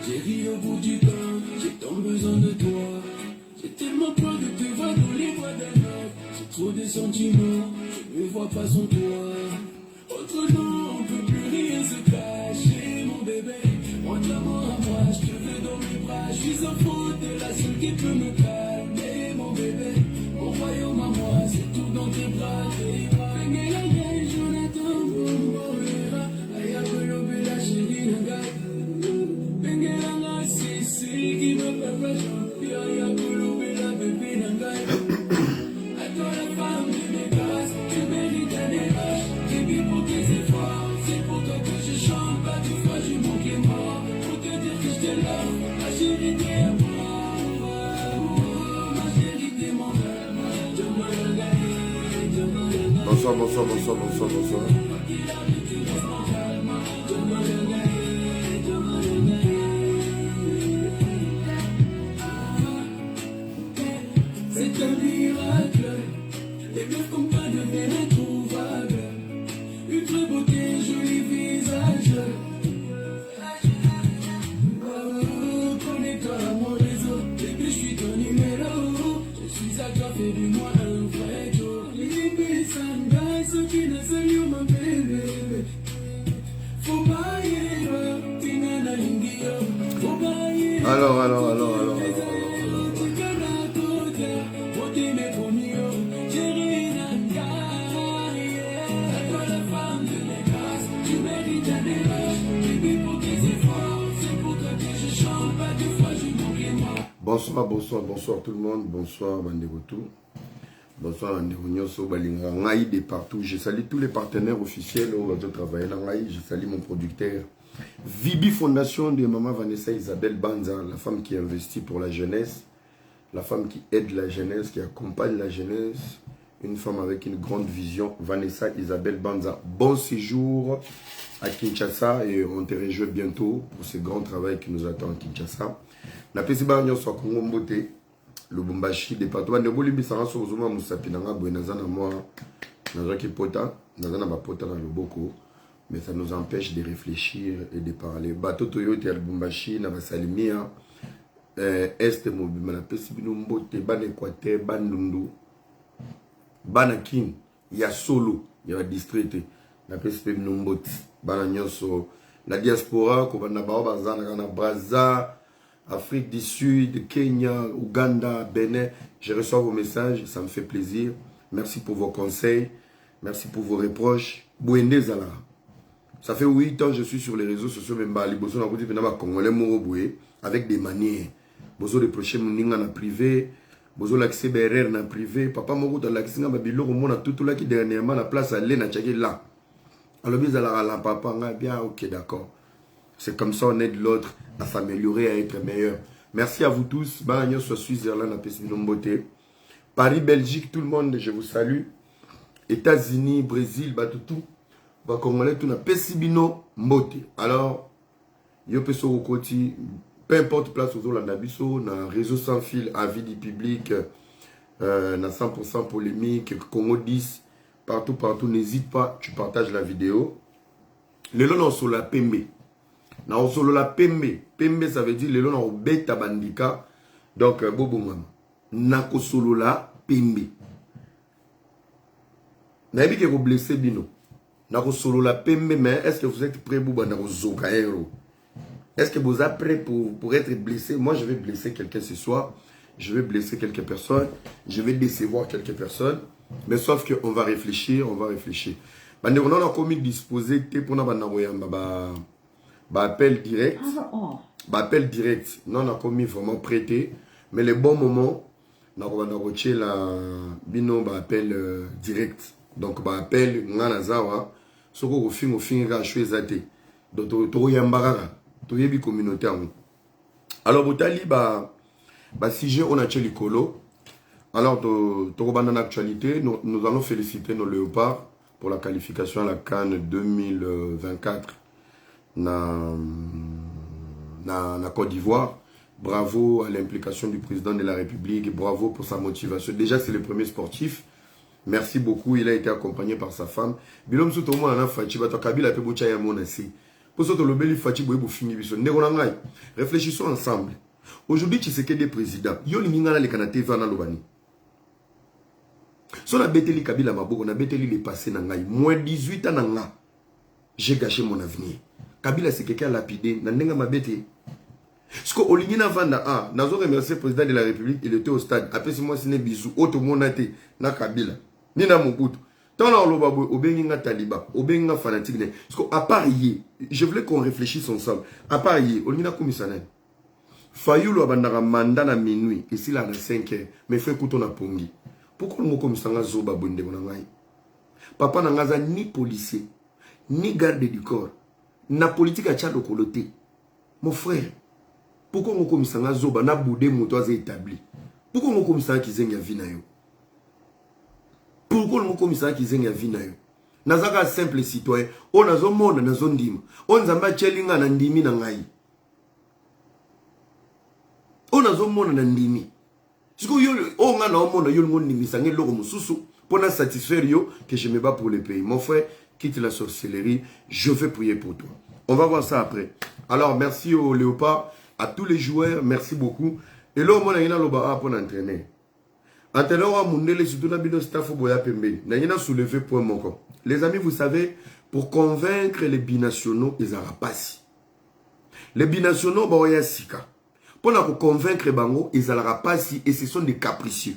J'ai ri au bout du temps, j'ai tant besoin de toi. J'ai tellement peur de te voir dans les bras d'un autre. J'ai trop de sentiments, je ne vois pas sans toi. Autrement, on peut plus rien se cacher, mon bébé. Montre-moi à moi, je te veux dans mes bras. Je suis sans faute, t'es la seule qui peut me calmer, mon bébé. Mon royaume à moi, c'est tout dans tes bras, tes bras. Jonathan, Aya Kolobe, la chérie, Nanga. Bengelanga, c'est qui me fait pas chanter. Aya Kolobe, la bébé, Nanga. À toi la femme de mes grâces, tu mérites un élage. J'ai vu pour tes efforts, c'est pour toi que je chante. Pas de fois j'ai manqué mort, pour te dire que je te love. Ma chérie, t'es à moi. Ma chérie, t'es mon rêve. Bonsoir, bonsoir, bonsoir, bonsoir, bonsoir. C'est un miracle, les meufs comme pas deviennent introuvables. Une vraie beauté, joli visage. Oh, connais-toi à mon réseau, depuis je suis ton numéro. Je suis à toi, fais-lui-moi un vrai jour. Libé, Sanga, ce qui ne se lieu, mon bébé. Faut pas y aller, Tinana Ingio. Faut pas y aller. Alors. Bonsoir tout le monde, bonsoir Bandebotou, bonsoir Bandebonyoso, Balinga, Ngaï de partout. Je salue tous les partenaires officiels où je travaille. Je salue mon producteur, Vibi Fondation de Maman Vanessa Isabelle Banza, la femme qui investit pour la jeunesse, la femme qui aide la jeunesse, qui accompagne la jeunesse, une femme avec une grande vision, Vanessa Isabelle Banza. Bon séjour à Kinshasa et on te rejoint bientôt pour ce grand travail qui nous attend à Kinshasa. La Pesiba Nyonso Kongo Mbote, Lubumbashi, département de Bolivie, Sara Sozuma Moussapi, Nanga Bouenazana, moi, Nazaki Pota, Nazana Bapota dans le Boko, mais ça nous empêche de réfléchir et de parler. Bato Toyote, Lubumbashi, Navasalimia, Est Mobima, la Pesiba Mbote, Ban Équateur, Ban Lundu, Banakin, il y a Solo, il y a district, la Pesiba Mbote, Ban Nyonso, la diaspora, Kobana Bazana, Braza, Afrique du Sud, Kenya, Ouganda, Bénin. Je reçois vos messages, ça me fait plaisir. Merci pour vos conseils. Merci pour vos reproches. Bouende Zala. Ça fait 8 ans que je suis sur les réseaux sociaux. Avec des manières. Bozo reprocher mon ninga na privé. Bozo l'accès BRR na privé. Papa Moko dans l'accès na babilo. On a tout là qui dernièrement la place à l'ena tchake là. Alors bien la papa bien ok d'accord. C'est comme ça on aide l'autre à s'améliorer, à être meilleur. Merci à vous tous. Bagno soit Switzerland, à Pessimomboté. Paris, Belgique, tout le monde, je vous salue. États-Unis, Brésil, tout. Congolais, tout na Pessimino Mbote. Alors, yo peso au côté, peu importe place où la nabiso, na réseau sans fil, avis du public, na 100% polémique, Congo 10, partout, n'hésite pas, tu partages la vidéo. Le long sur la PMB. Na solo la pembe. Pembe ça veut dire le long na beta bandika. Donc bobo mama. Na ko solo la pembe. Na ebi ke ko blessé bino. Na ko solo la pembe mais est-ce que vous êtes prêts pour na ko zokaero? Est-ce que vous êtes prêts pour être blessé? Moi je vais blesser quelqu'un ce soir. Je vais blesser quelques personnes. Je vais décevoir quelques personnes. Mais sauf que on va réfléchir, Bande on a commis disposer pour na bana yamba appel direct. Appel direct. Non, on a commis vraiment prêté. Mais les bons moments, on a la bino appel direct. Donc, appel, nganazawa. Soko ko fin ga chouezate. Donc, to yambara. To yebi communauté. Alors, botali sujet on a tcheli kolo. Alors, to banane actualité, nous allons féliciter nos léopards pour la qualification à la CAN 2024. Na na Côte d'Ivoire. Bravo à l'implication du président de la République. Bravo pour sa motivation. Déjà, c'est le premier sportif. Merci beaucoup. Il a été accompagné par sa femme. Bilom soto mo na fachi bato kabila pe bocha ya monasi. Pour soto lobeli fachi boye bo fini biso. Ndeko ngai. Réfléchissons ensemble. Aujourd'hui, tu sais que des présidents. Yo linga na le kanate va na lobani. So na beteli kabila maboko na beteli les passé na ngai. Moins 18 ans na nga. J'ai gâché mon avenir. Kabila c'est quelqu'un lapidé na ndenga mabete. Ce que Olingina Vanda a, nous avons remercié le président de la République, il était au stade. Après, c'est moi, c'est un bisou. Auto monate, na Kabila. Ni na Mobutu. Tant là, on va au Benga Taliba, au Benga fanatique. Parce qu'à part hier, je voulais qu'on réfléchisse ensemble. À part hier, Olingina Komissanen. Fayou lo abandara mandat na minuit, ici là, à 5 heures. Mais fait couteau na pongi. Pourquoi le mot Komissanga Zoba Bonde Bonangai? Papa n'a ni policier, ni garde du corps. Na politique à Tchad au coloté. Mon frère. Pourquoi on comme ça zoba na boudé motoise établi? Pourquoi on comme ça qui zenga vinayo? Pourquoi on comme ça qui zenga vinayo? Nazaka simple citoyen, on a zo monde na zo ndima. On zamba chelinga na ndimi na ngai. On a zo monde na ndimi. Siko yo on nga na monde yo monde ndimi sangé loko mususu pour na satisfaire yo que je me bats pour le pays. Mon frère, quitte la sorcellerie, je vais prier pour toi. On va voir ça après. Alors merci au Léopard. À tous les joueurs, merci beaucoup. Et là, on a un pour entraîner. Entraîneur, on a surtout un staff boya pembe. On a soulevé point mon corps. Les amis, vous savez, pour convaincre les binationaux, ils n'ont pas si. Les binationaux, bah, il y a sika. Pour convaincre Bango, ils n'ont pas si et ce sont des capricieux.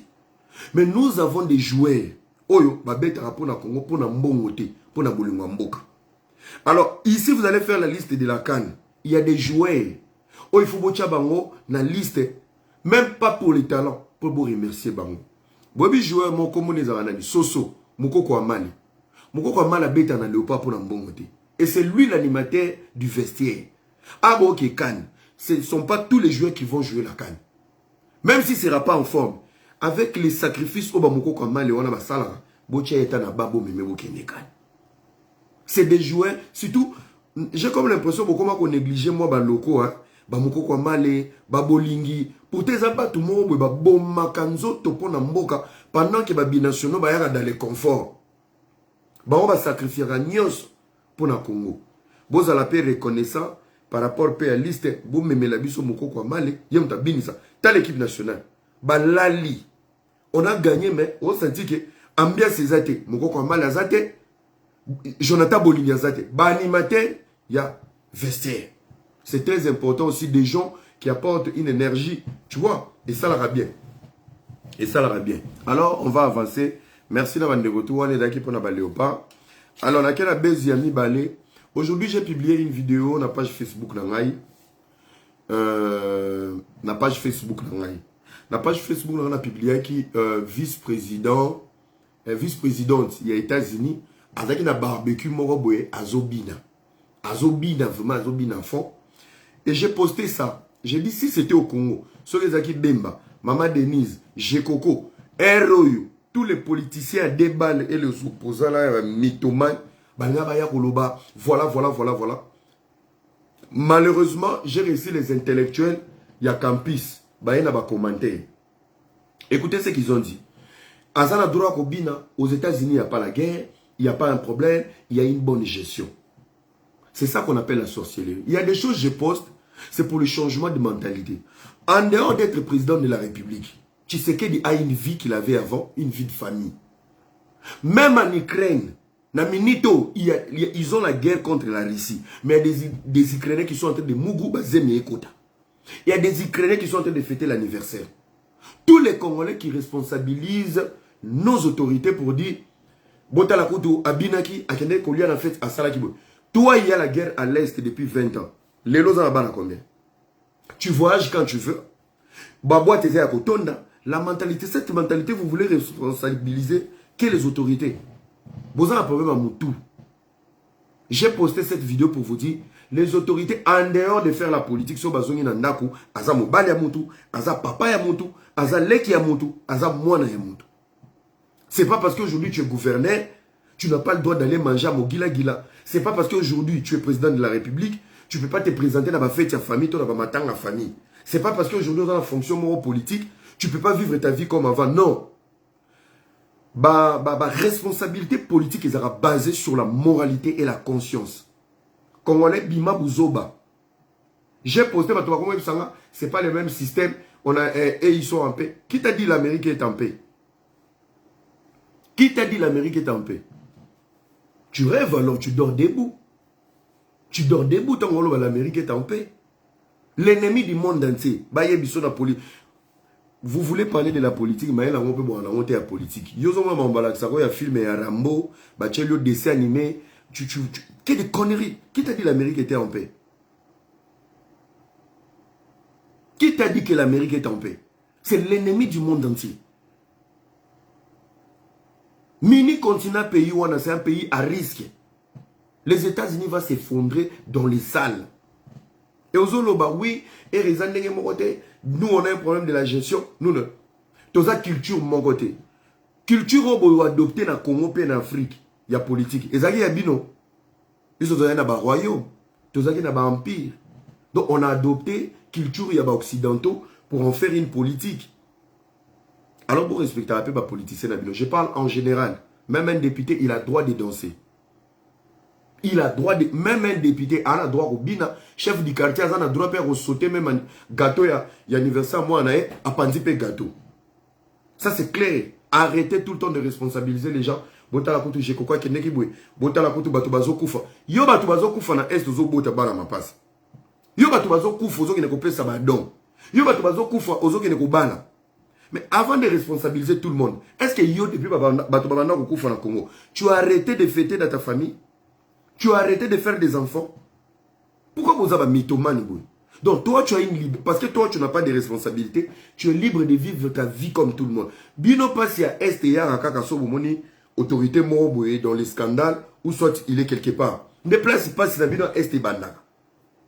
Mais nous avons des joueurs. Oyo, bah, bête pour na Congo, pour na mbongote, pour na bolingwamboka. Alors, ici, vous allez faire la liste de la CAN. Il y a des joueurs. Oh, il faut bocha bango na liste, même pas pour les talents, pour vous remercier bango. Bobi joueur mon comme les aranani, Soso, Mukoko Amali. Mukoko Amali a bêta na Léopard pour l'ambongote. Et c'est lui l'animateur du vestiaire. Ah bon, ok, Cannes. Ce ne sont pas tous les joueurs qui vont jouer la Cannes. Même si ce ne sera pas en forme. Avec les sacrifices, Oba Mukoko Amali, on a ma salara. Bocha etana babo meme Cannes. C'est des joueurs, surtout, j'ai comme l'impression qu'on négligeait moi, locaux, hein. Bamoko kwa male, babolingi, pour tes abats tout le monde, baboma kanzo topona mboka, pendant que babinationaux bayara dans le confort. On va sacrifier à Nyos pour na Congo. Vous allez paix reconnaissant par rapport à la liste, vous me la biso moko kwa male, yem ta binisa, ta l'équipe nationale. Lali, on a gagné, mais on senti que ambiance zate, moko kwa male zate, Jonathan Bolingi zate, animateur, il y a vestiaire. C'est très important aussi des gens qui apportent une énergie, tu vois, et ça l'ira bien. Et ça l'ira bien. Alors, on va avancer. Merci d'avoir été retour. On est d'accord pour la Léopard. Alors, laquelle a baisé ami balé. Aujourd'hui, j'ai publié une vidéo sur la page Facebook Nangai. La page Facebook Nangai. La page Facebook on a publié qui vice-présidente, il y a États-Unis, avec un barbecue moroboé à Zobina. À Zobina, vraiment à Zobina fond. Et j'ai posté ça. J'ai dit si c'était au Congo, sur les Aki Bemba, Maman Denise, Jekoko, Eroyo, tous les politiciens à déballe et les opposants là, mythomanes, voilà. Malheureusement, j'ai réussi les intellectuels, il y a Campus, il y a commentaire. Écoutez ce qu'ils ont dit. Azana droit Kobina, aux États-Unis, il n'y a pas la guerre, il n'y a pas un problème, il y a une bonne gestion. C'est ça qu'on appelle la sorcellerie. Il y a des choses que je poste, c'est pour le changement de mentalité. En dehors d'être président de la République, Tshisekedi a une vie qu'il avait avant, une vie de famille. Même en Ukraine, ils ont la guerre contre la Russie. Mais il y a des Ukrainiens qui sont en train de Mougou Bazemi Ekota. Il y a des Ukrainiens qui sont en train de fêter l'anniversaire. Tous les Congolais qui responsabilisent nos autorités pour dire Botala Koutou, Abinaki, Akende Kolia en fait à Salakibo. Toi, il y a la guerre à l'Est depuis 20 ans. Les lots en bas, combien? Tu voyages quand tu veux. Babouat t'es à Kotonda. La mentalité, cette mentalité, vous voulez responsabiliser que les autorités. Vous avez un problème à Moutou. J'ai posté cette vidéo pour vous dire, les autorités, en dehors de faire la politique, sur Bazongi Nandaku, Aza Mobali à Moutou, Aza Papa à Moutou, Aza Leki à Moutou, Aza Moana à Moutou. C'est pas parce qu'aujourd'hui tu es gouverneur, tu n'as pas le droit d'aller manger à Mogila Gila. C'est pas parce qu'aujourd'hui tu es président de la République, tu ne peux pas te présenter dans la fête de ta famille, dans la matin la famille. Ce n'est pas parce qu'aujourd'hui, dans la fonction politique, tu ne peux pas vivre ta vie comme avant. Non. Responsabilité politique est basée sur la moralité et la conscience. Congolais, Bima Bouzoba. J'ai posté, ce n'est pas le même système. Et ils sont en paix. Qui t'a dit l'Amérique est en paix? Qui t'a dit l'Amérique est en paix? Tu rêves alors, tu dors debout. Tu dors debout tant que l'Amérique est en paix. L'ennemi du monde entier. Vous voulez parler de la politique, mais on peut voir la politique. Yo zo mamba ça y a film et Rambo, le dessin animé, quelle des conneries. Qui t'a dit l'Amérique était en paix? Qui t'a dit que l'Amérique est en paix? C'est l'ennemi du monde entier. Mini continent pays où c'est un pays à risque. Les États-Unis vont s'effondrer dans les salles. Et aux autres, oui, et nous on a un problème de la gestion. Nous, tous la culture de mon côté. Culture on doit adopter dans le Congo et en Afrique. Il y a politique. Et ça y a bino. Ils sont dans un royaume. Tous ça y a un empire. Donc on a adopté culture il y a occidentaux pour en faire une politique. Alors pour respecter un peu les politiciens, je parle en général. Même un député, il a le droit de danser. Il a droit de... Même un député a le droit au bina. Chef du quartier, il a le droit de sauter même un gâteau. Il y a anniversaire, moi, à panziper gâteau. Ça, c'est clair. Arrêtez tout le temps de responsabiliser les gens. Bota la koutou, j'ai quoi qui n'est pas bota la koutou, batou bazo koufa. Yo batou bazo koufa na est, ozo bota bala ma passe. Yo batou bazo koufa, ozo qui n'est pas payé sabadon. Yo batou bazo koufa, ozo qui n'est pas bala. Mais avant de responsabiliser tout le monde, est-ce que yo, depuis batou babana koufa na Congo, tu as arrêté de fêter dans ta famille? Tu as arrêté de faire des enfants? Pourquoi vous avez mythomane? Donc toi, tu as une libre. Parce que toi, tu n'as pas de responsabilité. Tu es libre de vivre ta vie comme tout le monde. Bino passe à Est et à Kakaso Bomoni, autorité moroboué dans les scandales, ou soit il est quelque part. Mais place, il passe à Bino Est et Bandaka.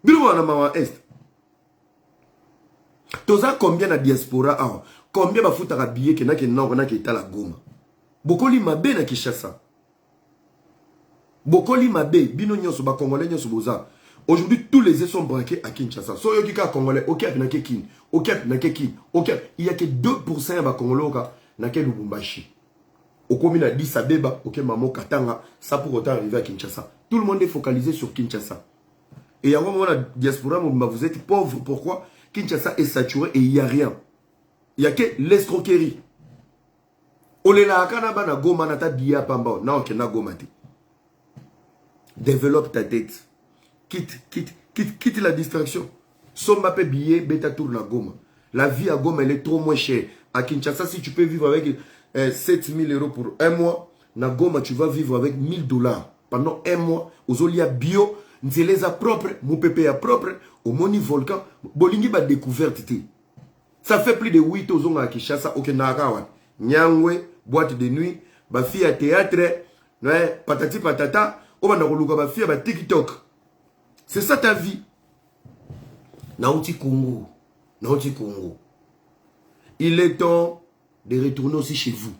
Bino à la Est. Toza combien la diaspora? Combien de foot à billet qui n'a qu'à la Goma? Bokoli Mabé na Kishasa. Bokoli Mabé, Bino Nyoso, Congolais Nyoso Boza. Aujourd'hui, tous les yeux sont braqués à Kinshasa. So yokika Congolais, ok, n'a que Kin, ok, n'a que Kin, ok. Il y a que 2% de Congolais n'a que Lubumbashi. Au commune a dit Sabeba, ok, Maman Katanga, ça pour autant arriver à Kinshasa. Tout le monde est focalisé sur Kinshasa. Et il y a un moment, la diaspora, vous êtes pauvre. Pourquoi? Kinshasa est saturé et il n'y a rien. Il n'y a que l'escroquerie. Olela Akanaba na Goma na ta biya pamba. Na ok na Goma te. Développe ta tête. Quitte la distraction. Somba pe billet, bêta tour na Goma. La vie à Goma, elle est trop moins chère. À Kinshasa, si tu peux vivre avec 7 000 € pour un mois, na Goma, tu vas vivre avec 1 000 $ pendant un mois. Aux olia bio, nzeleza propre, mon pépé à propre, au moni volcan, bolingi ba découverte. Ça fait plus de 8 ans à Kinshasa, ok nakawa. Nyangwe, boîte de nuit, ba fille à théâtre, patati patata, obana koluka ba fille ba TikTok. C'est ça ta vie. Naouti Congo. Naouti Congo. Il est temps de retourner aussi chez vous.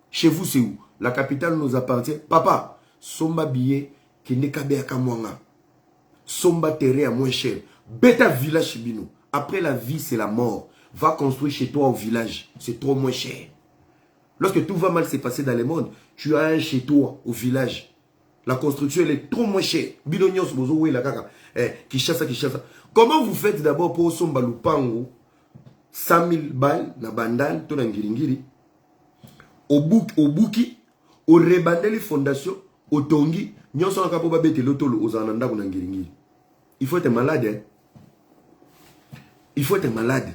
Chez vous, c'est où? La capitale nous appartient. Papa, somba billet qui n'est qu'à Kamwanga. Somba terrain à moins cher. Bêta village chez Bino. Après la vie, c'est la mort. Va construire chez toi au village. C'est trop moins cher. Lorsque tout va mal se passer dans le monde, tu as un chez toi au village. La construction, elle est trop moins chère. Bidonios, bozo, oui, la kaka. Kishasa. Comment vous faites d'abord pour Somba Lupango 100 000 balles, na bandal, to na ngiringiri, au Buki, au Rebandeli Fondation, au Tongi, nyonso nakapo babete lotolo, aux ananda ou na ngiringiri. Il faut être malade, hein. Il faut être malade.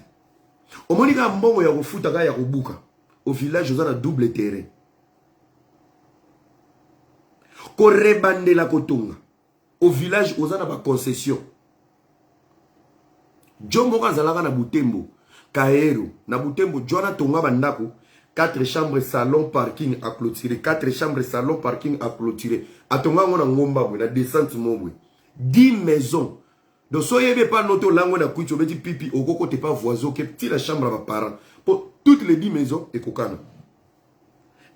Au monika mbongo ya kufuta ya kubuka. Au village, vous avez un double terrain. Korebande la Kotonga. Au village, aux ana ba concession. Djombo Kazalaka na Butembo. Kaero. Na Butembo, Djona Tonga Bandako. 4 chambres, salon, parking à clôturer. 4 chambres, salon, parking à clôturer. A Tonga, on a ngomba, la descente mobile. 10 maisons. Donc, soyez pas notre langue na kucho, beti pipi, au koko te pas voisin, que petit la chambre à vos parents. Pour toutes les 10 maisons, et kokano.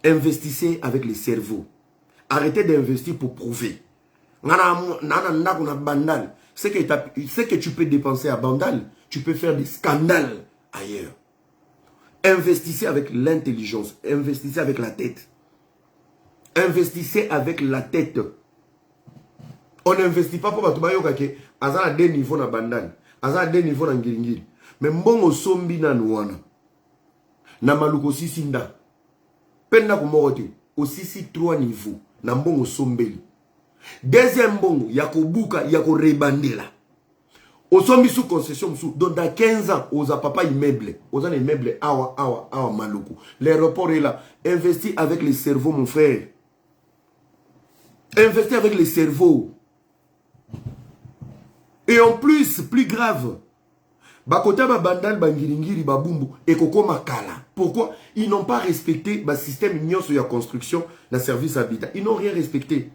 Investissez avec les cerveaux. Arrêtez d'investir pour prouver. Nana ndako na bandal. c'est que tu peux dépenser à Bandal, tu peux faire des scandales ailleurs. Investissez avec l'intelligence, investissez avec la tête. Investissez avec la tête. On n'investit pas pour Batubayo Kake, à deux niveaux na Bandal, à deux niveaux na Ngiringiri. Mais mbongo sombi na Nouana, na Maluko Sisinda, Penda Kumorote, aussi si 3 niveaux, na mbongo sombeli. Deuxième bongo, yako buka, yako rebandela. Au sombi sous concession, donc dans 15 ans, aux papa immeuble, aux an immeuble, awa, Maluku. L'aéroport est là. Investis avec les cerveaux, mon frère. Investis avec les cerveaux. Et en plus, plus grave, Bakota Bandal, Bangiringiri, Babumbu, et Koko Makala. Pourquoi? Ils n'ont pas respecté le système union sur la construction, le service habitat. Ils n'ont rien respecté.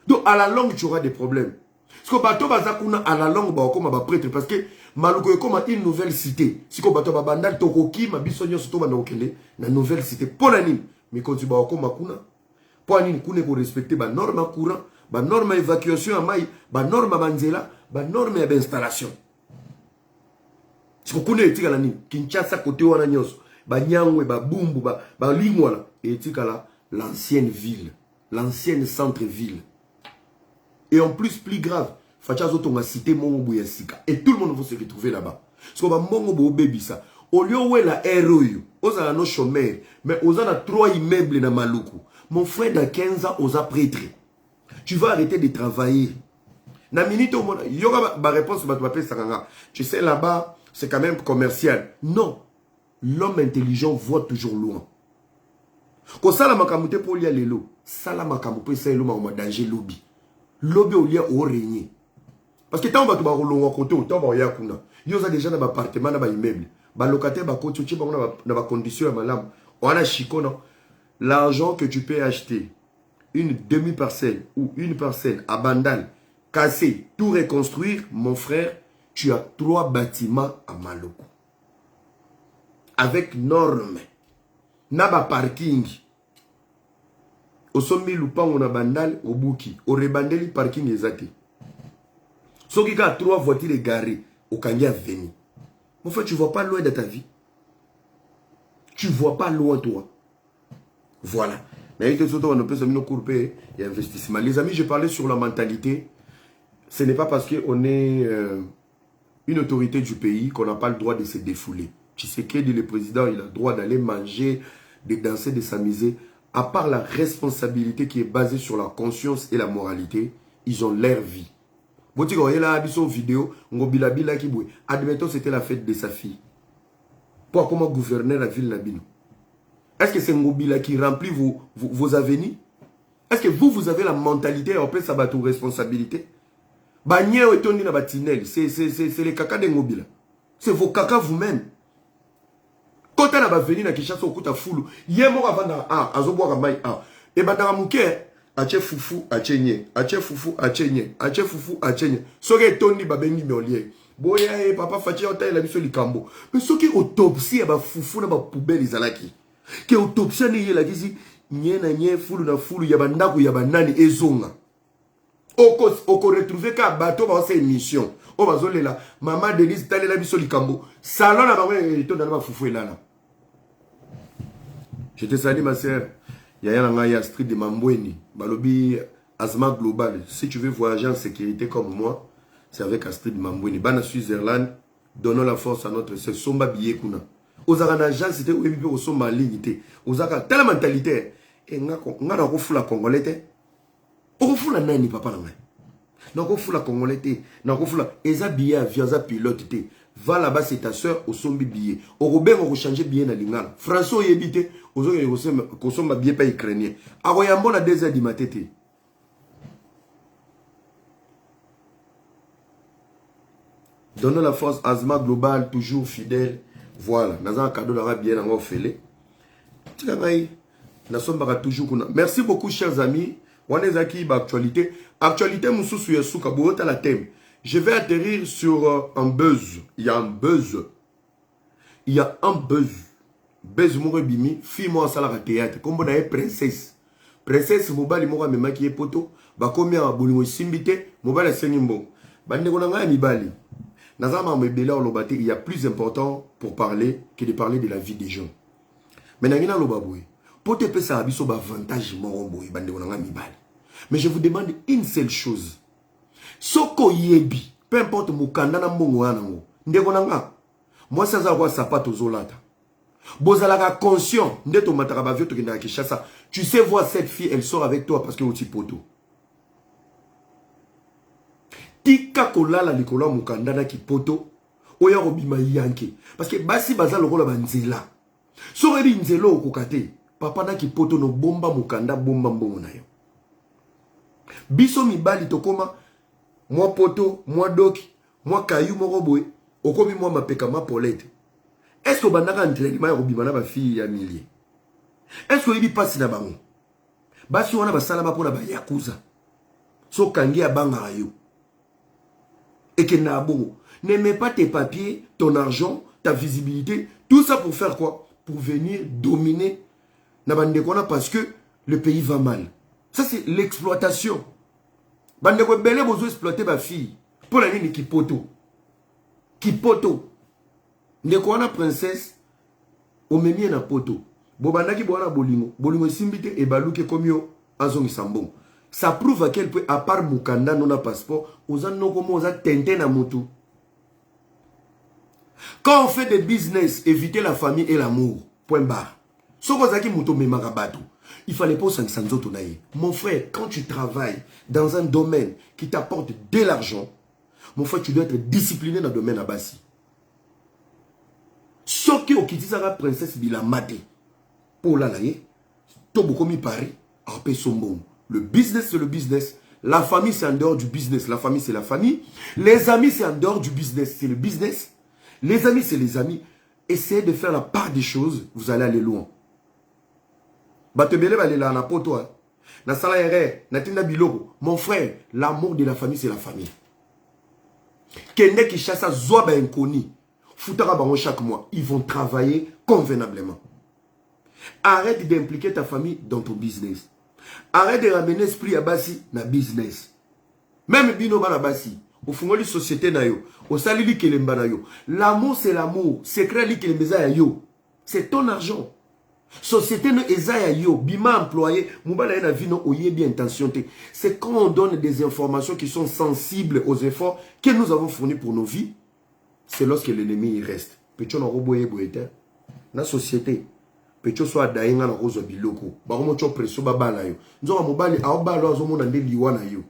Donc, à la longue, tu auras des problèmes. Parce que bateau bazakuna à la longue, comme un prêtre, parce que Maluko est comme une nouvelle cité. Si ko bateau Bandal, Tokoki, ma bisonyo soto bandokele, na nouvelle cité. Pour la nime, mais quand tu vas comme Makuna, pour la nime, kune ko respecter ba norme courant, ba norme évacuation à maï, ba norme banzela, ba norme d'installation. Si vous connaissez la nime, Kinshasa côté wana nyos, ba nyangwe, ba bumbu, ba lingwala, et etikala l'ancienne ville, l'ancienne centre-ville. Et en plus grave, Fachazo Tonga cité Mongo Yassika. Et tout le monde va se retrouver là-bas. Parce que Mongo baby ça. Au lieu où est la ROU, aux a nos chômeurs, mais aux a 3 immeubles dans Maluku. Mon frère dans 15 ans, aux a prêtré. Tu vas arrêter de travailler. Na minute au monde, il y aura ma réponse, tu sais là-bas, c'est quand même commercial. Non. L'homme intelligent voit toujours loin. Quand ça la makamute pour lier les lots, ça la makamute c'est le moment danger lobby. Lobby au lieu au régner. Parce que tant que tu vas rouler à côté, tant que tu vas il y a déjà dans appartement, dans immeuble. Les locataires, tu vas dans condition, on a chico, l'argent que tu peux acheter, une demi-parcelle ou une parcelle à Bandal, casser, tout reconstruire, mon frère, tu as 3 bâtiments à Maloko. Avec normes. Naba parking. Au sommet, Lupan, on a Bandal, au Bouki. Au rebandeli, parking exact. Ceux qui ont 3 voitures garées, au Kanya Veni. Mon frère, tu ne vois pas loin de ta vie. Tu ne vois pas loin, toi. Voilà. Mais il y a investissement. Les amis, je parlais sur la mentalité. Ce n'est pas parce qu'on est une autorité du pays qu'on n'a pas le droit de se défouler. Tshisekedi, le président, il a le droit d'aller manger, de danser, de s'amuser. À part la responsabilité qui est basée sur la conscience et la moralité, ils ont leur vie. Vidéo, admettons c'était la fête de sa fille. Pour comment gouverner la ville Nabino? Est-ce que c'est Ngobila qui remplit vos avenirs? Est-ce que vous avez la mentalité à appeler ça votre responsabilité? C'est les caca de Ngobila. C'est vos caca vous-même. Quand on a venu na Kinshasa au kuta fulu, yemo avant azoboa mai et bandara muke ache fufu achenye, ache fufu achenye, ache fufu achenye. Soke tondi babengi molier. Boya e papa fachi ota la biso likambo. Mais soki autopsie ba fufu na ba poubelle izalaki. Ke autopsie ni yela kisi nye na nye fulu na fulu ya bandako ya banani ezonga. Oko retrouver ka bateau ba sa émission. O bazolela maman Denise tale la biso likambo. Salon na ba to na ba fufu elala. Je te salue ma soeur. Il y a Street de Mambweni. Balobi Azma Global. Si tu veux voyager en sécurité comme moi, c'est avec Astrid Mambweni. Bana Switzerland, donnons la force à notre soeur. Somba Biye Kuna. Aux agents, c'était où ils sont ma lignité. Aux agents, telle mentalité. Et on a refou la Congolais. On refou la nani, papa. On refou la Congolais. On refou la. Eza billet avion, eza pilote. Va là-bas, c'est ta soeur, au sombi billet. Au Robert, on va changer billet dans l'ingala. François y habite, aux autres, on somba billet pas ukrainien. A Royambo, la 2h du matin. Donnons la force, Azma Global, toujours fidèle. Voilà, nous avons un cadeau d'arabe bien en fait. Merci beaucoup, chers amis. On est aquí, actualité. Actualité, moussou souka, bourota la thème. Je vais atterrir sur un buzz. Il y a un buzz. Il y a un buzz. Buzz Mourebimi, fille moi en salle à théâtre. Comme on a princesse. Princesse, mobile, moi, me maquiller poto. Bah, combien à boulot simbité, mobile à Senimbo. il y a plus important pour parler que de parler de la vie des gens. Mais je vous demande une seule chose. Soko yebi, peu importe mukanda na mbongo anango. Ndeko nanga. Moi ça za kwa sapato zolata. Bozalaka conscient, ndeto mataka bavio to kenda Kinshasa. Tu sais voir cette fille, elle sort avec toi parce que oti poto. Tika kolala likola mukanda na ki poto. Oya robima yanke parce que basi baza lokola banzela. So rebi nzelo okokate. Papa na ki poto no bomba mukanda bomba mbongo na yo. Biso mibali tokoma moi poto, moi doc, moi caillou, moi roboé, au comme moi ma péka ma polette. Est-ce que banaka entraînement ya robimana ba fille ya millier? Est-ce que il passe na bango? Basi wana ba salama pona ba yakuza. So kangi abanga yo. Et que na bongo. Ne mets pas tes papiers, ton argent, ta visibilité, tout ça pour faire quoi? Pour venir dominer na bandekona parce que le pays va mal. Ça c'est l'exploitation. Bande ko belé bozo exploiter ma fille. Pour la ligne Kipoto. Kipoto. Ndeko wana princesse omemi na poto. Bobandaki boana bolingo. Bolingo simbite e baluke komio azongi sambon. Ça prouve à quel point à part mukanda non a passeport, oza noko mo oza tente na mutu. Quand on fait des business, éviter la famille et l'amour. Point barre. Soko zaki muto memaka bato. Il fallait pas s'en naïe. Mon frère, quand tu travailles dans un domaine qui t'apporte de l'argent, mon frère, tu dois être discipliné dans le domaine à Bassi. Ce qui est la princesse Bila Mate. Pour la laïe, Tobokomi Paris, Arpe Sombon. Le business, c'est le business. La famille, c'est en dehors du business. La famille, c'est la famille. Les amis, c'est en dehors du business. C'est le business. Les amis, c'est les amis. Essayez de faire la part des choses, vous allez aller loin. Mon frère, l'amour de la famille, c'est la famille. Kende qui chasse à Zoba Nkoni, Foutara Baron chaque mois, ils vont travailler convenablement. Arrête d'impliquer ta famille dans ton business. Arrête de ramener l'esprit à Bassi dans business. Même Bino Banabassi, au fond de la société, au salili kelemba na yo. L'amour, c'est l'amour. Secret li kelemba yo. C'est ton argent. Société no ezaya yo, bima employé, moubala na vie no oye bien intentionné. C'est quand on donne des informations qui sont sensibles aux efforts que nous avons fournis pour nos vies, c'est lorsque l'ennemi y reste. Pecho na roboye boete. Na société, pecho soit dainga na rozo biloko. Ba romo cho presso babala yo. Nzo mobali a obalo azo mona nde liwana yo.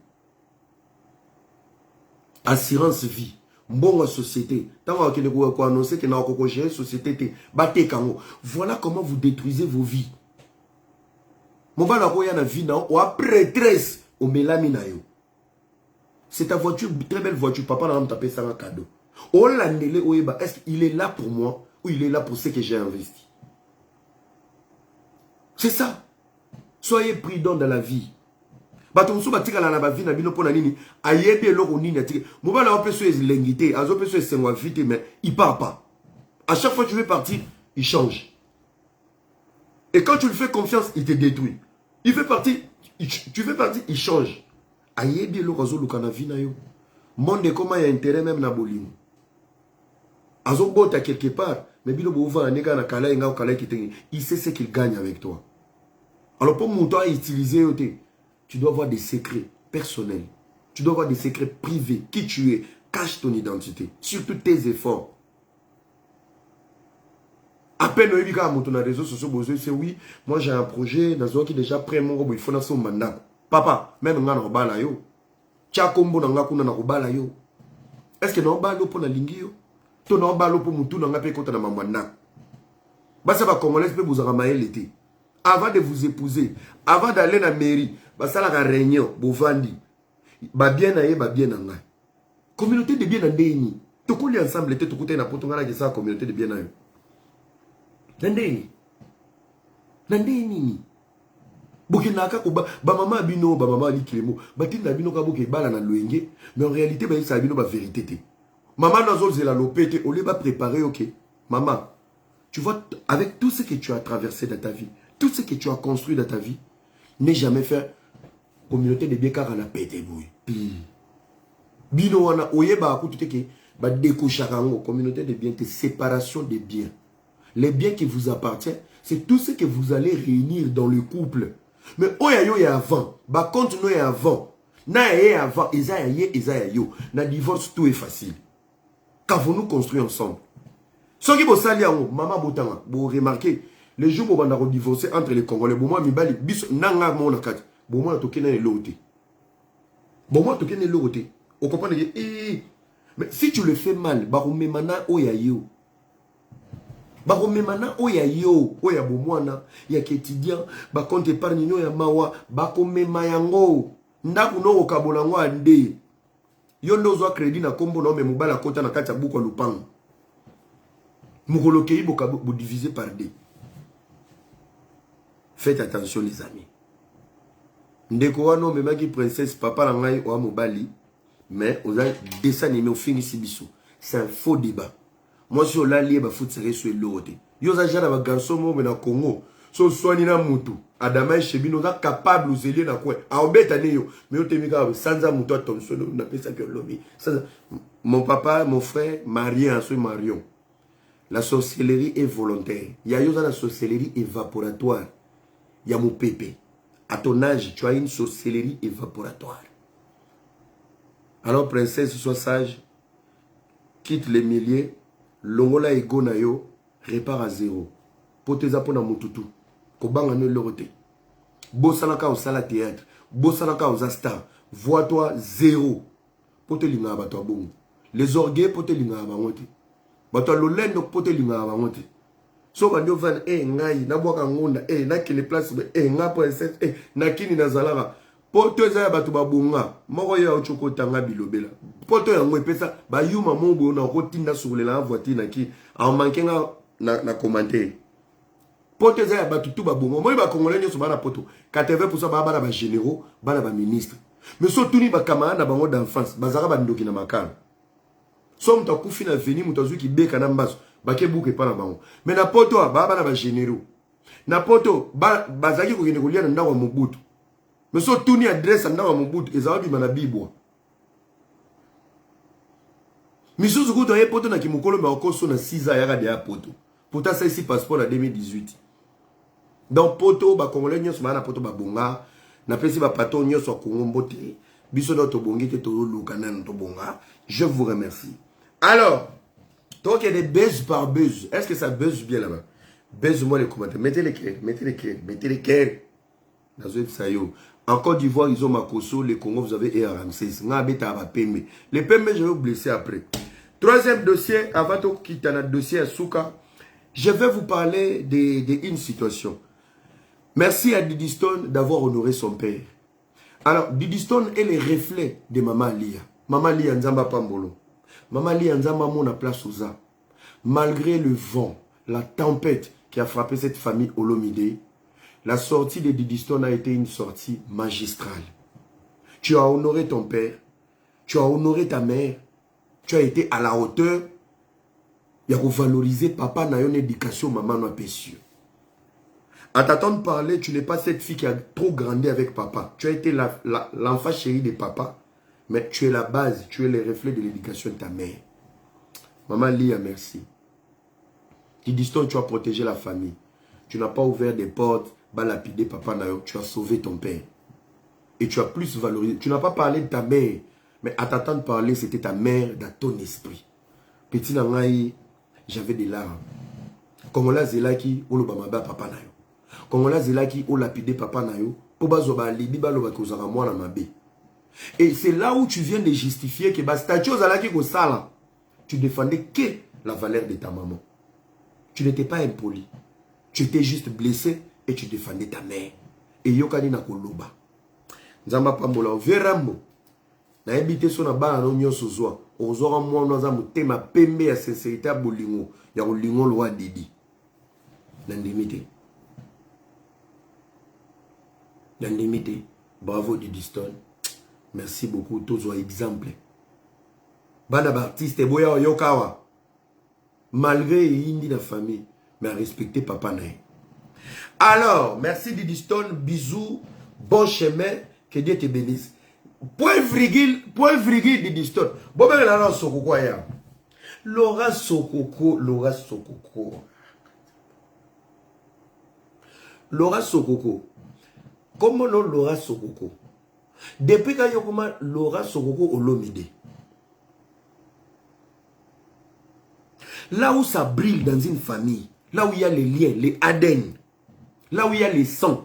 Assurance vie. Bon société. Tant que vous annoncez que vous avez géré société, voilà comment vous détruisez vos vies. C'est ta voiture, très belle voiture. Papa n'a pas tapé ça un cadeau. Est-ce qu'il est là pour moi ou il est là pour ce que j'ai investi? C'est ça. Soyez prudents dans la vie. Batonso batika la ba vie na bino pona nini ayebe eloko nini atike mobala opeso ezlengité azo peso esengwa vite mais il part pas. À chaque fois que tu veux partir, il change. Et quand tu lui fais confiance, il te détruit. Il fait partir, tu fais partir, il change. Ayebe eloko azo luka na vie na yo. Monde comment il y a intérêt même na bolimo. Azo bota quelque part, mais bino bo va neka na kala nga kala kitengi, il sait ce qu'il gagne avec toi. Alors pour mon toi utiliser tu dois avoir des secrets personnels. Tu dois avoir des secrets privés. Qui tu es, cache ton identité. Surtout tes efforts. À peine on dit qu'à mon réseau social, c'est oui, moi j'ai un projet, dans un qui déjà prêt mon robot, il faut dans son mandat. Papa, même on a un robala yo. Tchakombo n'a pas un robala yo. Est-ce que non balo pour la lingio? Tu n'as pas pour mon tour n'a pas contre la mamana. Bah ça va comment laisse vous ramailler l'été. Avant de vous épouser, avant d'aller dans la mairie, ça la réunion, bovandi, ba bien aye, ba bien anga. Communauté de bien andeni. Tout couli ensemble, tout côté na potongana qui ça communauté de bien aye. Nandeni. Nandeni. Bokinaka ko ba maman bino, ba maman li kilemo, ba tinda bino ka boke bala na loenge, mais en réalité ba ça bino ba vérité té. Maman nazo zela lopete, on les va préparer OK. Maman, tu vois avec tout ce que tu as traversé dans ta vie, tout ce que tu as construit dans ta vie, ne jamais faire communauté de bien car à la pété bouille. Bino wana oyeba akutu teke ba décocharango communauté de biens, séparation des biens. Les biens qui vous appartiennent, c'est tout ce que vous allez réunir dans le couple. Mais oyayo ya avant, ba compte no ya avant. Na ya avant, Isaiah yo. Na divorce tout est facile. Qu'avons-nous construit ensemble? Ce qui vous sali en maman botanga, vous remarquez, les jours où on a divorcé entre les Congolais, bon moi mi bali bis nanga mon nakat, bon moi toke na loté. Bon moi toke na loté. On comprend mais si tu le fais mal, baromemana oyayo. Baromemana oyayo, oya bomwana, ya quotidien, ba compte épargne no ya mawa, bakomema yango. Ndaku no okabolango ande. Yo ndozwa crédit na kombo na me mobala kota na kati ya buko lupango. Mukoloke ibo bo divisé par deux. Faites attention les amis. Ndeko wano me maki princesse papa na ngai o mobali, mais aux dessin animé au fini sibiso. C'est un faux débat. Moi si on l'a lié ba foot serré sur l'autre. Yo za jana ba garçon mo na Congo. So soigner na mutu. Adama Chebino za capable zelier na quoi. A obeta neyo. Mais yo temika sanza mutu Thompson na pesa que lobby. Mon papa, mon frère, marié en ce marion. La sorcellerie est volontaire. Il y a la sorcellerie évaporatoire. Il y a mon pépé. À ton âge, tu as une sorcellerie évaporatoire. Alors, princesse, sois sage. Quitte les milliers. Longola et Gonayo. Répare à zéro. Poteza pona mututu. Kobanga ne lorote. Bossanaka au sala théâtre. Bossanaka aux astar. Vois-toi zéro. Pote linga abatwa bongo. Les orgueils pote linga abamote. Bato lolendo pote linga abamote. So banyo van ngai na boka ngonda na kile place nga princesse na kini nazalaka. Poto za bato babunga moko ya ochokota nga bilobela. Poto yango epesa ba yuma mombo na kotinda sukulela voiture na ki en manquant na commenter. Poto za bato tout babunga moi ba congolais nyoso bana poto 80% ba bana ba généraux bana ba ministre. Mais surtout ni ba camarades na bango d'enfance bazaka ba ndoki na makala. So mta kufi na veni mta zuki beka na mbaso bake buke pa na bango. Mais na poto ba bana ba généraux. Na poto bazaki ko kende kolia na ndawa Mobutu. Mais so tuni adresse na ndawa Mobutu ezabi mana bibwa. Misuzu kuto ye poto na kimukolo ba okoso na 6 ans yaka de ya poto. Pourtant ça ici passeport en 2018. Donc poto ba congolais nyos na poto ba bonga na pesi ba pato nyos wa Congo mbote. Biso do to bongi te to luka na to bonga. Je vous remercie. Alors, donc il y a des buzz par buzz. Est-ce que ça buzz bien là-bas? Buzz-moi les commentaires. Mettez les cœurs, mettez les cœurs, mettez les cœurs. En Côte d'Ivoire, ils ont Makoso, les Congo, vous avez ER26. Les PMB, je vais vous blesser après. Troisième dossier, avant de quitter notre dossier à Souka, je vais vous parler d'une situation. Merci à Didi Stone d'avoir honoré son père. Alors, Didi Stone est le reflet de Maman Lia. Maman Lia Nzamba Pambolo. Maman Lia Nzamba Mona Place Oza. Malgré le vent, la tempête qui a frappé cette famille Olomide, la sortie de Didi Stone a été une sortie magistrale. Tu as honoré ton père, tu as honoré ta mère, tu as été à la hauteur. Il y a revaloriser papa n'a une éducation, maman n'a pas su. À t'attendre parler, tu n'es pas cette fille qui a trop grandi avec papa. Tu as été l'enfant chéri de papa, mais tu es la base, tu es le reflet de l'éducation de ta mère. Maman Lia, merci. Didi Stone, tu as protégé la famille. Tu n'as pas ouvert des portes, balapidé papa Nayo, tu as sauvé ton père. Et tu as plus valorisé. Tu n'as pas parlé de ta mère, mais à t'attendre parler, c'était ta mère dans ton esprit. Petit Nangaï, j'avais des larmes. Kongola Zelaki, ou le bamaba papa Nayo. Kongola Zelaki, ou lapidé papa Nayo, pour bazoba libi baloba kozara moi na mabe. Et c'est là où tu viens de justifier que statue Zalaki ko sala, tu défendais que la valeur de ta maman. Tu n'étais pas impoli. Tu étais juste blessé et tu défendais ta mère. Et yokani na koloba. Nzamba pambola verambo. Na ebité so na ba no nyoso zwa. Ozora mo no za mutema pembe ya sincérité ya bolingo. Ya bolingo lwa Didi. Nandimité. Nandimité. Bravo Didi Stone. Merci beaucoup. Tozo exemple. Bana ba artiste boya yokawa. Malgré indi la famille, mais respecter papa nae. Alors, merci Didi Stone, bisous, bon chemin, que Dieu te bénisse. point virgule Didi Stone. Bon, ben, là, Sokoko, ya. Laura Sokoko. Comment non Laura Sokoko? Depuis qu'il y a Laura Sokoko Olomide. Là où ça brille dans une famille, là où il y a les liens, les ADN, là où il y a les sangs,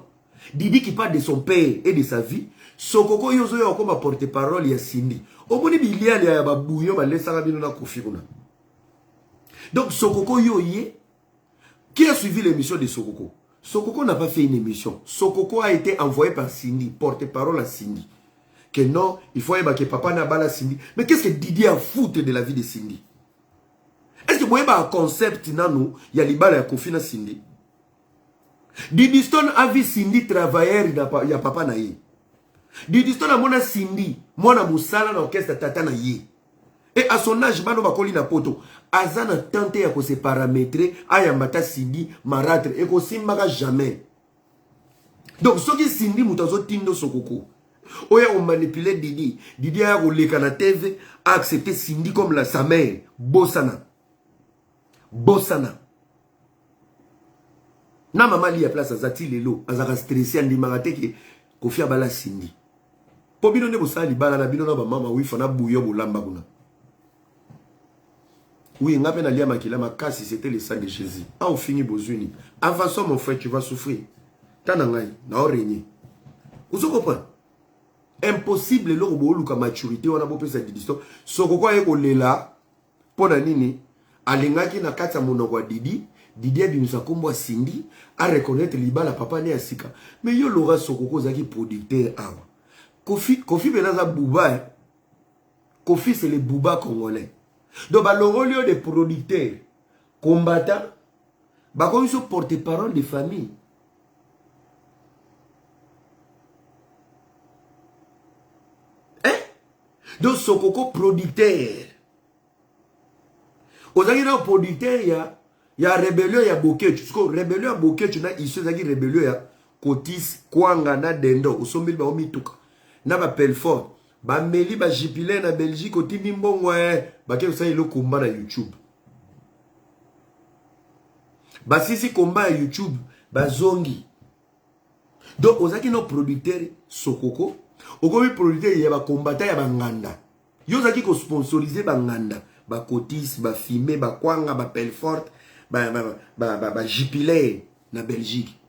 Didi qui parle de son père et de sa vie, Sokoko yozo ya comme porte-parole ya Cindy. Au bout de milliards il y a babouillon ba laissera bien na Kofi kuna. Donc Sokoko yoye qui a suivi l'émission de Sokoko. Sokoko n'a pas fait une émission. Sokoko a été envoyé par Cindy, porte-parole à Cindy. Que non, il faut que papa n'a pas la Cindy. Mais qu'est-ce que Didi a foutu de la vie de Cindy? Est-ce que vous voyez un concept il y a l'ibala Kofi na Cindy? Didi Stone a vu Cindy travailler, il y a papa na ye. Didi Stone a mona Cindy, mona musala na orchestre tata na ye. Et à son âge, bano bakoli na poto. Azan a tenté à se paramétrer, ayambata Cindy, marâtre, et qu'on simbaka jamais. Donc, ce qui Cindy moutazo tindo Sokoko. Oya on manipulé Didi. Didi a roulé na TV, a accepté Cindy comme sa mère. Bossana. Na maman li a place à Zati Lelo, à Zara stressé, andi marate ki Kofi abala Cindy. Po bino ne bosa li bala na bino na ba mama wi fana bouyo bolamba kuna. Oui, on a peine à lire makila makasi, c'était le sang de Jésus. Ah, on finit bozuni. Avant ça, mon frère, tu vas souffrir. Tanangai, na orégné. Vous comprenez? Impossible le robo luka maturité, on a beau penser à Didi Stone. Sokoko eko lela, pona nini, alingaki na kata monoko Didi, Didi a binusa kombo Cindy, a reconnaître liba la papa ne asika. Mais yo Laura Sokoko zaki producteur awa. Kofi benaza bouba, Kofi c'est le bouba congolais. Donc, le rôle des producteurs, combattants, comme ils sont porte-parole des familles. Hein? Donc, Sokoko producteur. Aux aguilles producteur, il y a rébellion, il y a bokeh. Parce que rébellion, il y a bokeh, tu as ici, il y a rébellion, il y a Kotis, Kwanga, na Dendo, au sommet, il y a Omituka. Na ba Pelfort. Ba meli ba jipile na Belgique oti mbongo ba ke ça ilo combat na YouTube. Ba sisi combat na YouTube ba zongi. Donc ozaki no producteur Sokoko, okomi producteur ya ba combattant ya ba nganda. Yo zaki ko sponsoriser ba nganda, ba Cotis, ba Fimé, ba Kwanga, ba Pelfort, ba jipile na Belgique.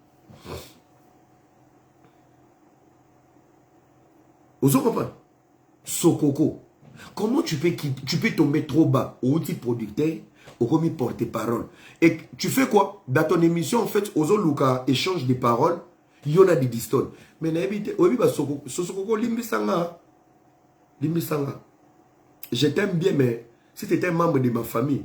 Vous comprenez? Sokoko. Comment tu peux tomber trop bas au petit producteur, au commis porte-parole? Et tu fais quoi? Dans ton émission, en fait, aux Luka échange de paroles, il y en a des distones. Mais Sokoko, limbisanga. Je t'aime bien, mais si tu étais un membre de ma famille,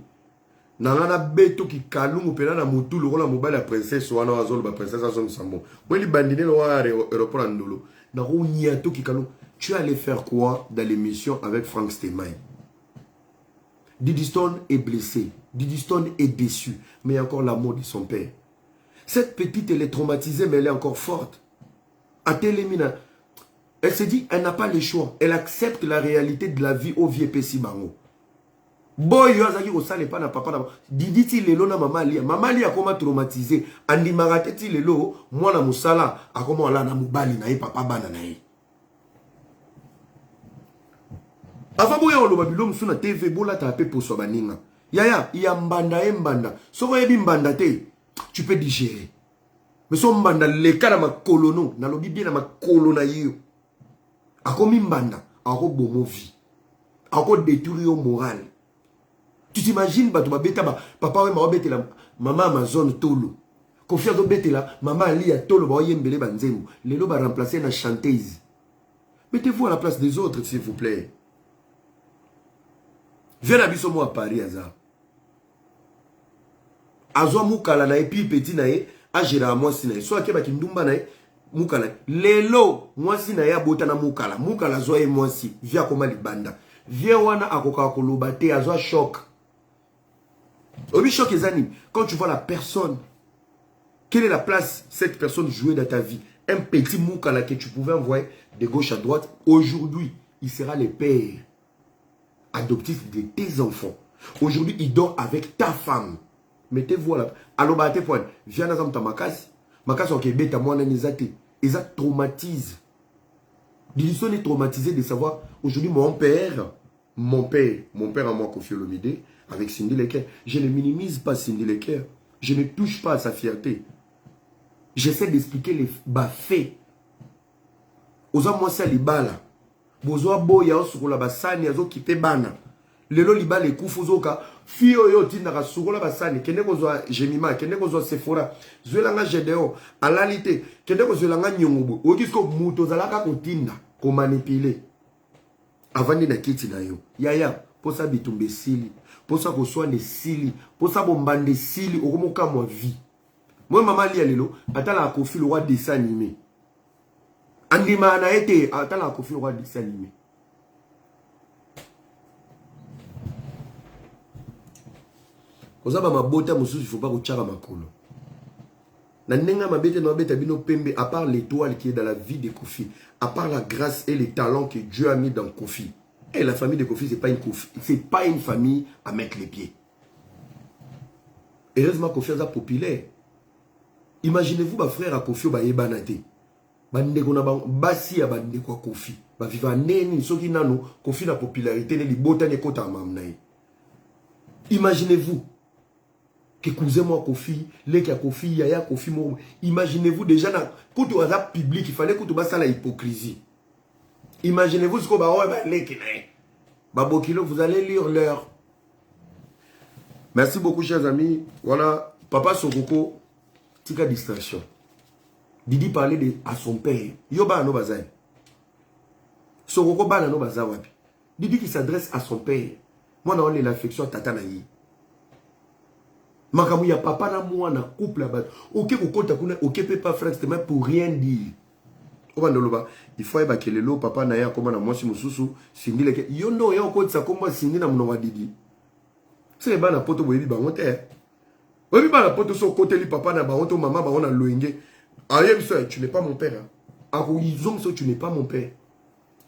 nangana beto ki kalungu pena na mutu lokola mobile la princesse wana azolo ba princesse azolo sambo. Moi li bandine lo wa aéroport ndolo. Na ro nyato ki kalungu. Tu allais faire quoi dans l'émission avec Frank Steinmeier? Didi Stone est blessé. Didi Stone est déçu. Mais il y a encore l'amour de son père. Cette petite, elle est traumatisée, mais elle est encore forte. Atelemina. Elle se dit, elle n'a pas le choix. Elle accepte la réalité de la vie au vieux Pessi Bango. Boy, yozaki osale pa na papa na Didi ti lelo na mama lia. Mama lia koma traumatisé. Andi marate ti lelo, mwana musala, akoma ala na mubali na ye papa bana na ye. Avant boya on loba bilom suna TV bola tapé pour so baninga. Yaya, ya mbanda e mbanda. Soko yebi mbanda te, tu peux digérer. Mais so mbanda le kana makolono, na lobi bien na makolona yo. Ako mbanda, ako bomo vie. Ako détruire yo moral. Tu t'imagines ba to beta ba papa we ma bete la maman Amazon tolo. Confiance do bete la maman ali ya tolo ba yembele banzemu. Lelo ba remplacer na chanteuse. Mettez-vous à la place des autres s'il vous plaît. Viens à Bissomo à Paris, Aza. Azo Moukala na epi petit na ye, Ajira moi sina. Soit ke baki ndumba na ye, Moukala. Lelo, moi sina ya bota na Moukala. Moukala zo e moi si. Via koma libanda. Viens wana akoka kolobate, azo choc. Obi choc ezani. Quand tu vois la personne, quelle est la place cette personne jouait dans ta vie? un petit moukala que tu pouvais envoyer de gauche à droite, aujourd'hui, il sera le père adoptif de tes enfants. Aujourd'hui, il dort avec ta femme. Mettez-vous là. Alors, bah, tes points. Viens dans ta makasi. Makasi, ok, bête à moi, ils traumatisent. Ils sont traumatisés de savoir, aujourd'hui, mon père à moi, Kofi Olomide, avec Cindy Leker, je ne minimise pas Cindy Leker. Je ne touche pas à sa fierté. J'essaie d'expliquer les faits. Oza moi ça libala. Bozoa boya osukola basani azo kite bana. Lelo libala ekufu zoka. Fio yo tinaka sukola basani. Kende kozwa Jemima, kende kozwa Sephora. Zwelanga Gedeo. Alalite. Kende kozwelanga Nyongobo. Okisko muto zalaka kotinda. Ko manipule. Avandi na kiti na yo. Yaya. Posa bitumbe sili. Posa koswa ne sili. Posa bombande sili. Okomoka mwa vie. Moi maman lia lelo. Atala Kofi le roi dessin animé. Andima na été atala Kofi le roi dessin animé. Kozaba mabota mususu il faut pas kochara makolo. Na nenga mabete na beta bino pembe à part l'étoile qui est dans la vie de Kofi, à part la grâce et les talents que Dieu a mis dans Kofi. Et la famille de Kofi c'est pas une famille à mettre les pieds. Heureusement Kofi est populaire. Imaginez-vous ma frère à Kofi ba yebanate. Bandeko na basi ya bandeko Kofi. Ba viva neni soki nano Kofi na popularité ne libota ne kota mamnae. Imaginez-vous que cousin moi Kofi, les qui a Kofi, Yaya Kofi mo. Imaginez-vous déjà na koto aza public, il fallait koto basa la hypocrisie. Imaginez-vous ce qu'on va les qui ne. Babokilo, vous allez lire l'heure. Merci beaucoup chers amis. Voilà, papa Sokoko, tika distraction. Didi parlait à son père. Yoba no bazai. Sokoko bana no bazawapi. Didi qui s'adresse à son père. Moi na on l'affection tata na yi. Makamu ya papa na moi na couple là-bas. Ok kokota kuna ok peut pas frère c'était pour rien dire. Obandoloba, il faut eba kelelo papa na ya koma na moi si mususu sindi leke. Yo no ya okotsa koma sindi na muno wa Didi. C'est bana poto boyebi bango te. Boyebi bana poto so côté li papa na bango to maman bango na loenge. Ayem ça tu n'es pas mon père. Ako izom so tu n'es pas mon père.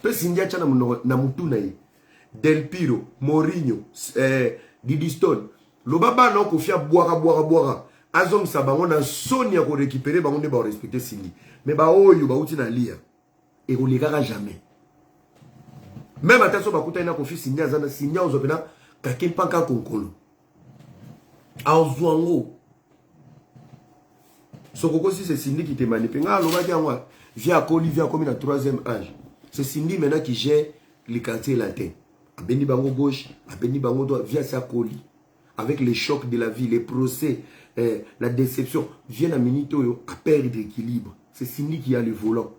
Pe sindi acha na mutu na yi. Del Piro, Mourinho, Didi Stone. Le baba non Kofi boira. Azom sa bango na soni à récupérer bango ne ba respecter Sindi. Mais ba oyo ba uti na lia. Et on l'égara jamais. Même attention ba kuta ina Kofi Sindi azana Sindi ozopena kakin panka konkolo. Azwango. Sokoko si c'est Sindi qui te manipule. Nga loba ki anwa via Koli via comme na 3e âge. C'est Sindi maintenant qui gère les quartiers latins. Abeni bango gauche, abeni bango droite, via sa colis. Avec les chocs de la vie, les procès, la déception, vient la minute à perdre l'équilibre. C'est Sindi qui a le volant.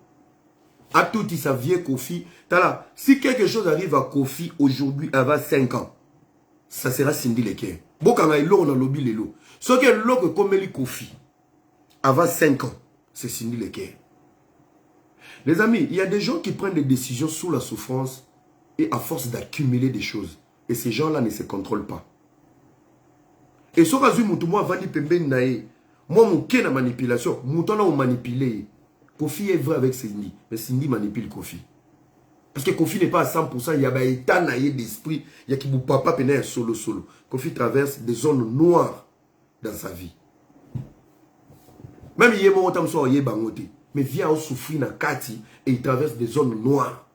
À tout, ça vient Kofi. Tala, si quelque chose arrive à Kofi aujourd'hui, avant 5 ans, ça sera Cindy Leker. Bokanga ilo on a lobby lelo. Ce qui est l'eau que comme les Kofi, avant 5 ans, c'est Cindy Leker. Les amis, il y a des gens qui prennent des décisions sous la souffrance et à force d'accumuler des choses. Et ces gens-là ne se contrôlent pas. Et ce que je dis, moi, je suis manipulation. Je suis manipulé. Kofi est vrai avec Cindy. Mais Cindy manipule Kofi. Parce que Kofi n'est pas à 100%. Il y a un état d'esprit. Il y a qui vous papa pénère solo. Kofi traverse des zones noires dans sa vie. Même il y a mon temps sur bangote. Mais vient en souffrir dans Kati et il traverse des zones noires.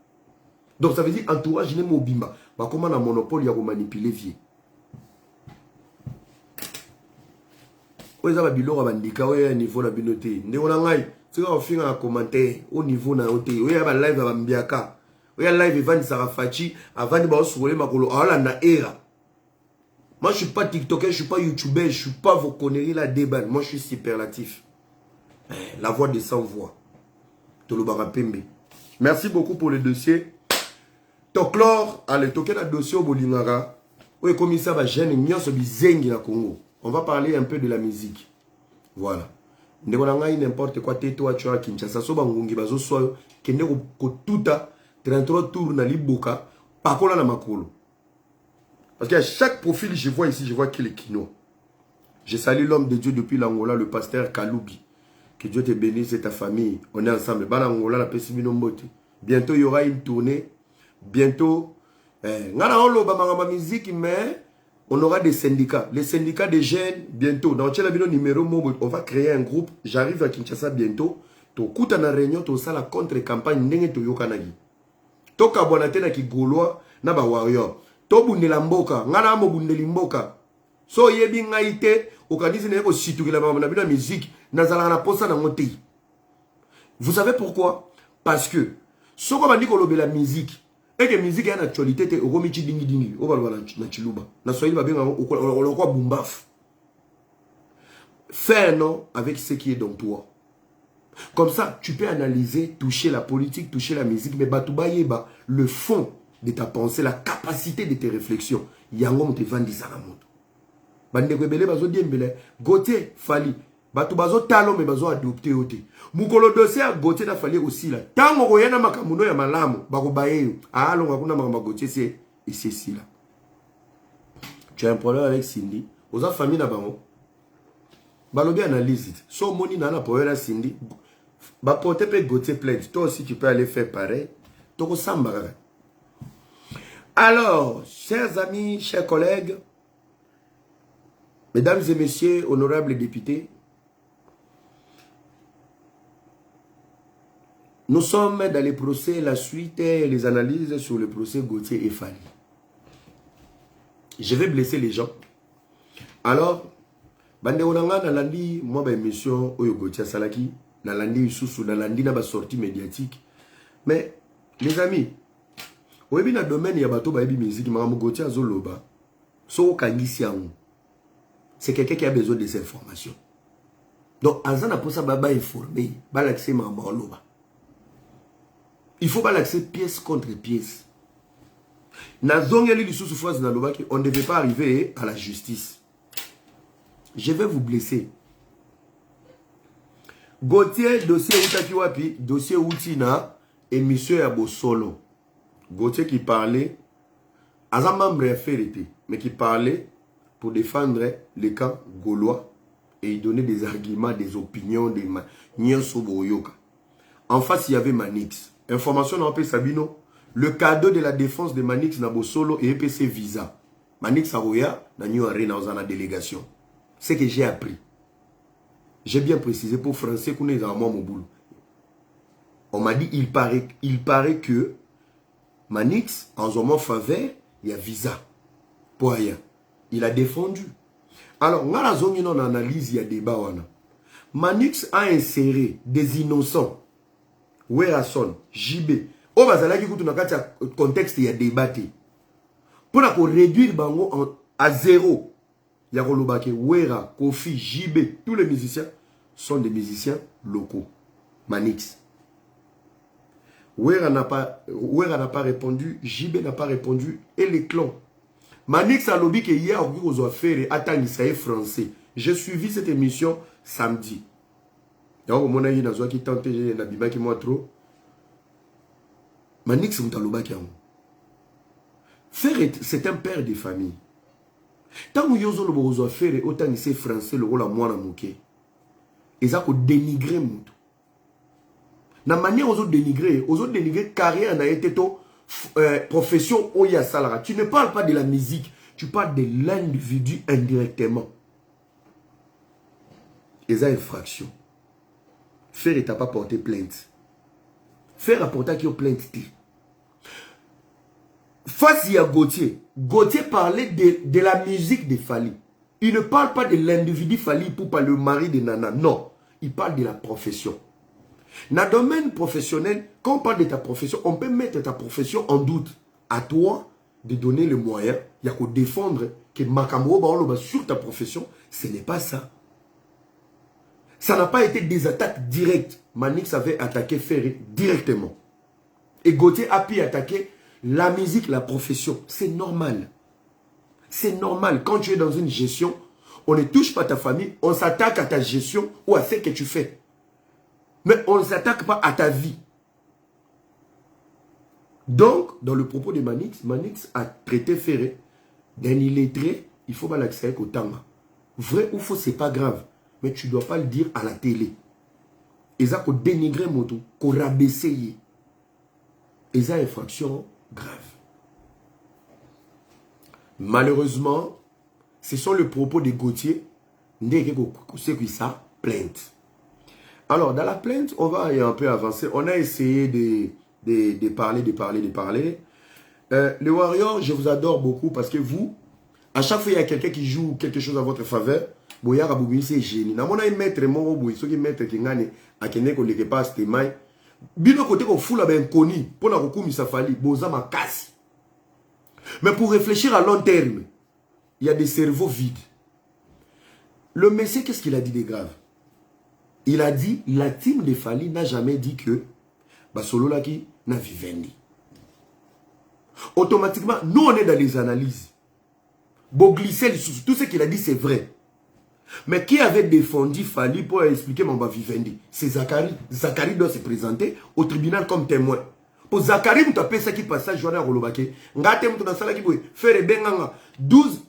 Donc ça veut dire entourage n'est mobimba. Bah comment un monopole il y a manipuler vie. Oza ba biloko bandika oya niveau na binote. Ndeko na ngai, tu vas faire un commentaire au niveau na ote. Oya ba live ba mbiaka. Oya live Van Sarafachi avant ba osole makolo ala na era. Moi je suis pas TikToker, je suis pas YouTuber, je suis pas vos conneries là débat. Moi je suis superlatif. La voix des sans voix. Tolobara Pembe. Merci beaucoup pour le dossier. Toklor, allez, toquer le dossier au Bolingara. Oui, comme ça va gêner, nyonso bizengi na Congo. On va parler un peu de la musique. Voilà. Ndebonanga n'importe quoi toi tu as Kinshasa so bangungi bazo so kende ko tuta 33 tours na liboka pakola na makolo. Parce qu'à chaque profil je vois ici, je vois qu'il est Kino. Je salue l'homme de Dieu depuis l'Angola, le pasteur Kaloubi. Que Dieu te bénisse et ta famille. On est ensemble. Bientôt, il y aura une tournée. Bientôt, musique, mais on aura des syndicats. Les syndicats des jeunes, bientôt. Dans le numéro, on va créer un groupe. J'arrive à Kinshasa bientôt. Tokuta na réunion, to ça la contre-campagne. Nenge to yokanagi. Toka bonate na ki gaulois, na ba warrior. To bundela mboka. Ngana mo bundeli mboka. So yebi ngaite. Okadisi ne ko situki la na musique. Nazala na posa na ngoti. Vous savez pourquoi? Parce que ce qu'on dit que la musique et que la musique est une actualité, c'est que dingi dingi. On va le voir dans Chiluba. Na soyez pas bien, on le croit boumbaf. Fais un an avec ce qui est dans toi. Comme ça, tu peux analyser, toucher la politique, toucher la musique, mais batouba yeba, le fond de ta pensée, la capacité de tes réflexions. Yango te vandi ça la montre. Bande kwebele bazo diembele, Gauthier Fali. Batu bazo talo me bazo adopté ote. Mukolo dossier a Gauthier na Fali aussi là. Tango koyena makamuno ya malamu, bako baye. Alo ngakuna makamba Gauthier c'est ici là. Tu as un problème avec Cindy. Aux autres familles na bango. Balobi analyse. So moni na na poera Cindy. Ba porter pe Gauthier plainte. Toi aussi tu peux aller faire pareil. Toko samba. Alors, chers amis, chers collègues, mesdames et messieurs, honorables députés, nous sommes dans les procès, la suite et les analyses sur le procès Gauthier et Fali. Je vais blesser les gens. Alors, bande onanga na landi moi ba émission oyo Gauthier Salaki, na landi susu na landi na ba sortie médiatique. Mais les amis, oyebi na domaine ya bato ba yebi musique mamu Gauthier azoloba. So kangisi yango. C'est quelqu'un qui a besoin de ces informations. Donc, Azana pour ça, baba informé, balaxé mamaloba. Il faut balaxer pièce contre pièce. On ne devait pas arriver à la justice. Je vais vous blesser. Gauthier, dossier Outakiwapi, dossier Outina, émission à Bosolo. Gauthier qui parlait, Azama Mbreférité, mais qui parlait pour défendre les camps gaulois et il donnait des arguments, des opinions, des Nyansoboyoka. En face, il y avait Manix. Information dans P. Sabino, le cadeau de la défense de Manix Nabosolo et EPC Visa. Manix Aroya, n'a New Arena dans la délégation. C'est que j'ai appris. J'ai bien précisé pour français qu'on est dans mon boulot. On m'a dit, il paraît que Manix, en son faveur, il y a Visa. Pour rien. Il a défendu. Alors, on a une analyse, il y a débat. Manix a inséré des innocents. Werason, JB. Au bazalaki kutu na kati ya contexte il y a débatté. Pour réduire bango à zéro. Il y a Kolobake, Wera, Kofi, JB, tous les musiciens sont des musiciens locaux. Manix. Wera n'a pas répondu, JB n'a pas répondu, et les clans. Manix a lobby que hier, on a fait attendre Israël français. J'ai suivi cette émission samedi. Donc, mon ami n'a qui tente n'a bima qui moi trop. Manix mutaloba qui a. Faire c'est un père de famille. Tant que yozo le bozo faire autant Israël français le rôle à moi na moké. Ils ont dénigré mutu. Na manière aux autres dénigrer carrière na été to profession oya salara. Tu ne parles pas de la musique, tu parles de l'individu indirectement. Ils ont infraction. Faire et t'as pas porté plainte. Faire apporter qui ont plainte. Face à Gauthier. Gauthier parlait de la musique de Fali. Il ne parle pas de l'individu Fali pour parler le mari de Nana. Non. Il parle de la profession. Dans le domaine professionnel, quand on parle de ta profession, on peut mettre ta profession en doute. À toi de donner le moyen, il y a qu'à défendre que Makambo sur ta profession. Ce n'est pas ça. Ça n'a pas été des attaques directes. Manix avait attaqué Ferré directement. Et Gauthier a pu attaquer la musique, la profession. C'est normal. C'est normal. Quand tu es dans une gestion, on ne touche pas ta famille, on s'attaque à ta gestion ou à ce que tu fais. Mais on ne s'attaque pas à ta vie. Donc, dans le propos de Manix, Manix a traité Ferré d'un illettré. Il faut pas l'accès au temps. Vrai ou faux, c'est pas grave. Mais tu ne dois pas le dire à la télé. ils ont dénigré moto, qu'on rabaisser. Ils ont une infraction grave. Malheureusement, ce sont les propos de Gauthier, c'est qui ça plainte. Alors, dans la plainte, on va un peu avancer. On a essayé de parler. Les Warriors, je vous adore beaucoup parce que vous, à chaque fois il y a quelqu'un qui joue quelque chose à votre faveur, Boyara Boubini, c'est génie. Dans mon avis, maître mon boy, ceux qui mettent qui gagnent à Kenya qu'on ne pas c'était mai. Bino côté qu'on fout la ben connu pour la recours Misafali, Boza ma casse. Mais pour réfléchir à long terme, il y a des cerveaux vides. Le Messie, qu'est-ce qu'il a dit de grave? Il a dit, la team de Fali n'a jamais dit que Basolo Laki n'a vivendi. Automatiquement, nous on est dans les analyses. Bon, glisser tout ce qu'il a dit c'est vrai. Mais qui avait défendu Fali pour expliquer mon vivendi? C'est Zachary. Zachary doit se présenter au tribunal comme témoin. Pour Zachary, nous avons fait qui passage Joana Rolobake. Faire 12.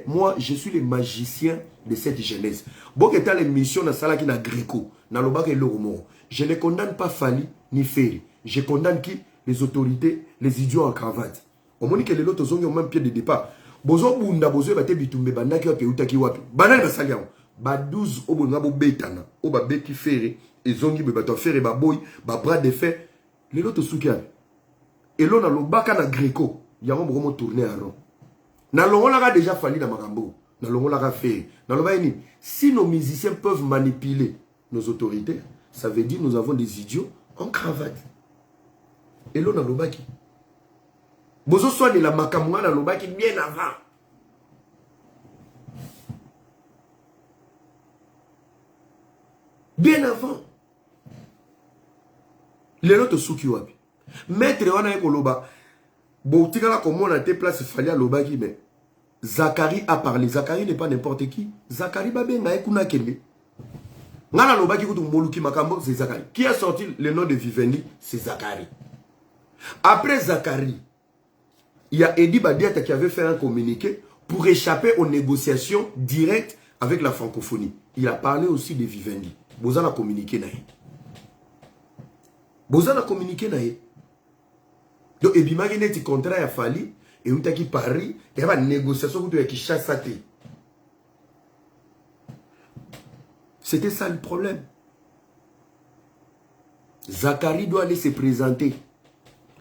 Moi, je suis le magicien de cette jeunesse. Bon, que tu l'émission dans Salaki na Greco, na Lobake et Loromo. Je ne condamne pas Fali ni Ferry. Je condamne qui? Les autorités, les idiots en cravate. Au moment que les autres ont même pied de départ. Bozo bunda bozo bate bitumbe bandaki wapi utaki wapi. Banani basali yango. Ba 12 obo ngabo betana. Oba beti Ferry. Ezongi be bato Ferry ba boy, ba bras de fer. Les autres soukian. Et l'on a le baka na Greco. Yango bomo tourner à rond. Na longo la déjà Fali na makambo. Na longo la Ferry. Na lo bayini. Si nos musiciens peuvent manipuler nos autorités, ça veut dire nous avons des idiots en cravate. Et l'on a le baki. Bozo soigne la makamouana le baki bien avant. Bien avant. Les autres souki wapi. Maître wana ekoloba. Bon, tika comme on a été place fallait à l'obaki, mais Zachary a parlé. Zachary n'est pas n'importe qui. Zachary babenga ekuna kende. Ngana l'obaki kutu moluki makambo, c'est Zachary. Qui a sorti le nom de Vivendi? C'est Zachary. Après Zachary, il y a Eddie Badiata qui avait fait un communiqué pour échapper aux négociations directes avec la francophonie. Il a parlé aussi de Vivendi. Bozan a communiqué naïe. Bozan a communiqué naïe. Donc, Ebimagi n'est pas contrat à Fali, et où qui Paris, il y a une négociation qui chasse à thé. C'était ça le problème. Zachary doit aller se présenter.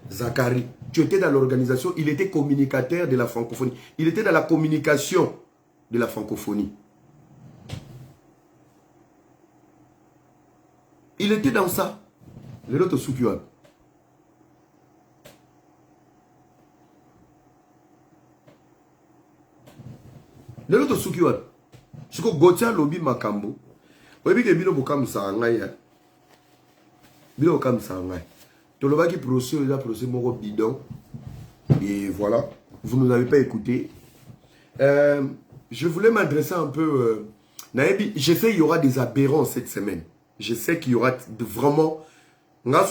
Zachary, tu étais dans l'organisation, il était communicateur de la francophonie. Il était dans la communication de la francophonie. Il était dans ça. Le autre soukouan. Le autre soukouan. Je crois que Gauthier lobby makambo. Vous voyez que Bino Bokam Sangaya. Bino Bokam Sangaya. Tout le monde qui procède, il a procédé mon bidon. Et voilà. Vous ne nous avez pas écouté. Je voulais m'adresser un peu. Je sais qu'il y aura des aberrants cette semaine. Je sais qu'il y aura vraiment. On a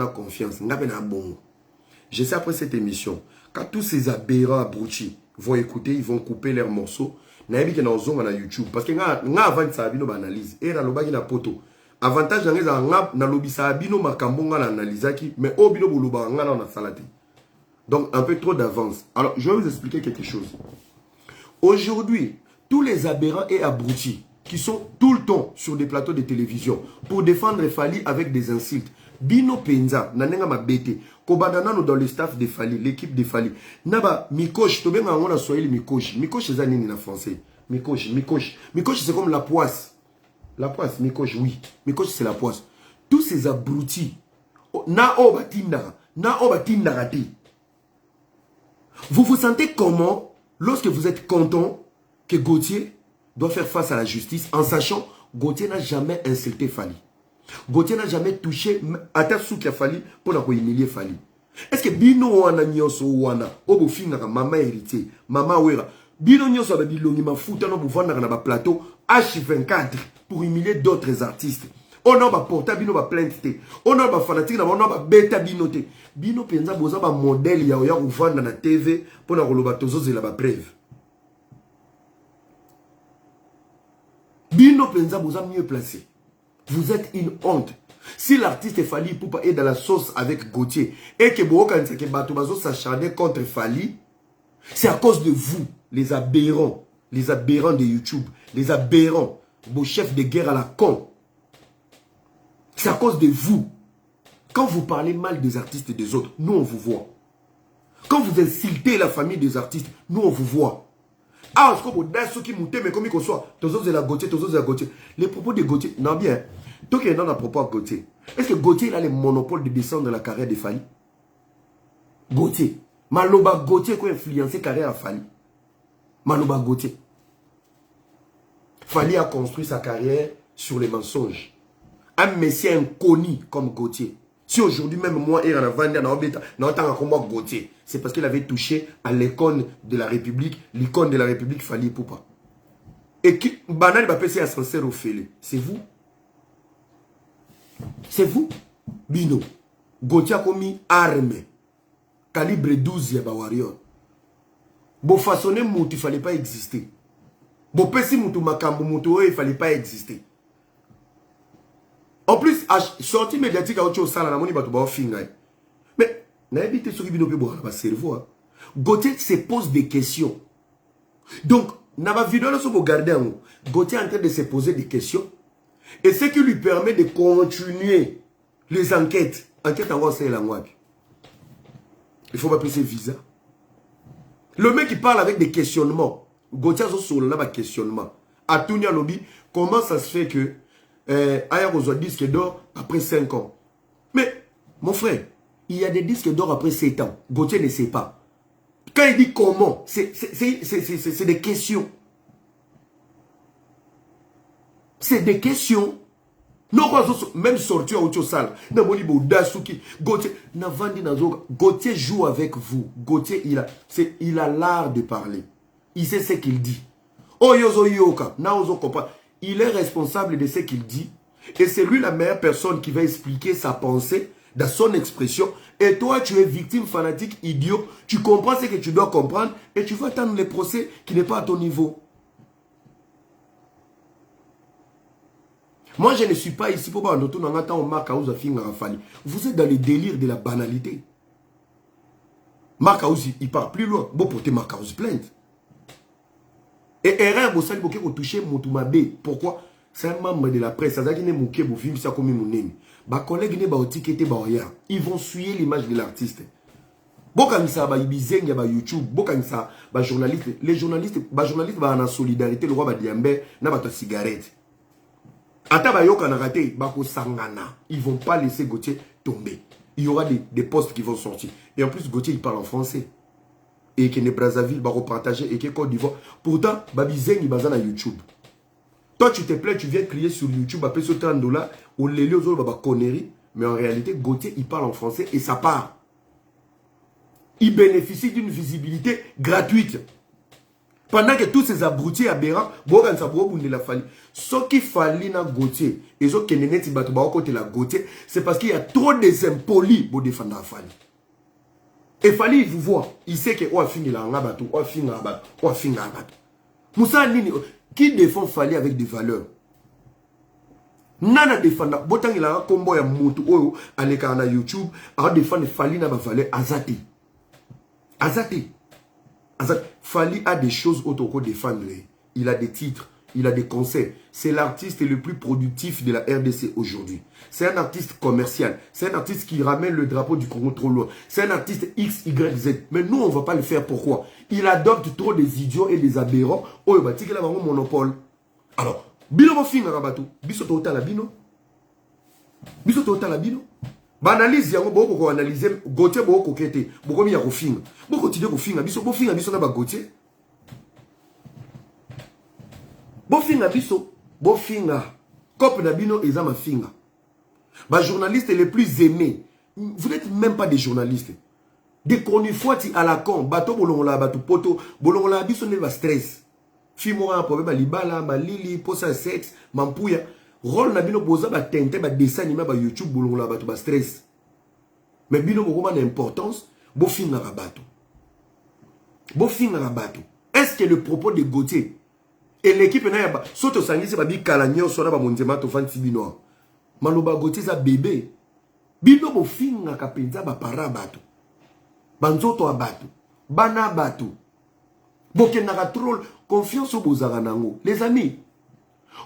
confiance. Je sais après cette émission, quand tous ces aberrants abrutis vont écouter, ils vont couper leurs morceaux. Naïbi qui est dans YouTube parce que nga avant ça bino analyse et na lobaki na poto avantage nga za nga na lobi sa bino makambo nga na analyse ki mais o bino buluba nga na salate. Donc un peu trop d'avance. Alors je vais vous expliquer quelque chose. Aujourd'hui, tous les aberrants et abrutis qui sont tout le temps sur des plateaux de télévision pour défendre Fali avec des insultes. Bino Penza, nanenga mabete, kobanana dans le staff de Fali, l'équipe de Fali. Naba, Mikoche, to benga ngona soyeli Mikoche. Mikoche c'est nini na français. Mikoche. Mikoche c'est comme la poisse. La poisse, Mikoche, oui. Mikoche c'est la poisse. Tous ces abrutis, na obatinda, na obatinda raté. Vous vous sentez comment lorsque vous êtes content que Gauthier doit faire face à la justice en sachant Gauthier n'a jamais insulté Fali. Gauthier n'a jamais touché Atasou qui a fallu pour la humilier Fali. Est-ce que Bino wana nyonso wana obo finga mama héritier, mama wera Bino nyonso ba bilongi mafuta no buvanda na ba plateau H24 pour humilier d'autres artistes. On a ba porta bino ba plainte. On a ba fanatique na on a ba beta bino te. Bino penza boza ba modèle ya ya uvanda na TV pour na koloba tozo zela ba preuve. Bino Penza, vous êtes mieux placé. Vous êtes une honte. Si l'artiste Fally Ipupa est dans la sauce avec Gauthier et que Bokansa Batubazo s'acharnait contre Fally, c'est à cause de vous, les aberrants de YouTube, les aberrants, vos chefs de guerre à la con. C'est à cause de vous. Quand vous parlez mal des artistes et des autres, nous on vous voit. Quand vous insultez la famille des artistes, nous on vous voit. Ah, on se dit mais comme il soit, les propos de Gauthier, non bien. Donc il y a un propos à Gauthier. Est-ce que Gauthier il a le monopole de descendre de la carrière de Fally? Gauthier. Maloba Gauthier qui a influencé la carrière à Fally. Maloba Gauthier. Fally a construit sa carrière sur les mensonges. Un messie inconnu comme Gauthier. Si aujourd'hui même moi et en vendu dans Gauthier, c'est parce qu'il avait touché à l'icône de la République, Fally Ipupa. Et qui banal va passer à sincère au fêlé. C'est vous. C'est vous. Bino. Gauthier a commis arme. Calibre 12 ya ba warrior. Bo façonner moutou, il fallait pas exister. Bo pesi moutou makambo moutou, il fallait pas exister. En plus, sortie médiatique à autre chose, ça, la moni batou ba finga. Mais, n'a évité ce qui bino pe bo ba cerveau. Gauthier se pose des questions. Donc, n'a pas vidéo là sur vos gardiens. Gauthier est en train de se poser des questions. Et ce qui lui permet de continuer les enquêtes. Enquête en gros, c'est la moitié. Il faut pas passer visa. Le mec qui parle avec des questionnements. Gauthier a sur le questionnement. À Tounia Lobby, comment ça se fait que Aya Rozo disque d'or après 5 ans? Mais, mon frère, il y a des disques d'or après 7 ans. Gauthier ne sait pas. Quand il dit comment, c'est des questions. C'est des questions. Non, même sorti à autre salle. Gauthier joue avec vous. Gauthier, il a l'art de parler. Il sait ce qu'il dit. Oh, yozo yoka. Il est responsable de ce qu'il dit. Et c'est lui la meilleure personne qui va expliquer sa pensée dans son expression. Et toi, tu es victime fanatique, idiot. Tu comprends ce que tu dois comprendre. Et tu vas attendre le procès qui n'est pas à ton niveau. Moi, je ne suis pas ici pour voir notre vous êtes dans le délire de la banalité. Marc House, il part plus loin. Bon, porter Marc House plainte. Et erreur, vous savez, vous touchez Moutoumabé. Pourquoi? C'est un membre de la presse. Ça veut dire que vous filmez ça comme mon nom. Mes collègues ils vont suyer l'image de l'artiste. Bokanisa, Ibizeng, YouTube, Bokanisa, journaliste. Les journalistes, journalistes, en solidarité, le roi Diambe, n'a pas de cigarette. Ils ne vont pas laisser Gauthier tomber. Il y aura des postes qui vont sortir. Et en plus, Gauthier, il parle en français. Et que les Brazzaville va repartager. Et que Côte d'Ivoire. Pourtant, Babizeng, il base dans YouTube. Toi, tu te plais, tu viens crier sur YouTube, après ce $30, ou les autres conneries. Mais en réalité, Gauthier, il parle en français et ça part. Il bénéficie d'une visibilité gratuite. Pendant que tous ces abrutis aberrants, ce qui fallait dans Gauthier, et ce qui est côté la Gauthier, c'est parce qu'il y a trop des impolis pour défendre la Fally. Et Fally, il vous voit, il sait que on a fini la ngabatu, on a fini la ngabatu, on a fini la ngabatu. Moussa Nini, qui défend Fally avec des valeurs? Nana défend, botan il a un combo ya mutu oyo, aleka na YouTube, a défendre Fally na ba valeur azati. Azati. Fally a des choses autour de défendre. Il a des titres, il a des concerts. C'est l'artiste le plus productif de la RDC aujourd'hui. C'est un artiste commercial. C'est un artiste qui ramène le drapeau du Congo trop loin. C'est un artiste X, Y, Z. Mais nous, on ne va pas le faire. Pourquoi? Il adopte trop des idiots et des aberrants. Oh, il va dire qu'il a un monopole. Alors, Bino va finir à Rabatou. Biso total à Bino. Biso total à Bino. Banalise yango boko ko analyser Gauthier boko kete boko mi ya ko finga boko continuer ko finga biso bo finga biso na ba Gauthier bo finga cop na bino ezama finga ba journalistes les plus aimés. Vous n'êtes même pas des journalistes, des conifouati à la con bato bolongola bato poto bolongola biso ne ba stress fimo un problème libala malili posa sex mampuya. Rôle na bino boza ba tente ba dessin animé ba YouTube bolongola bato ba stress. Mais bino boko d'importance bo finga bato. Bo finga bato. Est-ce que le propos de Gauthier Et l'équipe n'a pas. Soto sangisi ba bi kalanyo sona ba monzema to fanti bino. Maloba goti za bébé. Bino bo finga kapenza ba para bato. Banzoto abato. Bana bato. Bokena trop confiance au bozara nango. Les amis.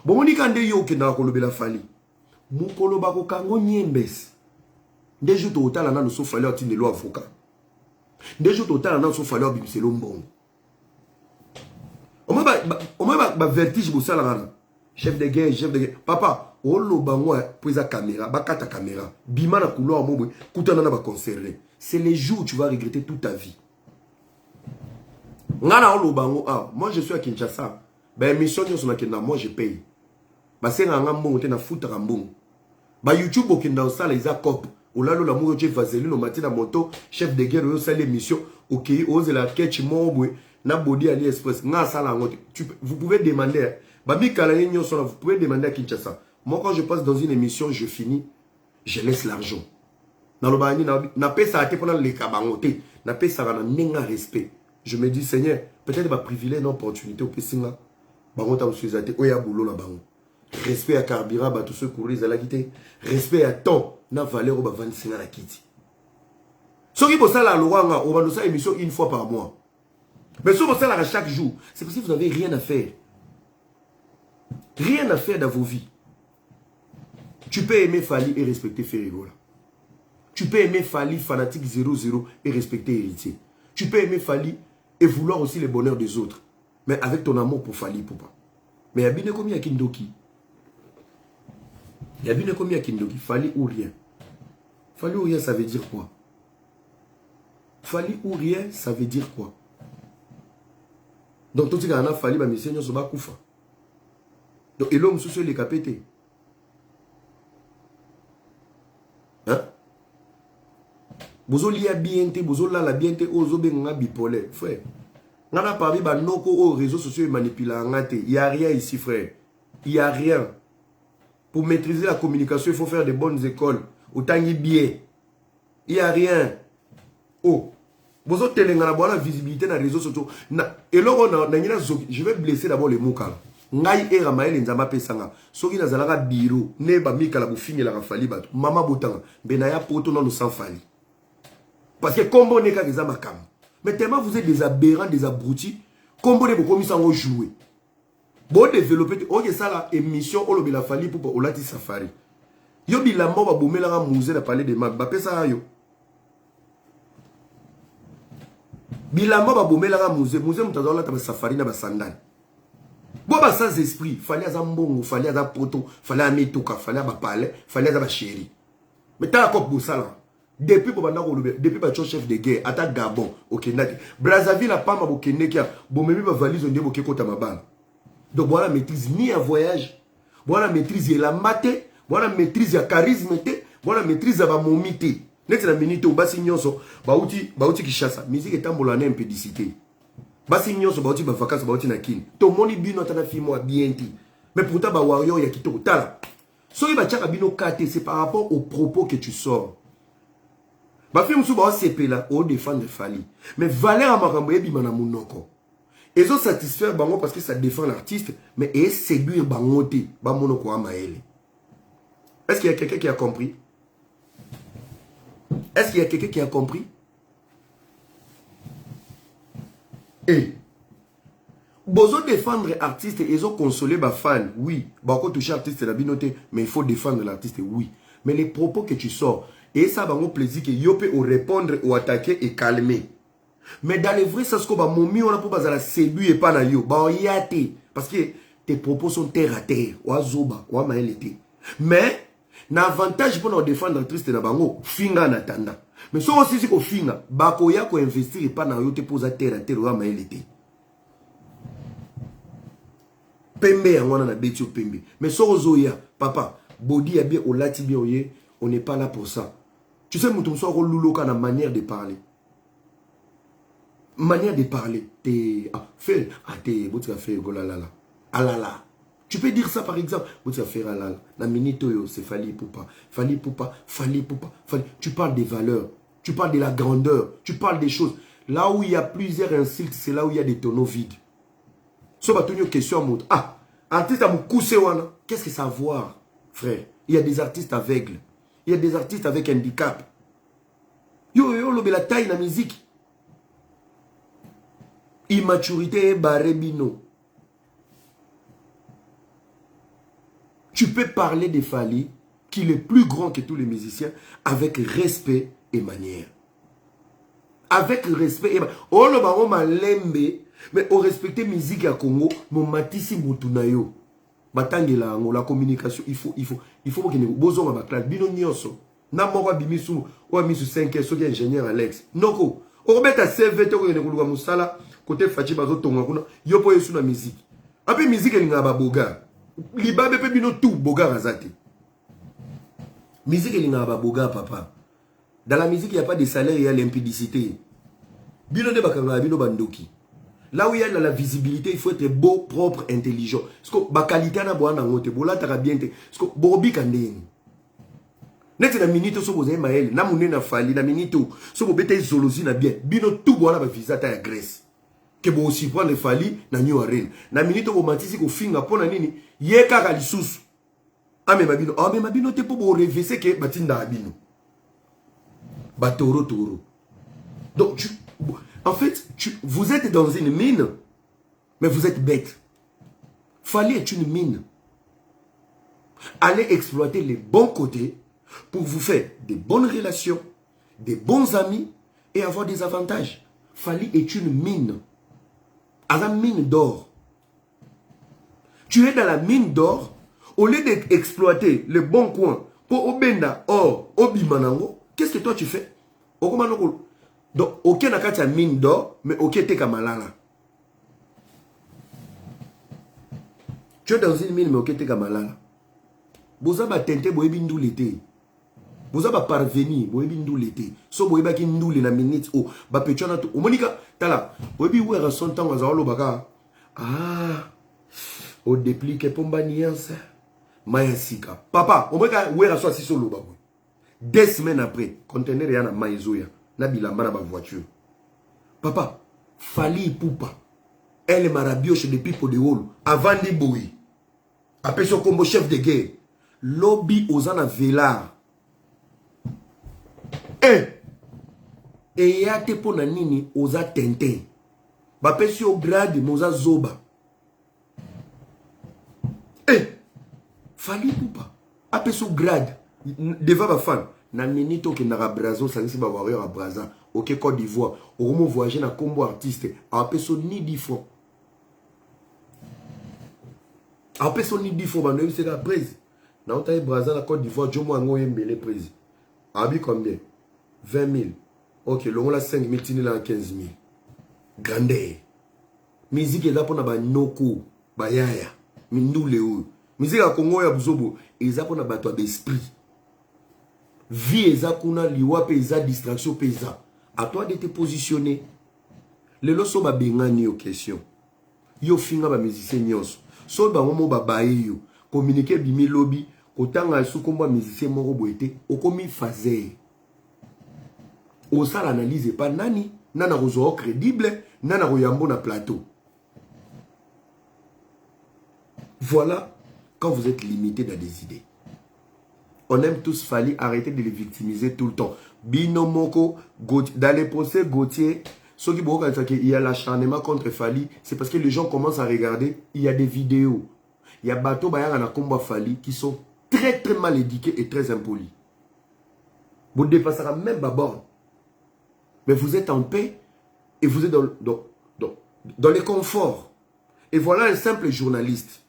Bomoni kande yo kena kolobela fali. Mukolo bako kango nyembes. Ndejo to otala na no so fali otine lo avocat. Ndejo to otala na so fali obimselo mbongo. Au moins, vertige pour ça, chef de guerre. Papa, on lo bango pour la caméra, bakata caméra. Bima na couloir mo kutana na ba conserver. C'est les jours où tu vas regretter toute ta vie. Ngana on lo bango moi je suis à Kinshasa. Ben mission yo sona kenda moi je paye. Ba senga ngambo te na futa rambongo. Ba YouTube okenda osala isa cop. Olalo la mo je vaseline no matina moto, chef de guerre yo sala émission. OK, ose la catch mo na body AliExpress nga sala ngote. Vous pouvez demander Babi Kalani Nyosona, vous pouvez demander à Kinshasa. Moi quand je passe dans une émission, je finis, je laisse l'argent. Dans le bani na paix ça a été pendant les kabangote, na paix ça na nenga respect. Je me dis Seigneur, peut-être ba privilège une opportunité au pesinga. Bangota usuzate oya boulot na bango. Respect à carburant ba tous ceux courir à la quitté. Respect à temps na valeur au ba vendre singa la kiti. Soki bossa la loi nga on va nous émission une fois par mois. Mais si vous faites ça chaque jour, c'est parce que vous n'avez rien à faire. Rien à faire dans vos vies. Tu peux aimer Fali et respecter Ferrigola. Tu peux aimer Fali, fanatique 0-0 et respecter Héritier. Tu peux aimer Fali et vouloir aussi le bonheur des autres. Mais avec ton amour pour Fali, Poupa. Mais il y a bien combien à Kindoki. Il y a bien combien à Kindoki. Fali ou rien. Fali ou rien, ça veut dire quoi? Fali ou rien, ça veut dire quoi? Donc, tout ce qui a fallu, mes seigneurs sont koufa. Donc, et l'homme sous les capétés. Hein? Bozo lia biente, bozo la biente, ozo benga bipolaire. Frère, on a parlé de noko aux réseaux sociaux et manipulants. Il n'y a rien ici, frère. Il n'y a rien. Pour maîtriser la communication, il faut faire de bonnes écoles. Autant y bien. Il n'y a rien. Oh. Vous avez la visibilité dans les réseaux sociaux. Et là, je vais blesser d'abord les mots. Ngai et Ramael Nzama Pesanga. Soki na zalaka biro. Ne ba mika la boufingi la rafali bato. Mama botanga. Benaya poto non sans fali. Parce que combo n'est qu'à des amakam. Mais tellement vous êtes des aberrants, des abrutis. Combo ne vous ça en jouer. Bon développer. Ok ça la émission. Olo bila fali pour olati safari. Yo bila mo ba boumela nga musée na parler de mag. Ba pesa yo. Bilamba ba bomela ga musée mutazola ta safari na ba sandal. Bo ba sans esprit, fallait à mbongo, fallait à poto, fallait à mituka, fallait à ba palais, fallait à ba chéri. Mais ta ko bosala. Depuis bo banda ko lobe, depuis ba chef de guerre, ata Gabon, OK ndati. Brazzaville a pas ma bokene kia, bo memi ba valise onde boke kota mabala. Donc voilà maîtrise ni à voyage, voilà maîtrise la maté, voilà maîtrise ya charisme té, voilà maîtrise ya ba momité. Next la minute au basi nyonso bauti Kishasa musique etambola na impédicité basi nyonso bauti ba vacances bauti na kin to moni bino tana fimo bien ti mais pourtant ba warrior ya kitoko tala soki ba tchaka bino kate c'est par rapport aux propos que tu sors ba film sou ba sepela au défendre Fali mais valeur amakambo ebima na munoko ezo satisfaire bango parce que ça défend l'artiste mais et séduire bango te ba monoko amaele. Est-ce qu'il y a quelqu'un qui a compris? Est-ce qu'il y a quelqu'un qui a compris? Et Bozo défendre artiste et ils ont consolé ma fan, oui. Bako toucher artiste la binoté, mais il faut défendre l'artiste, oui. Mais les propos que tu sors, et ça va mon plaisir que yo peut répondre ou attaquer et calmer. Mais dans les vrais sens que ba momi on a pour la séduire et pas na yo, ba yate parce que tes propos sont terre à terre, ou azoba, ou maelete. Mais l'avantage pour nous défendre l'artiste na bango, finga na tanda. Mais si on sait que finga, bako ya ko investir et pas na yo te pose terre à terre ou maelete. Pembe ya wana na beti pembe. Mais so zoya, papa, body ya bien au lati bien oye, on n'est pas là pour ça. Tu sais mutum so ko luloka na manière de parler. Manière de parler, t'es fait t'es botika fait golalala. Alala. Tu peux dire ça par exemple, botika fait alala. Na minute yo c'est Fali Poupa. Fali Poupa, Fali Poupa, Fali. Tu parles des valeurs, tu parles de la grandeur, tu parles des choses. Là où il y a plusieurs insultes, c'est là où il y a des tonneaux vides. So ba une question à montre. Ah, artiste à Moukousse wana. Qu'est-ce que ça a à voir, frère? Il y a des artistes aveugles. Il y a des artistes avec handicap. Yo, la taille la musique. Immaturité barebino. Tu peux parler de Fally, qui est plus grand que tous les musiciens, avec respect et manière. Avec respect et manière. Oh, le baron m'a lembe, mais au respecter musique à Congo, mon matisi mutunayo. Batangela la communication, il faut que nous bozo ma classe bino nyonso. Na moko bimisu, o misu 5 so ki ingénieur Alex. Noko, o beta CV to ko ne kuluka musala côté Fachi bazo tonga kuna, yo po yesu na musique. Ape musique ni ngaba boga. Libabe pe bino tout boga razate. Musique ni ngaba boga papa. Dans la musique il y a pas de salaire, il y a l'impudicité. Bino de bakanga bino bandoki. Là où il y a la visibilité, il faut être beau, propre, intelligent. Parce que la qualité na boana ngote, bola taka bien te. Parce que borobi kandeni. Net na minute so boze mael, na mune na Fally na minute so bo bete zolozi na bien. Bino tout boana ba visa ta ya Grèce. Que bo aussi prendre Fally na New Arena. Na minute bo matisi ko finga pona nini, ye kaka lisusu. Ah mais mabino, ah mais mabino te po bo revese ke batinda abino. Ba toro toro. Donc en fait, vous êtes dans une mine, mais vous êtes bête. Fally est une mine. Allez exploiter les bons côtés pour vous faire des bonnes relations, des bons amis et avoir des avantages. Fally est une mine. À la mine d'or. Tu es dans la mine d'or, au lieu d'exploiter les bons coins pour Obenda, or, Obimanango, qu'est-ce que toi tu fais? Donc, aucun n'a qu'à mine d'or, mais aucun t'es kamalala. Tu es dans une mine, mais aucun t'es kamalala. Boza ba tente, boye bindou l'été. Boza ba parvenir, boye bindou l'été. So boye ba ki ndou le na minute, oh, ba pechona to. Omonika, tala, boye bi ouera son temps, wazalo baka. Ah, au déplique pomba niance. Maya sika. Papa, omonika ouera so si solo baboy. 2 semaines après, conteneur yana maizoya. Na bilamba na ba voiture. Papa, Fally Ipupa. Elle est marabioche depuis pour de hall. Avant de boui. Après son combo chef de guerre. Lobby aux ana velar. Et ya te pona nini oza tenten. Ba pesi au grade moza zoba. Fally Ipupa. Après son grade. Devant ma femme. Na minito ke na brazo sangisi ba warrior a braza OK Côte d'Ivoire au moment voyager na combo artiste a peso ni 10 fois a peso ni 10 fois ba no c'est la prise na ota braza na Côte d'Ivoire jomo ngo yembele prise abi combien 20 000 OK longo la 5 000 tini la 15 000 grande musique eza pona ba noko ba yaya mindule o musique a Congo ya buzobo eza pona bato ba esprit. Vie eza kuna liwa pe eza distraction pe eza. À toi de te positionner. Le loso ba bengani yo question. Yo finga ba musicien nyonso. So ba momo ba bae yo. Communiquer bimi lobby. Kotanga su komba musicien moko boete. Okomi fazer. Osa l'analyse pas nani. Nana rozo crédible. Nana royambo na plateau. Voilà quand vous êtes limité dans des idées. On aime tous Fally, arrêtez de les victimiser tout le temps. Bino Moko, dans les procès Gauthier, ceux qui il y a l'acharnement contre Fally, c'est parce que les gens commencent à regarder, il y a des vidéos. Il y a Bato Bayana Combat Fally qui sont très très mal éduqués et très impolis. Vous ne dépasserez même pas borne. Mais vous êtes en paix et vous êtes dans les conforts. Et voilà un simple journaliste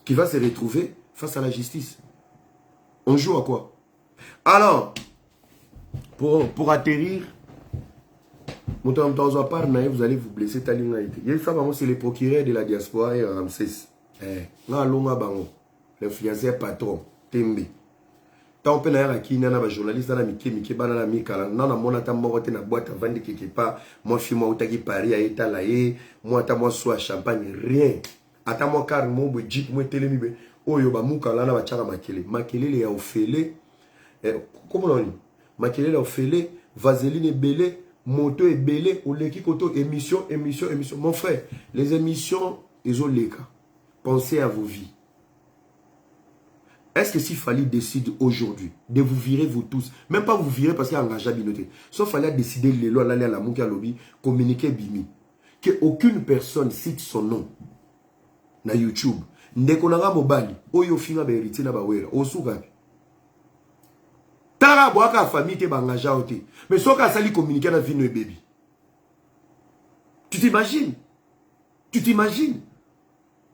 qui va se retrouver face à la justice. On joue à quoi? Alors, pour atterrir, vous allez vous blesser. C'est le procureur de la diaspora et Ramsès. Le fiancé patron, Tembe. Tant que un journaliste, champagne, rien. Oyo ba muka lana ba chaka makele. Makele le ya ofele. Comment on dit? Makele le ofele, vaseline belé, moto est belé, ou l'équipe koto, émission. Mon frère, les émissions, ils ont les cas. Pensez à vos vies. Est-ce que si Fally décide aujourd'hui de vous virer vous tous, même pas vous virer parce qu'il y a engagé à binoter, sauf Fally a décidé de aller à la Moukia Lobby, communiquer Bimi, que aucune personne cite son nom na YouTube. Ndekonanga mobali, oyo finga ba héritier na ba wera, osuka. Tara boaka famille te ba engagé oté. Mais soka sali communiquer na vino baby. Tu t'imagines? Tu t'imagines?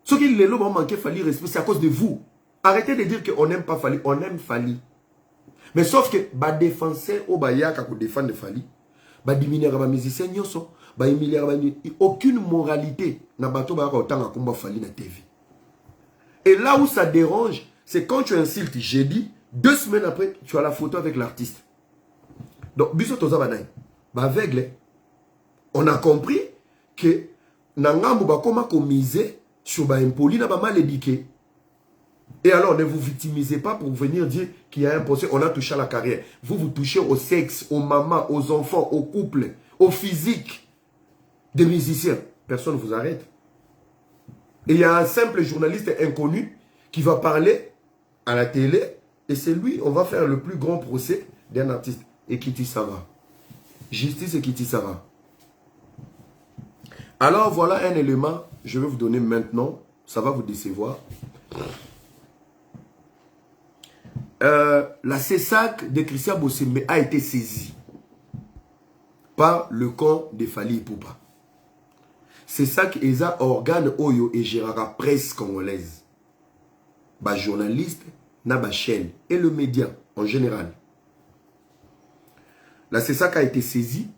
Ce qui les lots manqué Fally respect, c'est à cause de vous. Arrêtez de dire qu'on n'aime pas Fally, on aime Fally. Mais sauf que, bah défenseur, ou bah yaka pour défendre Fally, bah diminuer les musiciens, bah aucune moralité n'a pas autant à combat Fally na TV. Et là où ça dérange, c'est quand tu insultes, j'ai dit, 2 semaines après, tu as la photo avec l'artiste. Donc, biso toza banaï, bah aveugle, on a compris que nangambo ba koma komiser sur ba impoli na ba mal éduqué. Et alors, ne vous victimisez pas pour venir dire qu'il y a un procès, on a touché à la carrière. Vous, vous touchez au sexe, aux mamans, aux enfants, aux couples, au physique des musiciens. Personne ne vous arrête. Et il y a un simple journaliste inconnu qui va parler à la télé et c'est lui, on va faire le plus grand procès d'un artiste. Et Kitty Sava. Justice et Kitty Sava. Alors, voilà un élément, je vais vous donner maintenant, ça va vous décevoir. La CESAC de Christian Bossembe a été saisie par le camp de Fally Ipupa. CESAC est un organe oyo et gérera presse congolaise. Ba journaliste, na ba chaîne et le média en général. La CESAC a été saisie.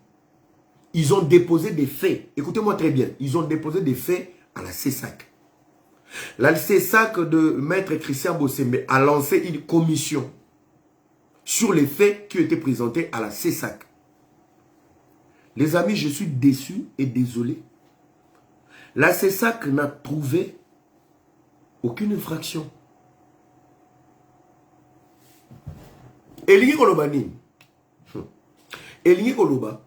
Ils ont déposé des faits. Écoutez-moi très bien. Ils ont déposé des faits à la CESAC. La CESAC de Maître Christian Bossembe a lancé une commission sur les faits qui ont été présentés à la CESAC. Les amis, je suis déçu et désolé. La CESAC n'a trouvé aucune infraction. Elingi Kolobani. Elingi Koloba.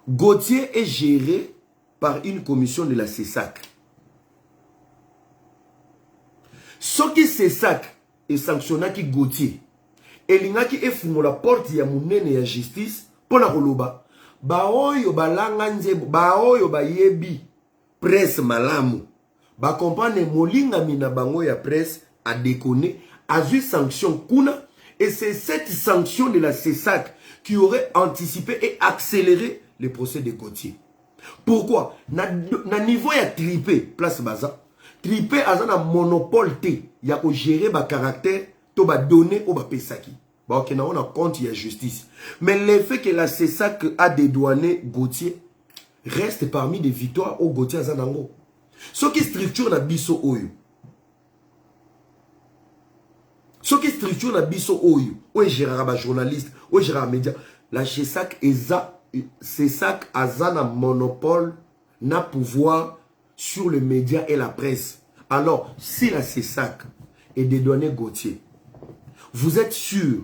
Gauthier est géré par une commission de la CESAC. Ce qui CESAC est sanctionné qui Gauthier. Elingaki est fumé la porte ya munene ya justice pour la Koloba. Baoyo balanganze baoyo bayebi presse malamu. Ba comprendre molinga mina bango ya presse a déconné, a vu sanction kuna et c'est cette sanction de la CESAC qui aurait anticipé et accéléré le procès de Gauthier. Pourquoi? Na niveau ya tripé place baza. Tripé a un monopole te ya ko gérer ba caractère to ba donner au ba pesaki. Ba ok na on a compte ya justice. Mais l'effet que la CESAC a dédouané Gauthier reste parmi des victoires au Gauthier Zanango. Ce qui structure la biso oyo. Ce qui structure la biso oyo. Ou gérera ba journaliste, ou gérera média. La CESAC a un monopole, n'a pouvoir sur le média et la presse. Alors, si la CESAC est dédouané Gauthier, vous êtes sûr,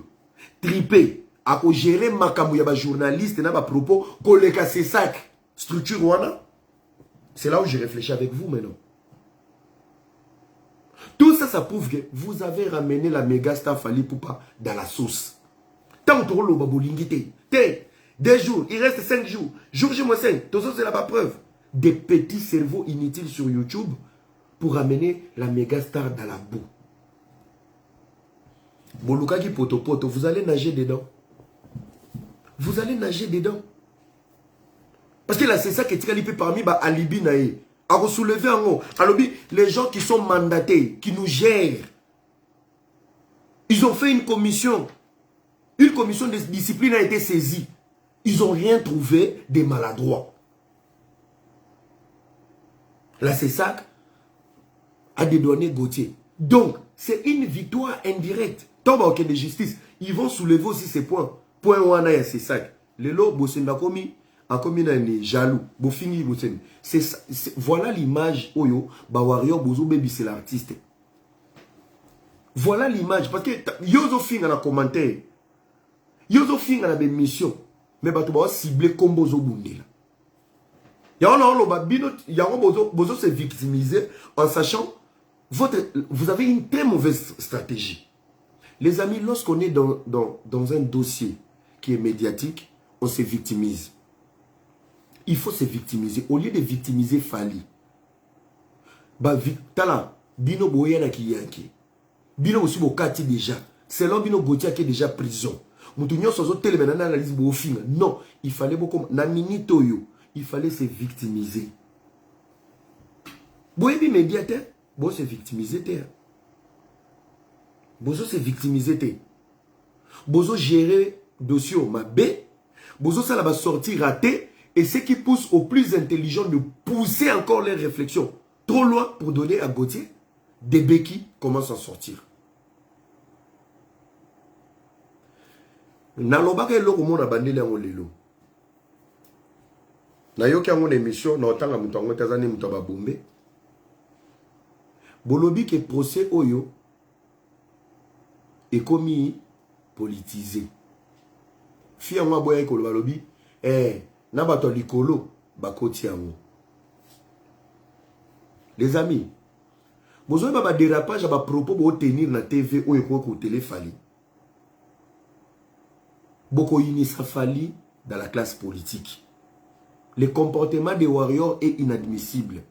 tripé, à gérer makamou ya ba journaliste, n'a pas propos, collègue à CESAC, structure wana. C'est là où je réfléchis avec vous maintenant. Tout ça, ça prouve que vous avez ramené la méga star Fally Ipupa dans la sauce. Tant que vous avez 2 jours, il reste 5 jours. Jour J-5, tout ça c'est la preuve. Des petits cerveaux inutiles sur YouTube pour ramener la méga star dans la boue. Bolukaki poto poto, vous allez nager dedans. Vous allez nager dedans. Parce que là, c'est ça qui est tiré parmi Alibi Naé. À soulever en haut. Alors, les gens qui sont mandatés, qui nous gèrent, ils ont fait une commission. Une commission de discipline a été saisie. Ils n'ont rien trouvé de maladroit. La CESAC a dédouané Gauthier. Donc, c'est une victoire indirecte. Tant qu'il y a de justice, ils vont soulever aussi ces points. Point où on a CESAC. Le lot, Bossenda Komi, a commis un jaloux. Voilà l'image. Oyo, Bawario, Bozo Baby, c'est l'artiste. Voilà l'image. Parce que Yozo Fing a un commentaire. Yozo Fing a une mission. mais bato ba cibler comme bozo bundela. Bozo se victimiser en sachant vous avez une très mauvaise stratégie. Les amis, lorsqu'on est dans un dossier qui est médiatique, on se victimise. Il faut se victimiser. Au lieu de victimiser Fali, tala, Bino Boyana qui yanki. Bino aussi Bokati déjà. C'est l'homme Bino Gotia qui est déjà prison. Moutounio sozo télé maintenant analyse Bofing. Non, il fallait beaucoup. Na minito yo, il fallait se victimiser. Boyebi médiateur, bo se victimiser. Bozo se victimiser. Bozo gérer dossier au mabé. Bozo ça va sortir raté. Et ce qui pousse aux plus intelligents de pousser encore les réflexions trop loin pour donner à Gauthier des béquilles comment s'en sortir. Nalobaka eloko mona bandele yango lelo. Na yoki yango na émission na otanga mutu yango tazani mutu ba bombe. Bolobi ke procès oyo ekomi politisé. Fi yango boya ko balobi na bato likolo bakoti yango. Les amis, vous avez un dérapage à propos de tenir na TV ou au téléphone. Beaucoup ça Fali dans la classe politique. Le comportement des warriors est inadmissible.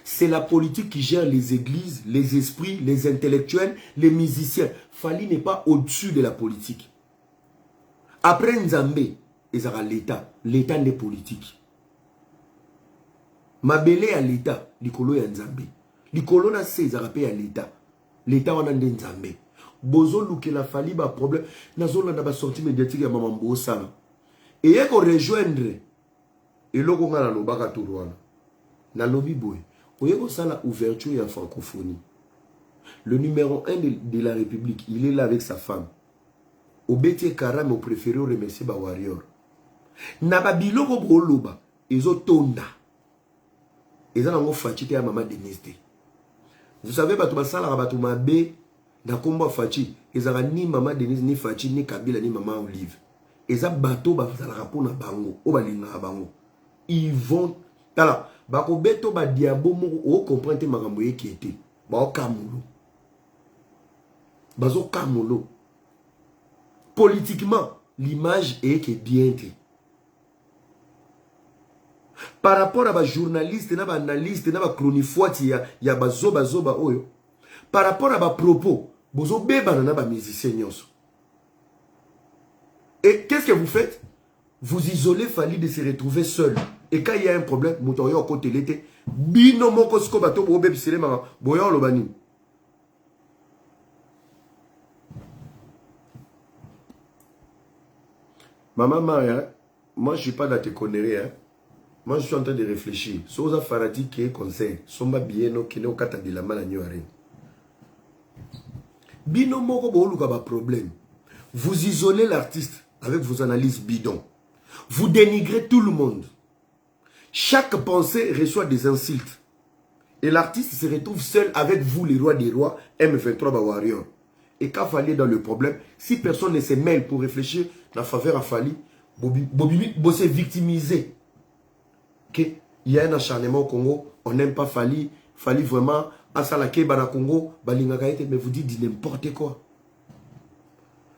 C'est la politique qui gère les églises, les esprits, les intellectuels, les musiciens. Fali n'est pas au-dessus de la politique. Après Nzambé, il y a l'État. L'État n'est politique. Mabele à l'État, likolo ya Nzambe. Likolo na se zarape à l'État. L'État wana nde Nzambe. Bozo luke la Fali ba problème. Nazo na ba sortie médiatique ya Maman Mbosana. Et yé ko rejoindre. Et loko nga na lobaka tourwana. Na lobi boy. Oye ko sala ouverture ya francophonie. Le numéro 1 de la République, il est là avec sa femme. Au Bétier Karam, au préféré remercier ba warrior. Na ba biloko boloba. Ezo tonda. Et ça, on a fait maman Denise. Vous savez, batou basala batou mabe na komba fachi. Ils ont ni maman Denise ni Fachi ni Kabila ni maman Olive. Et ça bateau basala rapona bango, o balinga bango. Ils vont tala bako beto ba diabo mo o comprendre makambo qui était. Ba o kamulo. Bazo kamulo. Politiquement, l'image est que bien été. Par rapport à ba journaliste, na ba analyste, na ba chronifoiti ya ba zoba oyo. Par rapport à ba propos, bozo beba na ba musicien nyonso. Et qu'est-ce que vous faites? Vous isolez Fali de se retrouver seul. Et quand il y a un problème, motoyo côté l'été, bino moko sko bato bo bebisele ma boyo lobani. Maman Maria, moi je suis pas dans tes conneries hein. Moi, je suis en train de réfléchir. Soza Farati qui est conseil. Somba Bieno qui n'est au kata de la malagnoire. Bino moko bouluka ba problème. Vous isolez l'artiste avec vos analyses bidons. Vous dénigrez tout le monde. Chaque pensée reçoit des insultes. Et l'artiste se retrouve seul avec vous, les rois des rois, M23 ba warrior. Et quand Fali dans le problème, si personne ne se mêle pour réfléchir la faveur à Fali, Bobi s'est victimisé. Il y a un acharnement au Congo, on n'aime pas Fali, Fali vraiment, à Salake, Bana Congo, mais vous dites n'importe quoi.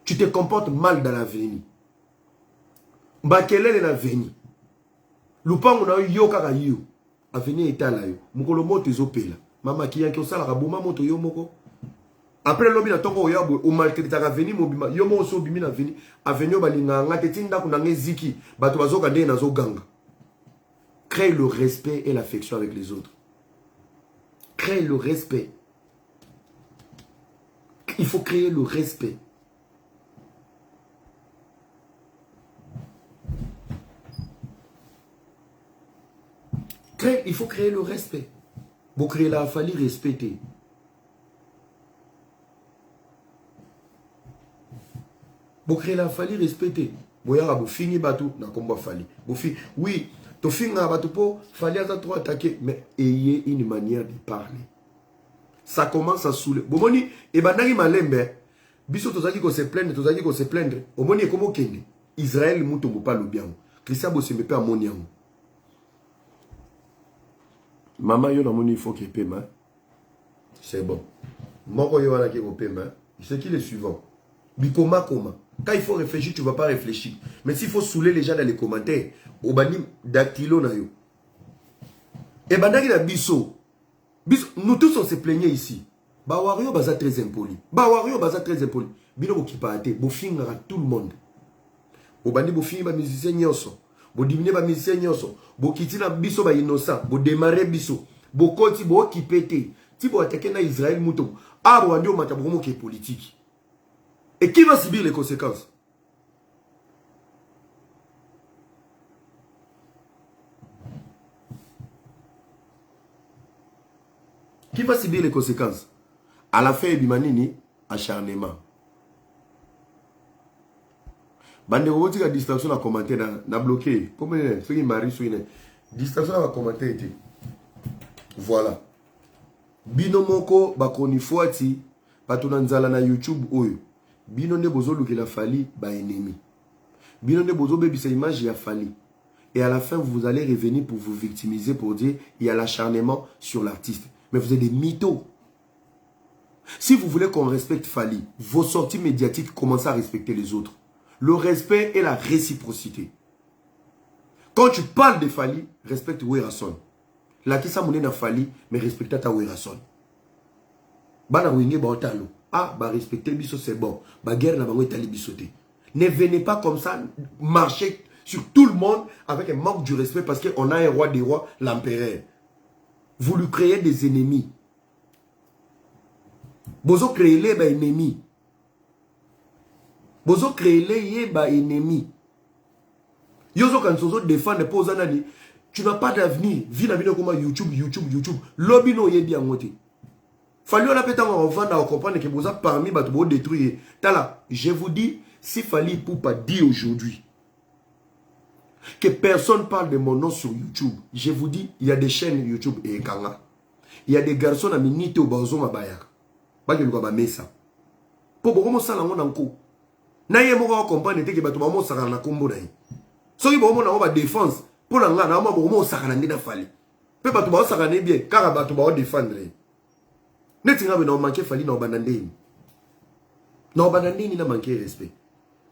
Tu te comportes mal dans l'avenir. Bakele est l'avenir. Lupang on a eu yo kaka yo. Avenir est là yo. Mukolo moto ezopela. Mama ki yanki osala kaboma moto yo moko. Après l'obi na tongo yo o maltraiter avenir mobima. Yo mo so bimi na avenir. Avenir balinga ngate tinda kuna ngeziki. Bato bazoka nde nazo ganga. Crée le respect et l'affection avec les autres. Crée le respect. Il faut créer le respect. Il faut créer le respect. Pour créer la Fali, respecter. Pour créer la Fali, respecter. Boya vous fini batou na combat Fali. Oui. To finga batu po fallait trop attaquer mais ayez une manière de parler. Ça commence à saouler. Bomoni e banaki malembe biso tozaki ko se plaindre, au moni comment kende. Israël mutombo pas le bien. Christian Bosembe pe amoniam. Maman yo na moni il faut qu'il paie main. C'est bon. Moko yo wana ki ko paie main. C'est qui le suivant? Bikoma koma. Quand il faut réfléchir, tu ne vas pas réfléchir. Mais s'il faut saouler les gens dans les commentaires, au bani dactylo na yo. Et bandaki na biso. Nous tous on se plaignait ici. Bawario baza très impoli. Bawario baza très impoli. Bino bo kipate, bo fingara tout le monde. Au bandi bo fingi ba musicien nyonso. Bo dimine ba musicien nyonso. Bo kitina biso ba innocent, bo démarrer biso. Bo koti bo kipete. Ti bo attaquer na Israël muto. Ah bo andi o mata bo qui est politique. Et qui va subir les conséquences? Qui va subir les conséquences? À la fin, Bimanini, acharnement. Bande robotique à distraction à commenter, na bloqué. Comme ceux qui marient sur une distraction à commenter. Voilà. Binomoko, bakoni fouati, patonanzala na YouTube, oyo. Bino ne bozo lukela fali, ba ennemi. Bino ne bozo bebi sa image, ya fali. Et à la fin, vous allez revenir pour vous victimiser, pour dire, il y a l'acharnement sur l'artiste. Mais vous êtes des mythos. Si vous voulez qu'on respecte Fali, vos sorties médiatiques commencent à respecter les autres. Le respect et la réciprocité. Quand tu parles de Fali, respecte Werason. La kisa mouné na Fali, mais respecte ta Werason. Bana wenge ba otalo. Ah, bah respecter biso c'est bon. Bah guerre na bango etali bisoté. Ne venez pas comme ça marcher sur tout le monde avec un manque du respect parce qu'on a un roi des rois, l'empereur. Vous lui créez des ennemis. Bozo créez les ennemis. Bozo créez les ennemis. Yozo quand sozo défendre pose anani. Tu n'as pas d'avenir. Vie la vie comme YouTube. Lobby no yebi angote. Fali on a pété en vendre à comprendre que boza parmi batubo détruire. Tala, je vous dis, si Fali Poupa dit aujourd'hui que personne parle de mon nom sur YouTube, je vous dis, il y a des chaînes YouTube et Kanga. Il y a des garçons à minite au bazo mabayak. Baki luka mesa. Po bokomo sala ngona nko. Na ye moko comprendre te ke bato ba mo saka na kombo na ye. Soki bokomo na ba défense, pour na ngana ma bokomo saka na ngina Fali. Pe bato ba saka ne bien, car bato ba défendre. Netinga be na manquer Fali na banandeni. Na banandeni na manquer respect.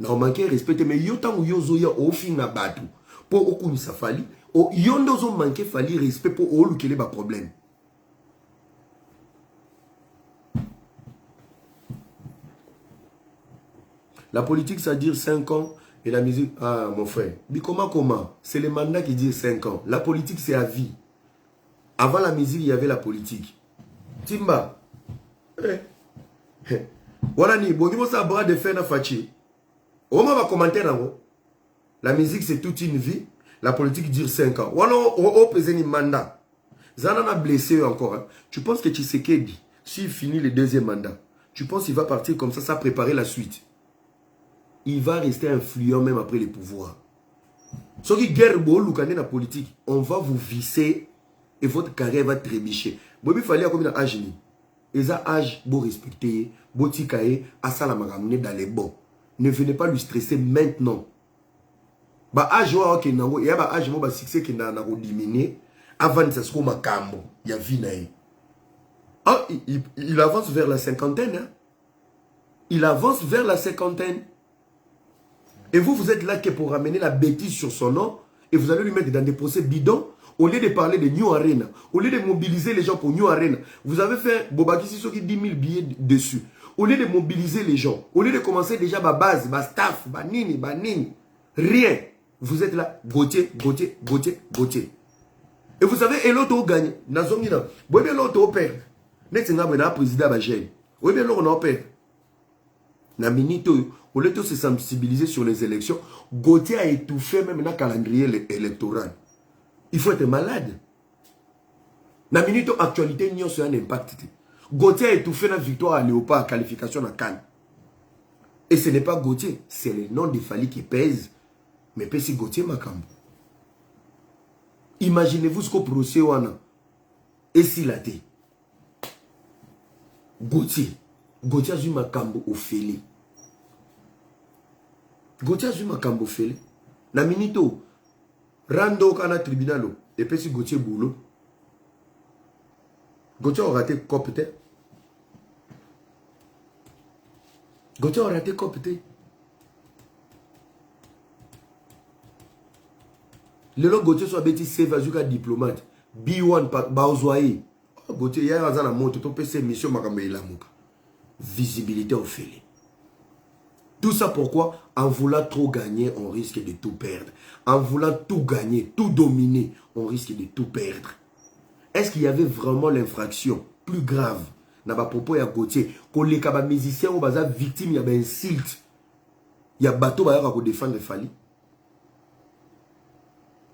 Na manquer respect mais yotangu yozo ya ofinga bato. Pour okumisa Fali, o yondo zo manquer Fali respect pour olukele ba problème. La politique, ça dure 5 ans et la musique... Ah, mon frère. Mais comment? C'est le mandat qui dit 5 ans. La politique, c'est à vie. Avant la musique, il y avait la politique. Timba. Voilà, ni. Bon, il ça bras de fer na fachi. On va commenter là. La musique, c'est toute une vie. La politique dure 5 ans. Voilà, on pèse un mandat. Zana a blessé encore. Hein. Tu penses que Tshisekedi, s'il finit le deuxième mandat, tu penses qu'il va partir comme ça préparer la suite? Il va rester influent même après les pouvoirs. Ce qui guerre la politique, on va vous visser et votre carrière va trébucher. Il fallait comme un âge. Et ça âge, vous respecter, vous tikaye, à ça la maramne dans les bons. Ne venez pas lui stresser maintenant. Bah âge ok nango, et bah âge bah succès qui n'a diminué avant de se ma cambo, il y a vie naïe. Ah, il avance vers la cinquantaine. Hein? Il avance vers la cinquantaine. Et vous, vous êtes là que pour ramener la bêtise sur son nom et vous allez lui mettre dans des procès bidons au lieu de parler de New Arena, au lieu de mobiliser les gens pour New Arena. Vous avez fait Bobaki Sissoki 10 000 billets dessus. Au lieu de mobiliser les gens, au lieu de commencer déjà ma base, ma staff, ma nini, rien. Vous êtes là, Gauthier. Et vous savez, et l'autre gagne. Nazongina, vous avez l'autre père. N'est-ce pas président Bagel? Vous avez l'autre père. Na minute, au lieu de se sensibiliser sur les élections, Gauthier a étouffé même dans le calendrier électoral. Il faut être malade. Na minute, actualité, n'y a un impact. Gauthier a étouffé la victoire à Léopard à qualification à Cannes. Et ce n'est pas Gauthier, c'est le nom de Fali qui pèse. Mais si Gauthier Makambo. Imaginez-vous ce qu'on procès wana. Et s'il a été. Gauthier a eu Makambo au Félix. Gauthier azui makambo fele. Na minito, rando kana tribunalo. Et puis si Gauthier boulot. Gauthier aura raté copte. Gauthier aura raté copte. Le long Gauthier soit bêtis c'est vazuka diplomate. B1 Baozoaï. Gauthier, il y a un moto, tu peux faire mission makambo ilamuka. Visibilité au félé. Tout ça pourquoi? En voulant trop gagner, on risque de tout perdre. En voulant tout gagner, tout dominer, on risque de tout perdre. Est-ce qu'il y avait vraiment l'infraction plus grave dans ma propos à Gauthier? Quand les musiciens ont été victimes, il y a un insulte. Il y a un bateau qui défendre Fali.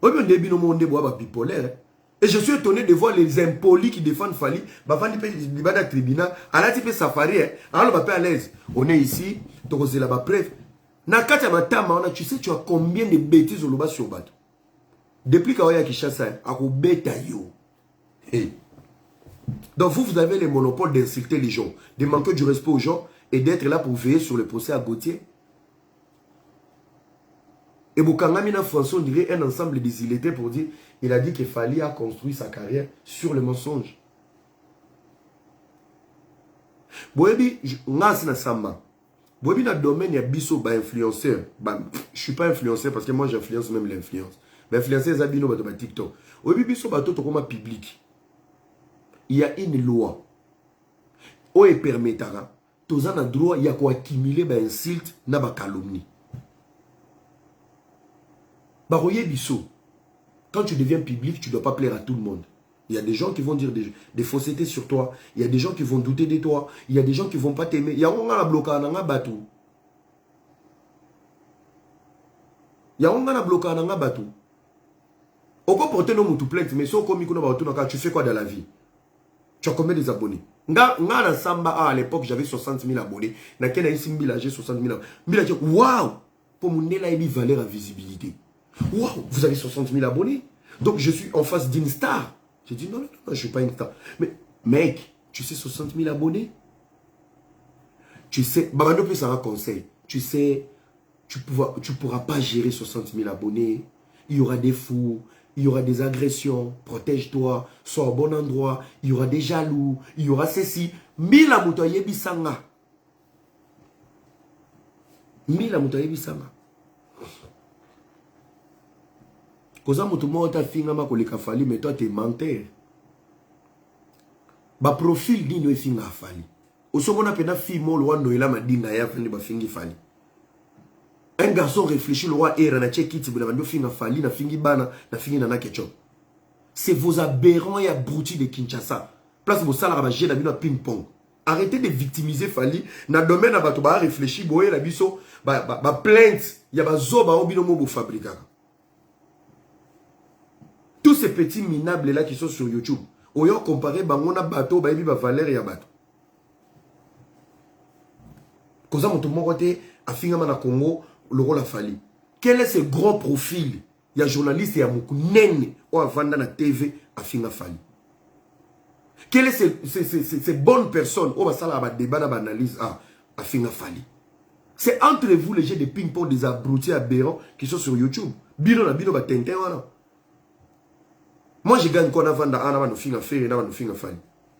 Au début, nous avons dit bipolaire. Et je suis étonné de voir les impolis qui défendent Fali. Bafandi pe libada tribunal. Alati pe safari. Alors on à l'aise. On est ici. Donc c'est là-bas. Bref. Nakata matama. Tu sais tu as combien de bêtises au loba sur bateau. Depuis qu'il y a Kishasa, à bêta yo. Donc vous avez le monopole d'insulter les gens, de manquer du respect aux gens et d'être là pour veiller sur le procès à Gauthier. Et Boukangamina François, on dirait un ensemble des illettrés pour dire, il a dit que Fali a construit sa carrière sur le mensonge. Boebi, nga sina samba. Boebi na domaine ya biso ba influenceur. Je suis pas influenceur parce que moi j'influence même l'influence. Mais influenceur zabino ba de TikTok. Boebi biso ba to comme public. Il y a une loi. O e permettra. Tozan a droit il y a quoi accumuler ba insulte na ba calomnie. Baroye biso. Quand tu deviens public, tu ne dois pas plaire à tout le monde. Il y a des gens qui vont dire des faussetés sur toi. Il y a des gens qui vont douter de toi. Il y a des gens qui ne vont pas t'aimer. Il y a un bloqué dans un bateau. Il y a un bloqué dans un bateau. On peut porter nos mots plainte, mais si on tu fais quoi dans la vie? Tu as combien d'abonnés? Nga Samba à l'époque, j'avais 60 000 abonnés. Dans quel âge j'ai 60 000 abonnés? Waouh! Pour mon nez là, il y a une valeur à visibilité. Waouh, vous avez 60 000 abonnés. Donc je suis en face d'une star. J'ai dit non, non, non, je ne suis pas une star. Mais mec, tu sais 60 000 abonnés? Tu sais, Babando peut un conseil. Tu sais, tu ne pourras pas gérer 60 000 abonnés. Il y aura des fous, il y aura des agressions. Protège-toi, sois au bon endroit. Il y aura des jaloux, il y aura ceci. 1000 amotoye bisanga. 1000 amotoye bisanga. Koza mutu mo ta finga ma koleka Fali mais toi tu es menteur. Ba profil ni no finga Fali. Osomona pena fi mo lo wano ila madinga ya fandi ba fingi Fali. Un garçon réfléchi le roi era na chekiti buna bando finga Fali na fingi bana na fingi na ketchup. C'est vos aberrants et abrutis de Kinshasa. Place bo sala ba jeu na bino ping pong. Arrêtez de victimiser Fali na domaine na bato ba réfléchi boye la biso ba plainte ya ba zoba obino mo bo fabrika. Tous ces petits minables là qui sont sur YouTube, on a comparé bangona bateau ba ebi ba valeur ya bateau. Koza moto moko te afinga na Congo le rôle a Fali. Quel est ce gros profil? Il y a journaliste ya moku nene o avanda na TV afinga Fali. Quel est ces bonnes personnes o ba sala ba débat na ba analyse afinga Fali. C'est entre vous les jeux de ping-pong des abrutis aberrants qui sont sur YouTube. Bino na bino ba tintin wana. Moi, je gagne qu'on a vendu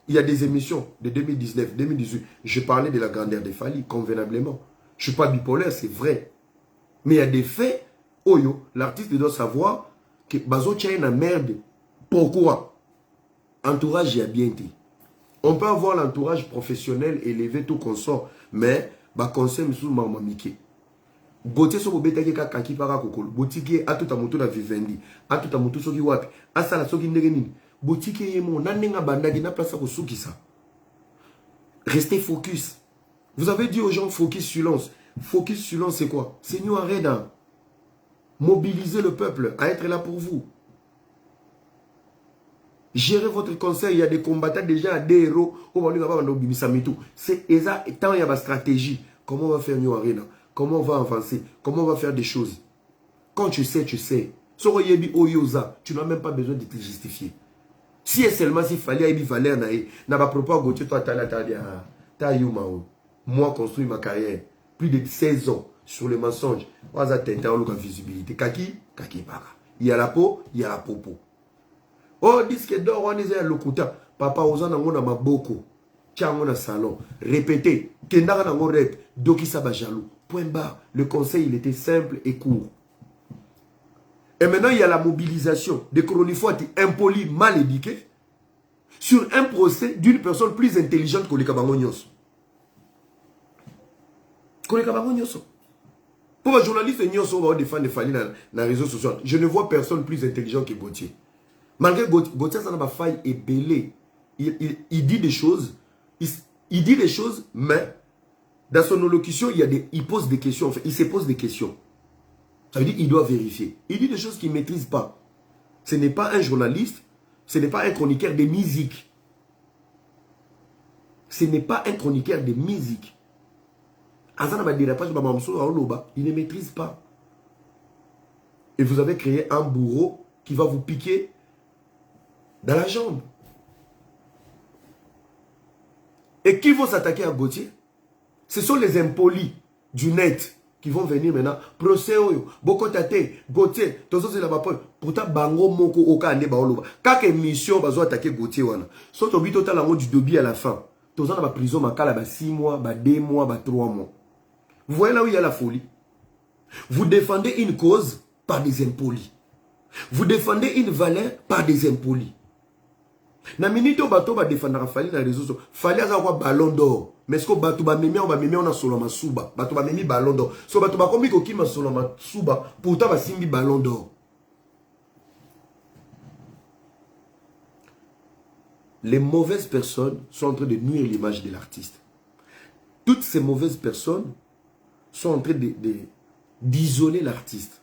il y a des émissions de 2019, 2018. Je parlais de la grandeur de Fali, convenablement. Je ne suis pas bipolaire, c'est vrai. Mais il y a des faits. Oyo, l'artiste doit savoir que Bazo tient une merde. Pourquoi? Entourage, il y a bien été. On peut avoir l'entourage professionnel élevé, tout qu'on sort. Mais, conseil, monsieur Maman Mickey. Gauthier so bobeta ke kaki para kokolo botiki atuta mutu na vivendi atuta mutu soki wapi asala soki ndenge nini botiki yemo na nenga bandaki na place ko sukisa. Restez focus. Vous avez dit aux gens focus sur lance. Focus sur lance c'est quoi? Seigneur Arena. Mobiliser le peuple à être là pour vous. Gérez votre conseil, il y a des combattants déjà des héros c'est ça tant il y a une stratégie. Comment on va faire New Arena? Comment on va avancer? Comment on va faire des choses? Quand tu sais, tu sais. Tu n'as même pas besoin de te justifier. Si seulement s'il fallait y valer, n'a pas propos Gauthier, toi, moi, construit ma carrière. Plus de 16 ans sur le mensonge. On a tenté en visibilité. Kaki para. Il y a la peau, il y a la popo. Oh, disque d'or, on est à l'okuta. Papa, on a ma boko. Tiens, on a salon. Répétez. Kendara na rep. Doki saba jaloux. Point barre. Le conseil, il était simple et court. Et maintenant, il y a la mobilisation des chronifotes impolis, mal éduqués, sur un procès d'une personne plus intelligente que les Kabangonyos. Pour les journalistes, ils défendre dans les réseaux sociaux. Je ne vois personne plus intelligent que Gauthier. Malgré Gauthier, ça n'a pas failli et belé. Il dit des choses. Il dit des choses, mais dans son allocution, il pose des questions. En fait, il se pose des questions. Ça veut dire qu'il doit vérifier. Il dit des choses qu'il ne maîtrise pas. Ce n'est pas un journaliste. Ce n'est pas un chroniqueur de musique. Ce n'est pas un chroniqueur de musique. Il ne maîtrise pas. Et vous avez créé un bourreau qui va vous piquer dans la jambe. Et qui vont s'attaquer à Gauthier? Ce sont les impolis du net qui vont venir maintenant. Procès, Bokotate, Gauthier, pourtant, Bango, Moko, Oka, Ande, Baoloba. Quand émission, ils vont attaquer Gauthier, soit au but total du début à la fin. Tous en prison, ma 6 mois, 2 mois, 3 mois. Vous voyez là où il y a la folie. Vous défendez une cause par des impolis. Vous défendez une valeur par des impolis. Na minute au bateau va défendre Rafali dans les réseaux sociaux. Fallait avoir ballon d'or. Mais ce que bateau va même on a solo ma souba. Bateau va même ballon d'or. So bateau va comme qui ma solo ma souba. Pourtant va simbi ballon d'or. Les mauvaises personnes sont en train de nuire l'image de l'artiste. Toutes ces mauvaises personnes sont en train d'isoler l'artiste.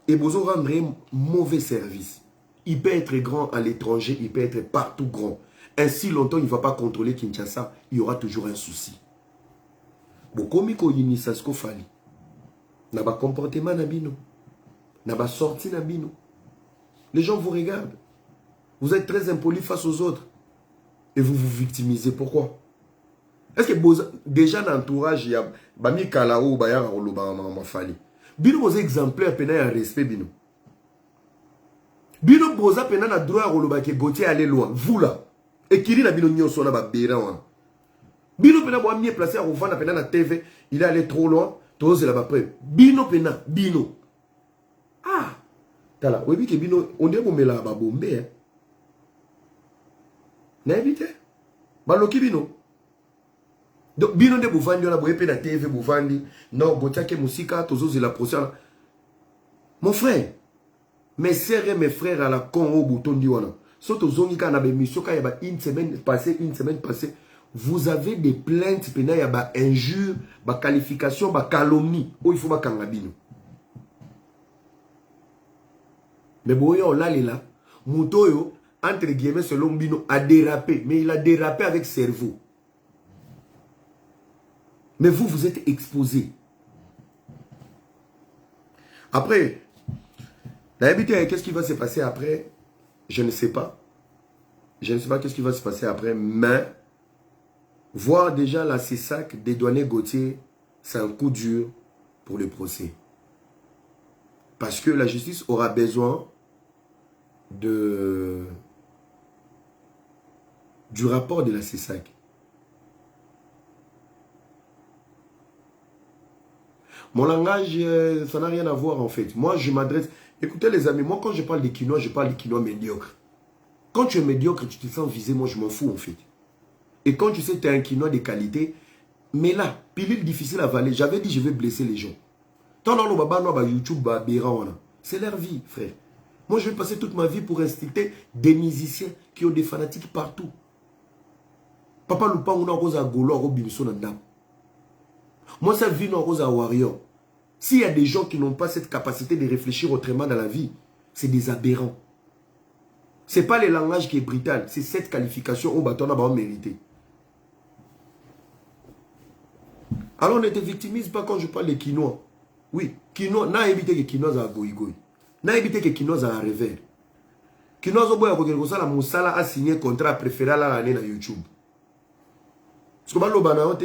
Et vous rendre un mauvais service. Il peut être grand à l'étranger, il peut être partout grand. Ainsi longtemps il ne va pas contrôler Kinshasa, il y aura toujours un souci. Bokomi ko yinisa sko fali. Na ba comportement nabino. Na ba sorti nabino. Les gens vous regardent. Vous êtes très impoli face aux autres. Et vous vous victimisez. Pourquoi? Est-ce que déjà dans l'entourage, il y a Bami Kalao, Bayara Roloba, Mafali. Bino vous exemplaire, pena un respect, Bino. Bino boza pena na droit Roloba que Gauthier allait loin. Vous là. Et Kiri na Bino Nyoso na ba Béran. Bino pena boa mieux placé à Roufana pena na TV. Il est allé trop loin. Tout c'est là-bas près. Bino pena. Bino. Ah. Tala. Oui, que Bino. On dirait qu'on met là ba bombe. N'a évité. Baloki Bino. Donc, Bino de Boufandi, on a beau na TV Boufandi. Non, Botiake Moussika, Tozo, la procès. Mon frère, mes sœurs et mes frères à la con au bouton d'Iwana. Surtout Zonika na bémission, quand il y a une semaine passée, vous avez des plaintes, il y a injures, qualification, calomnie. Oh, il faut Kangabino. Mais bon, on l'a là. Moutoyo, entre guillemets, selon Bino, a dérapé. Mais il a dérapé avec cerveau. Mais vous, vous êtes exposé. Après, qu'est-ce qui va se passer après? Je ne sais pas. Je ne sais pas qu'est-ce qui va se passer après. Mais, voir déjà la CESAC dédouaner Gauthier, c'est un coup dur pour le procès. Parce que la justice aura besoin du rapport de la CESAC. Mon langage, ça n'a rien à voir en fait. Moi, je m'adresse... Écoutez les amis, moi quand je parle des quinois, je parle des quinois médiocres. Quand tu es médiocre, tu te sens visé, moi je m'en fous en fait. Et quand tu sais que tu as un quinois de qualité, mais là, pilule difficile à avaler, j'avais dit je vais blesser les gens. C'est leur vie, frère. Moi je vais passer toute ma vie pour instructer des musiciens qui ont des fanatiques partout. Papa Lupa, on a rose à Golo, à Robinson, à Dam. Moi, ça vit dans Rose à Warrior. S'il y a des gens qui n'ont pas cette capacité de réfléchir autrement dans la vie, c'est des aberrants. Ce n'est pas le langage qui est brutal, c'est cette qualification au bâton à mérité. Alors, ne te victimise pas quand je parle de quinoa. Oui, quinoa, n'a évité que quinoa à goïgoï. N'a évité que quinoa à revers. Quinoa à Moussala a signé contrat préféré à l'année sur YouTube. Parce que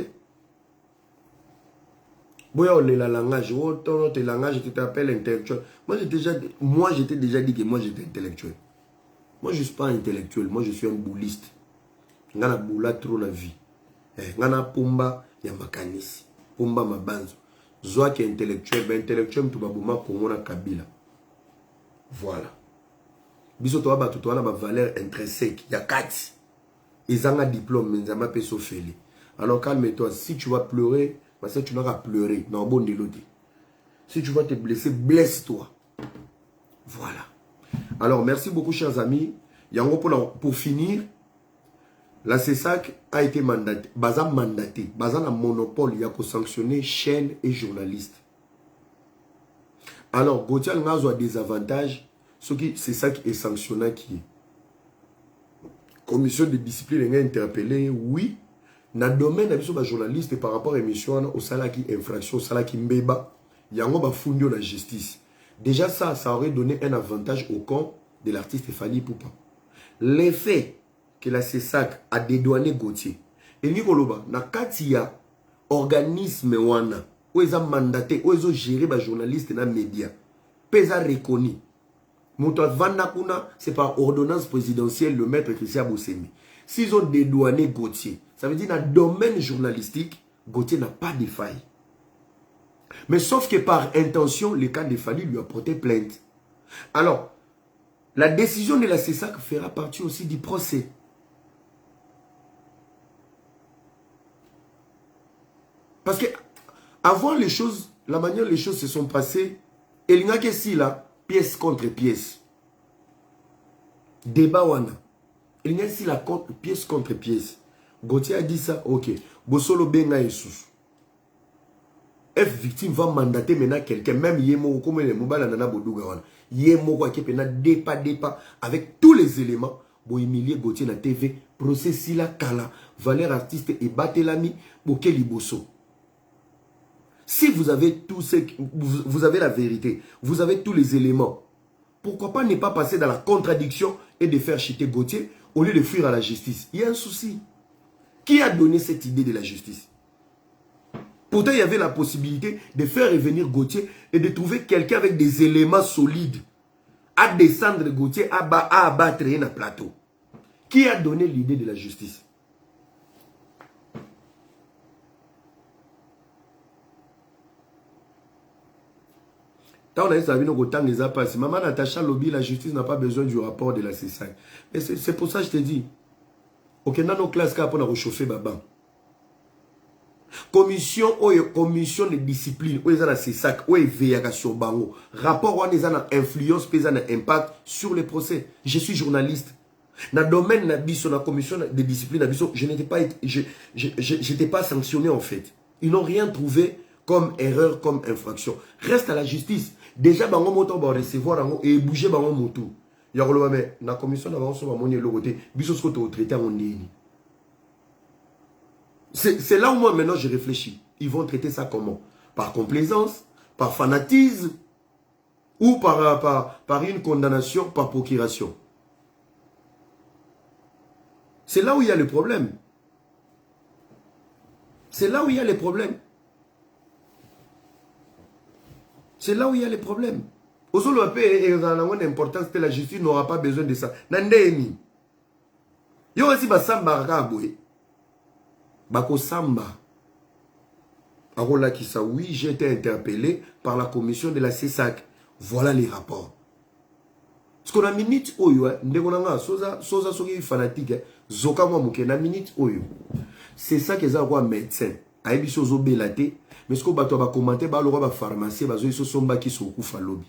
Le langage, ton langage, tu t'appelles intellectuel. Moi, j'étais déjà dit que moi, j'étais intellectuel. Moi, je ne suis pas intellectuel. Moi, je suis un bouliste. Je suis boula trop la vie. Je suis pomba, il y a makanisi. Pomba ma banzo. Zoa qui est intellectuel. Ben intellectuel, tu vas bouma Congo na Kabila. Voilà. Biso to ba to na ba valeur intrinsèque. Il y a 4. Ils ont un diplôme, mais ils ont pas fait. Alors calme-toi. Si tu vas pleurer, parce que tu n'auras pas pleuré. Non, bon délodé. Si tu vas te blesser, blesse-toi. Voilà. Alors, merci beaucoup, chers amis. Yango pour finir, la CESAC a été mandatée. Baza mandaté. Baza na monopole. Il y a qu'à sanctionner chaînes et journalistes. Alors, Gauthier Ngazo a des avantages. C'est ça qui est sanctionné qui est. Commission de discipline est interpellée, oui. Dans le domaine de journaliste par rapport à l'émission, au salaire qui infraction, au salaire qui mbeba, il y a un fondé la justice. Déjà ça aurait donné un avantage au camp de l'artiste Fally Ipupa. L'effet que la CESAC a dédouané Gauthier. Et Nikoloba, na katia organisme wana, où ils ont mandaté, où ils ont géré les journalistes et les médias, pesa reconnu. C'est par ordonnance présidentielle le maître Christian Bossemi. S'ils ont dédouané Gauthier, ça veut dire que dans le domaine journalistique, Gauthier n'a pas de faille. Mais sauf que par intention, le cas de Fally lui a porté plainte. Alors, la décision de la CESAC fera partie aussi du procès. Parce que avant les choses, la manière dont les choses se sont passées, il n'y a que si là, pièce contre pièce. Débat wana. Il y a ici la pièce contre pièce. Gauthier a dit ça, ok. Bosolo benga Jesus. F victime va mandater maintenant quelqu'un, même Yemo, comme les Moubala Nana Bodouga wana. Yemo qui est dépa, avec tous les éléments. Bo humilier Gauthier na TV, procès Sila Kala, valeur artiste et Batelami, Bokeli Bosso. Si vous avez tout ce, vous avez la vérité, vous avez tous les éléments, pourquoi pas ne pas passer dans la contradiction et de faire chuter Gauthier au lieu de fuir à la justice? Il y a un souci. Qui a donné cette idée de la justice? Pourtant, il y avait la possibilité de faire revenir Gauthier et de trouver quelqu'un avec des éléments solides à descendre Gauthier, à abattre un plateau. Qui a donné l'idée de la justice? Maman Natacha Lobby, la justice n'a pas besoin du rapport de la CESAC. Et c'est pour ça que je te dis. Ok, dans nos classes, on a réchauffé Baba. Commission de discipline, où ils ont la CESAC, où ils veillent sur Bango. Rapport où ils ont influence, ils ont impact sur les procès. Je suis journaliste. Dans le domaine de la commission de discipline, je n'étais pas sanctionné en fait. Ils n'ont rien trouvé comme erreur, comme infraction. Reste à la justice. Déjà, bango moto va recevoir et bouger bango moto. Yagolo mais la commission d'avance va monter le côté. Biso ce que traité en ligne. C'est là où moi maintenant je réfléchis. Ils vont traiter ça comment? Par complaisance, par fanatisme ou par une condamnation, par procuration. C'est là où il y a le problème. C'est là où il y a les problèmes. C'est là où il y a les problèmes. Aujourd'hui, l'importance de la justice n'aura pas besoin de ça. Nandeni. Yo aussi basamba rakaboué. Bako samba. Arola qui ça, oui, j'ai été interpellé par la commission de la CESAC. Voilà les rapports. Parce qu'on a minute oyo, ndégonanga, soza soki fanatique, zoka mwa mouke, na minute oyo. C'est ça que ça voit médecin. Aïbi sozo belate. Mais ce que bato va commenter, ba loro ba pharmacien, ba zo iso somba ki so kufa lobby.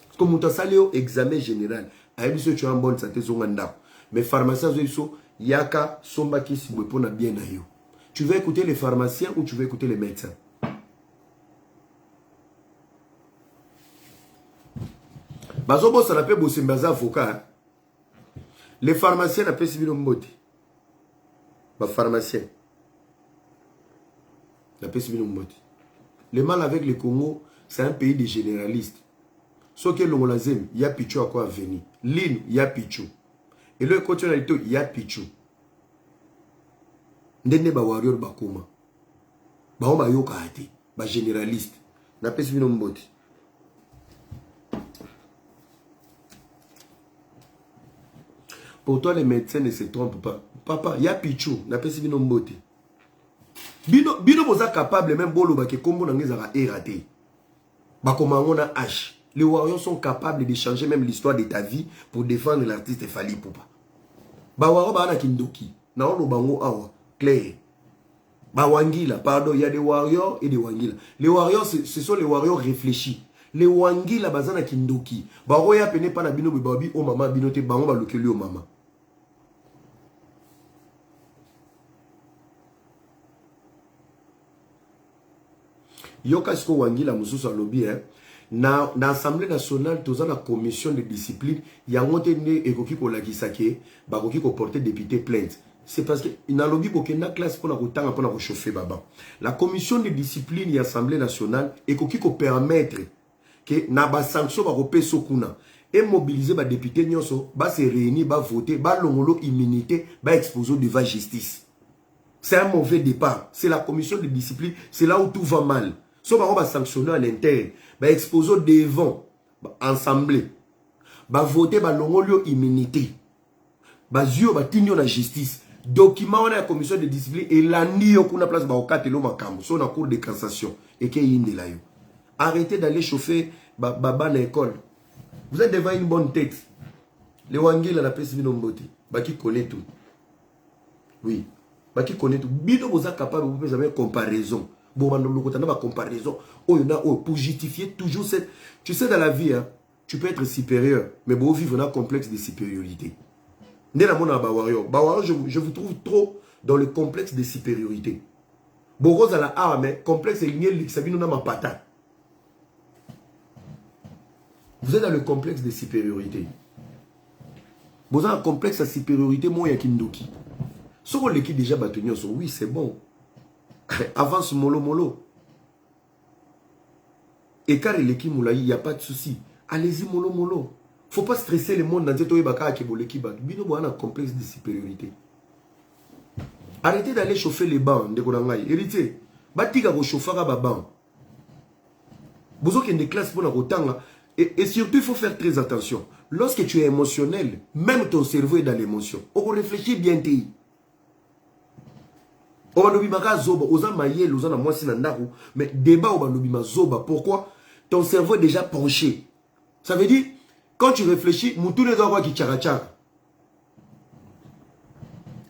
Parce que muta saleo examen général. Aïbi so tu as en bonne santé zonga ndako. Mais pharmacien zo iso yaka somba ki si bwepona bien na yo. Tu veux écouter les pharmaciens ou tu veux écouter les médecins? Bazo bo ça l'appelle bosimbaza avocat. Les pharmaciens n'appellent si bien mbote. Ba pharmacien. N'appellent si bien mbote. Le mal avec le Congo, c'est un pays de généralistes. Sauf que l'Ongolazem, il y a Pichou à quoi venir. L'île, il y a Pichou. Et le côté il y a Pichou. Ndende ba warrior bakoma. Ba oma yoka ate. ba généraliste. Na pesi bino mbote. Pour toi, les médecins ne se trompent pas. Papa, il y a Pichou, na pesi bino mbote. Bino boza capable même bolo ba ke kombo na ngezaka eraté. Ba komango na H. Les warriors sont capables de changer même l'histoire de ta vie pour défendre l'artiste Fally Ipupa. Ba warriors ba na kindoki. Na ono bango awa clair. Ba wangila, pardon, il y a des warriors et des wangila. Les warriors ce sont les warriors réfléchis. Les wangila bazana kindoki. Ba roya pene pa na bino babi o mama binote bango ba lokeli o mama. Yoka siko wangila mususu alobi na Assemblée nationale toza na commission de discipline yango te ne ekoki ko lakisa ke ba koki ko porter député plainte. C'est parce que na lobi ko kenda classe pour na kotanga pour na ko chauffer baba. La commission de discipline ya Assemblée nationale ekoki ko permettre que na ba sanction ba ko peso kuna et mobiliser ba député nyonso ba se réunir ba voter ba longolo immunité ba exposer devant justice. C'est un mauvais départ. C'est la commission de discipline, c'est là où tout va mal. So on va sanctionner à l'interne, va exposer devant, assemblée, va voter, va longolio immunité, va zio, va tigno la justice. Document on a la commission de discipline et l'année on a place va au catelo makamo, sur la cour de cassation et qui est là yo. Arrêtez d'aller chauffer baba na école. Vous êtes devant une bonne tête. Les wangila la peste binombote, ba qui connaît tout. Oui, ba qui connaît tout. Bino vous êtes capable de faire une comparaison. Bon, comparaison. Pour justifier toujours cette... Tu sais, dans la vie, hein, tu peux être supérieur, mais bon, vivre dans un complexe de supériorité. Je vous trouve trop dans le complexe de supériorité. Bon, Rose à la mais complexe est lié, vous êtes dans le complexe de supériorité. Vous avez un complexe de supériorité, moi, il y a Kindoki. Ce qu'on l'équipe déjà battu, oui, c'est bon. Avance mollo mollo. Et car l'équipe moulaï, il n'y a pas de souci. Allez-y mollo mollo. Faut pas stresser le monde dans cette l'équipe. Bino a un complexe de supériorité. Arrêtez d'aller chauffer les bancs de Kodangay. Héritier. Batika ko chauffera ba banc. Bozo qui des classes pour la rotanga. Et surtout, il faut faire très attention. Lorsque tu es émotionnel, même ton cerveau est dans l'émotion. On réfléchit bien t'es. Mais débat pourquoi ton cerveau est déjà penché. Ça veut dire, quand tu réfléchis, moutou les endroits qui tchara.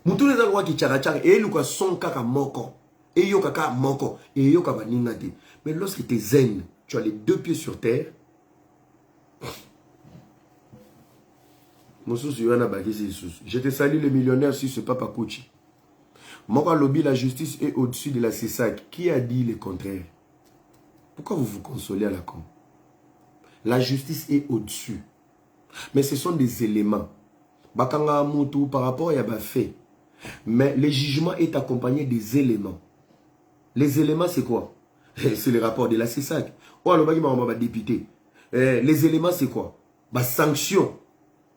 Moutou les endroits qui tchara. Et il y a son kaka moko. Et il y a kaka moko. Et il y a kaka ningate. Mais lorsque tu es zen, tu as les deux pieds sur terre. Je te salue le millionnaire si ce papa Kouchi. Moko lobby, la justice est au-dessus de la CESAC. Qui a dit le contraire? Pourquoi vous vous consolez à la con? La justice est au-dessus. Mais ce sont des éléments. Bakanga Moutou par rapport à Yaba fait. Mais le jugement est accompagné des éléments. Les éléments, c'est quoi? C'est le rapport de la CESAC. Oh, le député. Les éléments, c'est quoi? Sanction.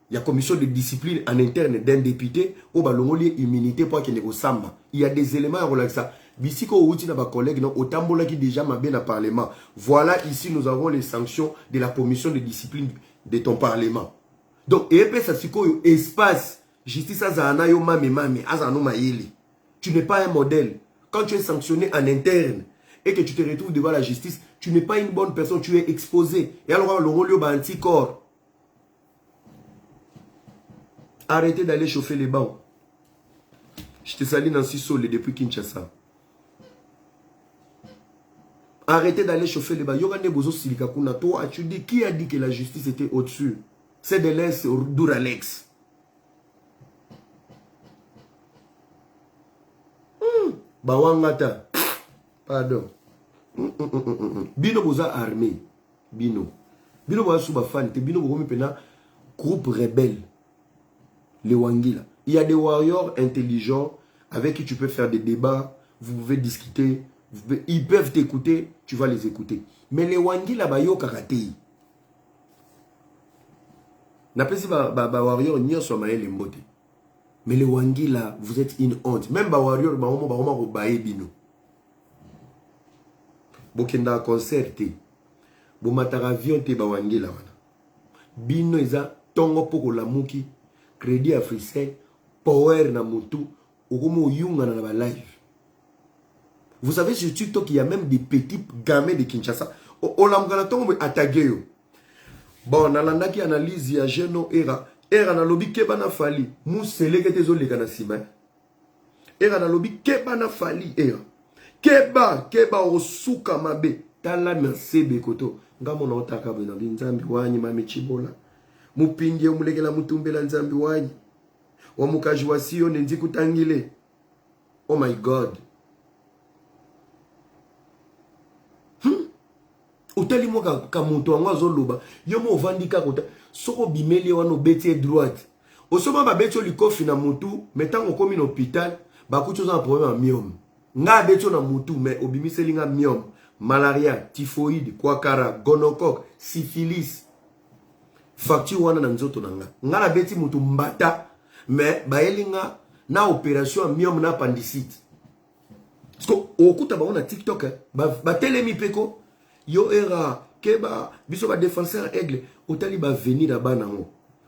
Il y a commission de discipline en interne d'un député ou balongoli immunité pour qu'il ne ressemble. Il y a des éléments à relaxer. Bisiko outi na ba collègue non otambola qui déjà m'a bien à parlement. Voilà ici nous avons les sanctions de la commission de discipline de ton parlement. Donc et ça siko espace justice azana yo mame azano mayeli. Tu n'es pas un modèle. Quand tu es sanctionné en interne et que tu te retrouves devant la justice, tu n'es pas une bonne personne, tu es exposé. Et alors le rôle ba anticorps. Arrêtez d'aller chauffer les bancs. Je te salue dans Sissole depuis Kinshasa. Arrêtez d'aller chauffer les bancs. Yogane bozo silika kuna toi, tu dis qui a dit que la justice était au-dessus? C'est de l'Est Douralex. Bawangata. Pardon. Bino boza armé. Bino. Bino boza souba fan. Bino boza pena groupe rebelle. Les Wangila. Il y a des warriors intelligents avec qui tu peux faire des débats, vous pouvez discuter, ils peuvent t'écouter, tu vas les écouter. Mais les Wangila, bayo karaté. N'appelle pas warrior ni sur maël mbote. Mais les Wangila, vous êtes une honte. Même warrior, bino. bokenda concert te bomataka avion te bawangela wana bino eza tongo poko lamuki Crédit Africain power na mutu okomo yungana na ba live. Vous savez sur TikTok il y a même des petits gamins de Kinshasa olamgana tongo atageo. Bon nalandaki analyse ya Geno era na lobi keba na fali museleke te zoleka na sima. Era na lobi keba na fali era. Keba osuka mabe tala na sebe koto ngamo na otaka bena binzambi wanyi mami chibola mupindi omulekela mutumbela nzambi wanyi wa mukaji wa siyo nenzi kutangile. Oh my God. Utali moka kamuntu angwa zoluba yomo vandika kota soko bimeli wano beti droite osoma ba beti likofi na mutu metango komi na hôpital bakucho za problème miom nga beti na mutu me obimiseli nga miom malaria typhoïde kwakara gonocoque syphilis facture wana na nzoto nanga nga beti mutu mbata me baelinga na opération miom na appendicite sko okuta ba na TikTok ba telemi peko yo era keba biso ba défenseur aigle otali ba venir na banango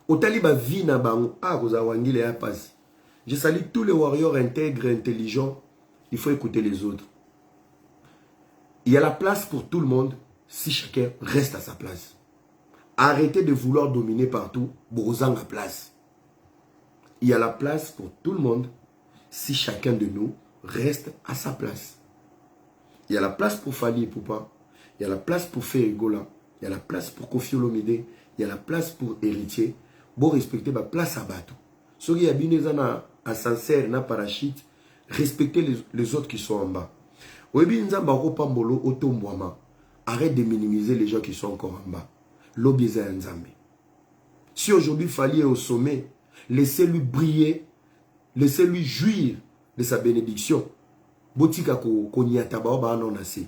otali ba vie na bango koza wangile ya passe. Je salue tous les warriors intègres intelligents. Il faut écouter les autres. Il y a la place pour tout le monde si chacun reste à sa place. Arrêtez de vouloir dominer partout bozang la place. Il y a la place pour tout le monde si chacun de nous reste à sa place. Il y a la place pour Fali et Poupa. Il y a la place pour Ferrigola, il y a la place pour Kofi Olomide, il y a la place pour Héritier. Bon, respecter la place à bateau. Ceux qui habitent à ascenseur, na parachute, respectez les autres qui sont en bas. Arrête de minimiser les gens qui sont encore en bas. Si aujourd'hui Fali est au sommet, laissez-lui briller, laissez-lui jouir de sa bénédiction. Botika konyataba ba anonase.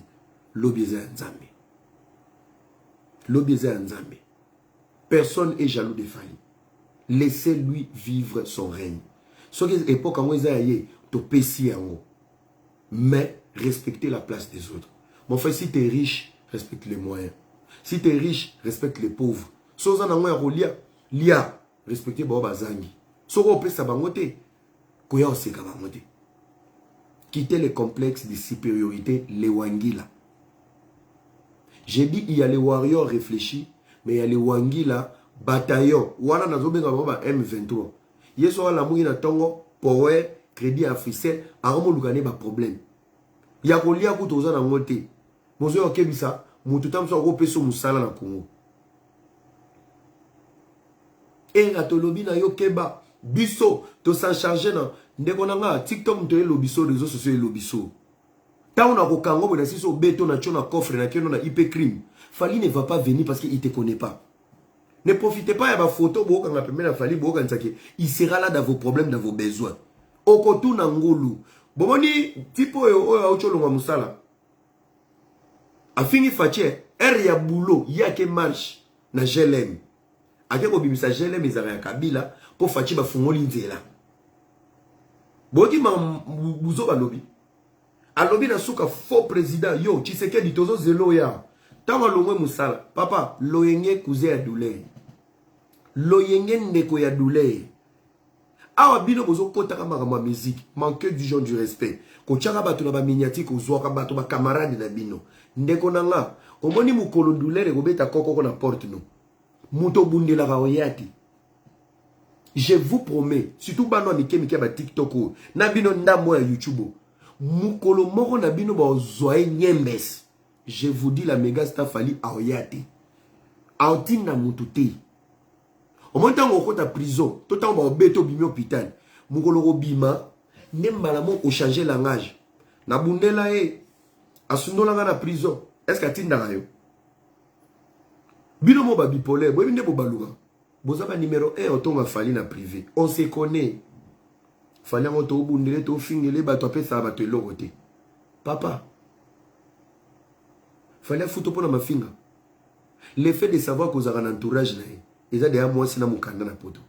Personne est jaloux de Fali. Laissez-lui vivre son règne. Ce qui est époque en mais respectez la place des autres. Mon frère, si tu es riche, respecte les moyens. Si tu es riche, respecte les pauvres. Si tu es lia, respectez Boba Zangi. Si tu es quittez les complexes de supériorité, les wangila. J'ai dit il y a les warriors réfléchis, mais il y a les wangila bataillon. Wana nazobenga baba M23. Yeso la mouina tongo power Crédit Africain aromo lukane ba problème. Ya ko lia ku toza na ngote. Mozo yo kebisa mutu tamso ko peso musala na Congo. E ratolobi na yo keba biso to s'en charger na ndeko nanga TikTok mto lobiso réseaux sociaux lobiso. Tant on a kokango bo na siso beto na chona coffre na keno na IP crime. Fali ne va pas venir parce qu'il te connaît pas. Ne profitez pas de la photo bo kanga pembe na Fali bo kansake. Il sera là dans vos problèmes, dans vos besoins. Okotu na ngolu. Bomoni tipo oyo aucholonga musala. Afini fache ya boulot yake marche na GLM. Ake ko bimisa GLM ezara ya Kabila po fachi ba fungoli nzela. Boki ma buzo ba lobi. Alobi na suka faux président yo Tshisekedi tozo zelo ya. Tawa longwe musala. Papa, loyenge kuze ya douleur. Loyenge ndeko ya douleur. Awa bino bozo kota kama kama musique, manque du genre du respect. Ko tchaka bato na ba miniatique ozwaka bato ba camarade na bino. Ndeko nanga, omoni mukolo douleur ko beta koko na porte no. Muto bundela ka oyati. Je vous promets, surtout bano mike ba TikTok na bino ndambo ya YouTube. Mukolo moko na bino ba zoye nyembes. Je vous dis la méga star Fali aoyati. Aotina mututi. Au moment où on est en prison, tout le temps on est au hôpital. Mukolo bima, nembala mo o changer langage. Na bundela asundo langa na prison. Est-ce que atinda yo? Bino mo ba bipolaire, bo binde bo baluga. Bozaba numéro 1 otonga Fali na privé. On se connaît. Fali ngo to bundele to fingele ba to pesa ba to logote. Papa. Fallait foutre pour ma finger. Le fait de savoir que vous avez un entourage, ils ont déjà moi si na mukanda na poto.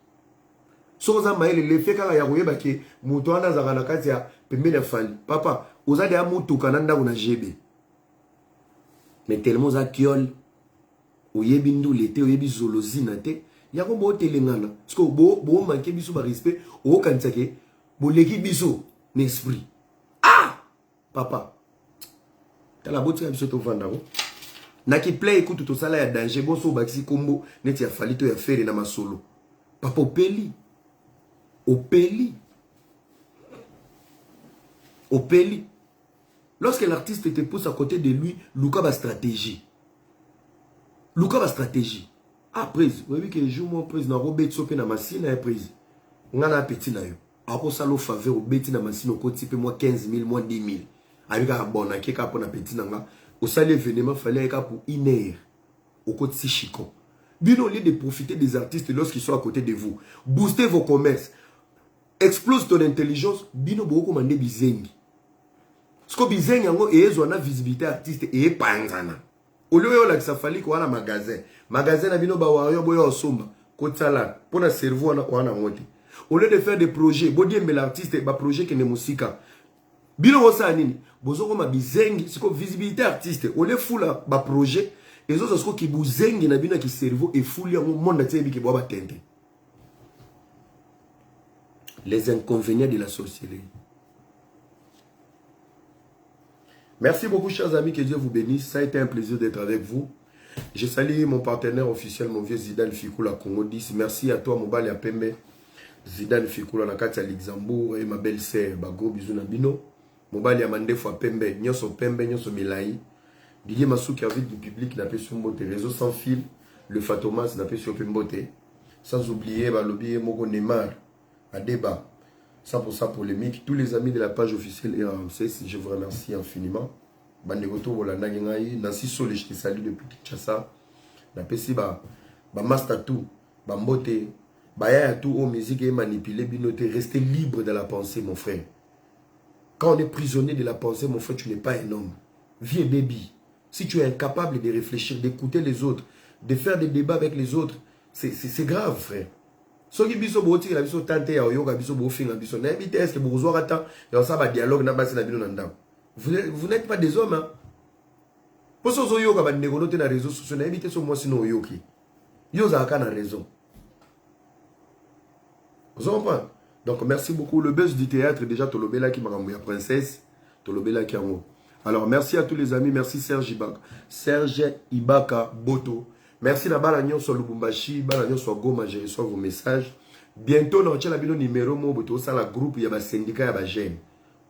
So za maele le fait quand ya koyeba ke muto ana za na kati ya pembe na Fali. Papa, vous avez déjà mutu kananda una jebe. mais tellement za kiol oyebi ndule te oyebi zolozina te yako bo telengana parce que bo manquer biso ba respect o kansake bo leki biso n'esprit ah papa tala botika biso to vanda ko na ki play écoute to sala ya danger bo so baxi kombo neti ya fali to ya fere na masolo papa opeli lorsque l'artiste te pousse à côté de lui Luka ba stratégie ah prise vous voyez que jour mon prise na robet sope na masina ya prise ngana petit na yo ako salo faveur obeti na masina ko type moi 15 000 moi 10 000 avec un bon na keka pour na petit nanga au salle événement fallait ka pour 1 heure au côté si chico bien au lieu de profiter des artistes lorsqu'ils sont à côté de vous booster vos commerces explose ton intelligence bino boko mande bizengi ce que bizengi yango ezo na visibilité artiste et panzana au lieu yo la ça fallait ko na magasin na bino ba wa yo boyo somba ko tsala pour na cerveau na ko na ngote au lieu de faire des projets bodi mbela artiste ba projet que ne musika bino osa nini bozoko ma bizengi ce que visibilité artiste au lieu fula ba projet les autres ce qui buzengi na bino ki cerveau et fuli yango monde na tsebi ki bo ba tente. Les inconvénients de la sorcellerie. Merci beaucoup, chers amis, que Dieu vous bénisse. Ça a été un plaisir d'être avec vous. Je salue mon partenaire officiel, mon vieux Zidane Fikula Congo 10. Merci à toi, Mobali Apembe, Zidane Fikula Nakatia Luxembourg et ma belle-sœur, gros bisous Nabino. Mobali Amandefo Apembe, Nyoso Pembe, Nyoso Milaï. Didier Massou qui a vu du public, n'a pas sur Mbote. Réseau sans fil, le Fatomas n'a pas sur Mbote. Sans oublier, Balobi Mogo Neymar. À débat, 100% polémique. Tous les amis de la page officielle RMC, je vous remercie infiniment. Bandegoto Bolanda Gengaï, Nancy Solé, je te salue depuis Kinshasa. La PC, Master tout, Mbote, Baya tout, au musique et manipulé, binoté. Restez libre de la pensée, mon frère. Quand on est prisonnier de la pensée, mon frère, tu n'es pas un homme. Vieux baby. Si tu es incapable de réfléchir, d'écouter les autres, de faire des débats avec les autres, c'est grave, frère. Ceux qui biso boti la biso tante ya yoga biso bo finga biso na bité est-ce que vous zo rata ya ça ba dialogue na basi na bino na ndam. Vous n'êtes pas des hommes hein. Pour ça zo yoga ba ndeko te na réseaux sociaux na bité so moi sino yoki. Yo za ka na raison. Vous comprenez? Donc merci beaucoup le buzz du théâtre déjà tolobela ki makambo ya princesse tolobela ki yango. Alors merci à tous les amis, merci Serge Ibaka Boto. Merci na Balanyon sur Lubumbashi, Balanyon sur Goma, je reçois vos messages. Bientôt, nous avons le numéro, ça la groupe, il y a un syndicat, il y a un gène.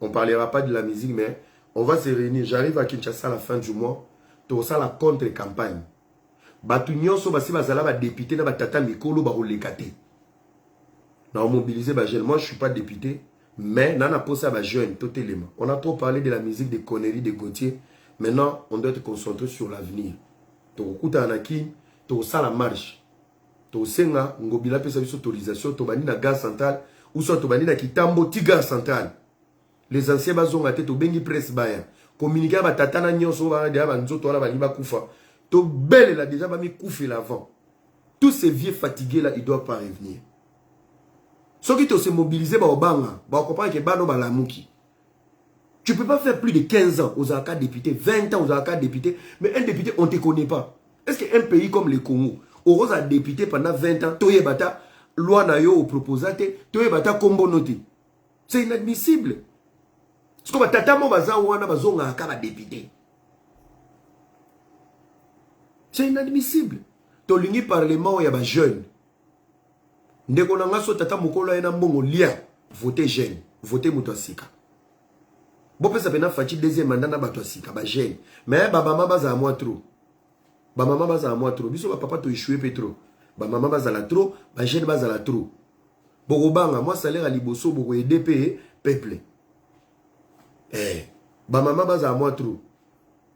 On ne parlera pas de la musique, mais on va se réunir. J'arrive à Kinshasa à la fin du mois, tout ça la contre-campagne. Batunyon so basi bazala ba député na batata mikolo ba rolekate. Na mobiliser ba jeune. Moi je suis pas député, mais nana posa ba jeune tout élément. On a trop parlé de la musique, des conneries de Gauthier. Maintenant, on doit être concentré sur l'avenir. Tokuta anaki, to sala marche. To senga ngobila pesa biso autorisation to bani na gare centrale ou soit to bani na Kitambo ti gare centrale. Les anciens bazonga te to bengi presse baya. Communiquer ba tatana nyonso ba dia ba nzoto la bani ba kufa. To belle là déjà ba mi koufi l'avant. Tous ces vieux fatigués là, ils doivent pas revenir. Ceux qui se mobilisés ba obanga, ba comprendre que ba no ba lamuki. Tu ne peux pas faire plus de 15 ans aux ACA députés, 20 ans aux ACA députés, mais un député, on ne te connaît pas. Est-ce qu'un pays comme le Congo, aux a député pendant 20 ans, Toye Bata, loi Nayo au proposate, Toye Bata Kombo Noti. C'est inadmissible. Parce que Tata Mobaza Wana Bazonga ACA député. C'est inadmissible. Tolingi parlement, il y a des jeunes. Ndekonanga so Tata Mokolo ena mbongo lia, votez jeune, votez Moutouasika. Bon, ça peut faire deuxième mandat na bato asika ba jeune. Mais ba maman baza à moi trop. Ba maman baza à moi trop. Biso ba papa to échoué pétro. Ba maman baza la trop, ba jeune baza la trop. Boko banga moi salaire à liboso boko EDP peuple. Ba maman baza à moi trop.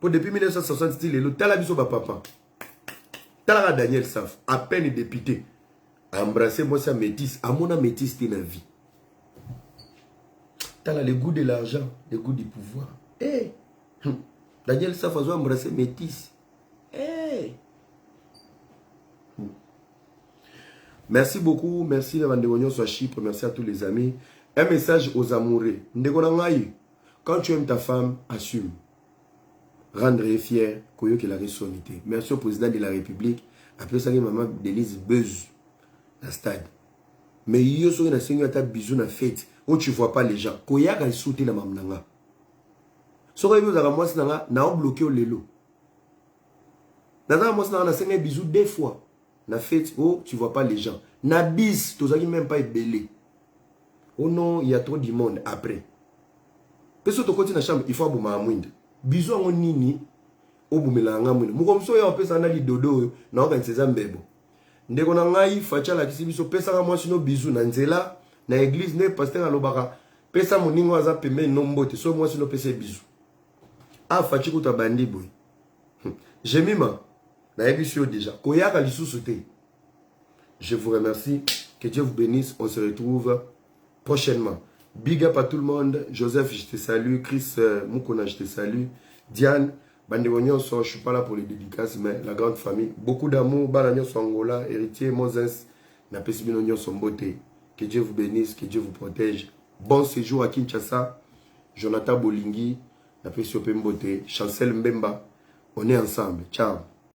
Pour depuis 1960 le tala biso ba papa. Tala Daniel Saf, à peine député. Embrasser moi ça métis, à mon métis t'es la vie. T'as le goût de l'argent, le goût du pouvoir. Daniel Saf a embrasser métis. Merci beaucoup, merci à Ndegognon sur Chypre, merci à tous les amis. Un message aux amoureux. Quand tu aimes ta femme, assume. rendre fier que la sonité. Merci au président de la République. Après ça, maman Denise Beuz dans stade. Mais il y a un seigneur qui bisou na fête où tu vois pas les gens. Koya ga sauter la mamnanga. So il y a moi nanga na bloqué au lelo. Nana moi na seigneur bisou deux fois. Na fête où tu vois pas les gens. Na bis, tous qui même pas belé. Oh non, il y a trop de monde après. Peso to côté na chambre, il faut abuma mwinde. Bisou ngo nini obumela nga mwinde. Mukomso ya pesa na li dodo na organiser mbebo. Ndeko na ngai facha la kisi biso pesa ka mwasi no bisou na nzela na église ne pasteur alobaka pesa moningo aza pembe no mbote so mwasi no pesa bisou. Ah fachi kuta bandi boy. Jemima na ebisio déjà. Koyaka lisusu te. Je vous remercie. Que Dieu vous bénisse. On se retrouve prochainement. Big up à tout le monde. Joseph, je te salue. Chris Mukona, je te salue. Diane, Bandewonyo, je ne suis pas là pour les dédicaces, mais la grande famille. Beaucoup d'amour. Banagnon Angola, héritier, Moses, Napesibinognon son beauté. Que Dieu vous bénisse, que Dieu vous protège. Bon séjour à Kinshasa. Jonathan Bolingi, Napesio Pembote, Chancel Mbemba. On est ensemble. Ciao.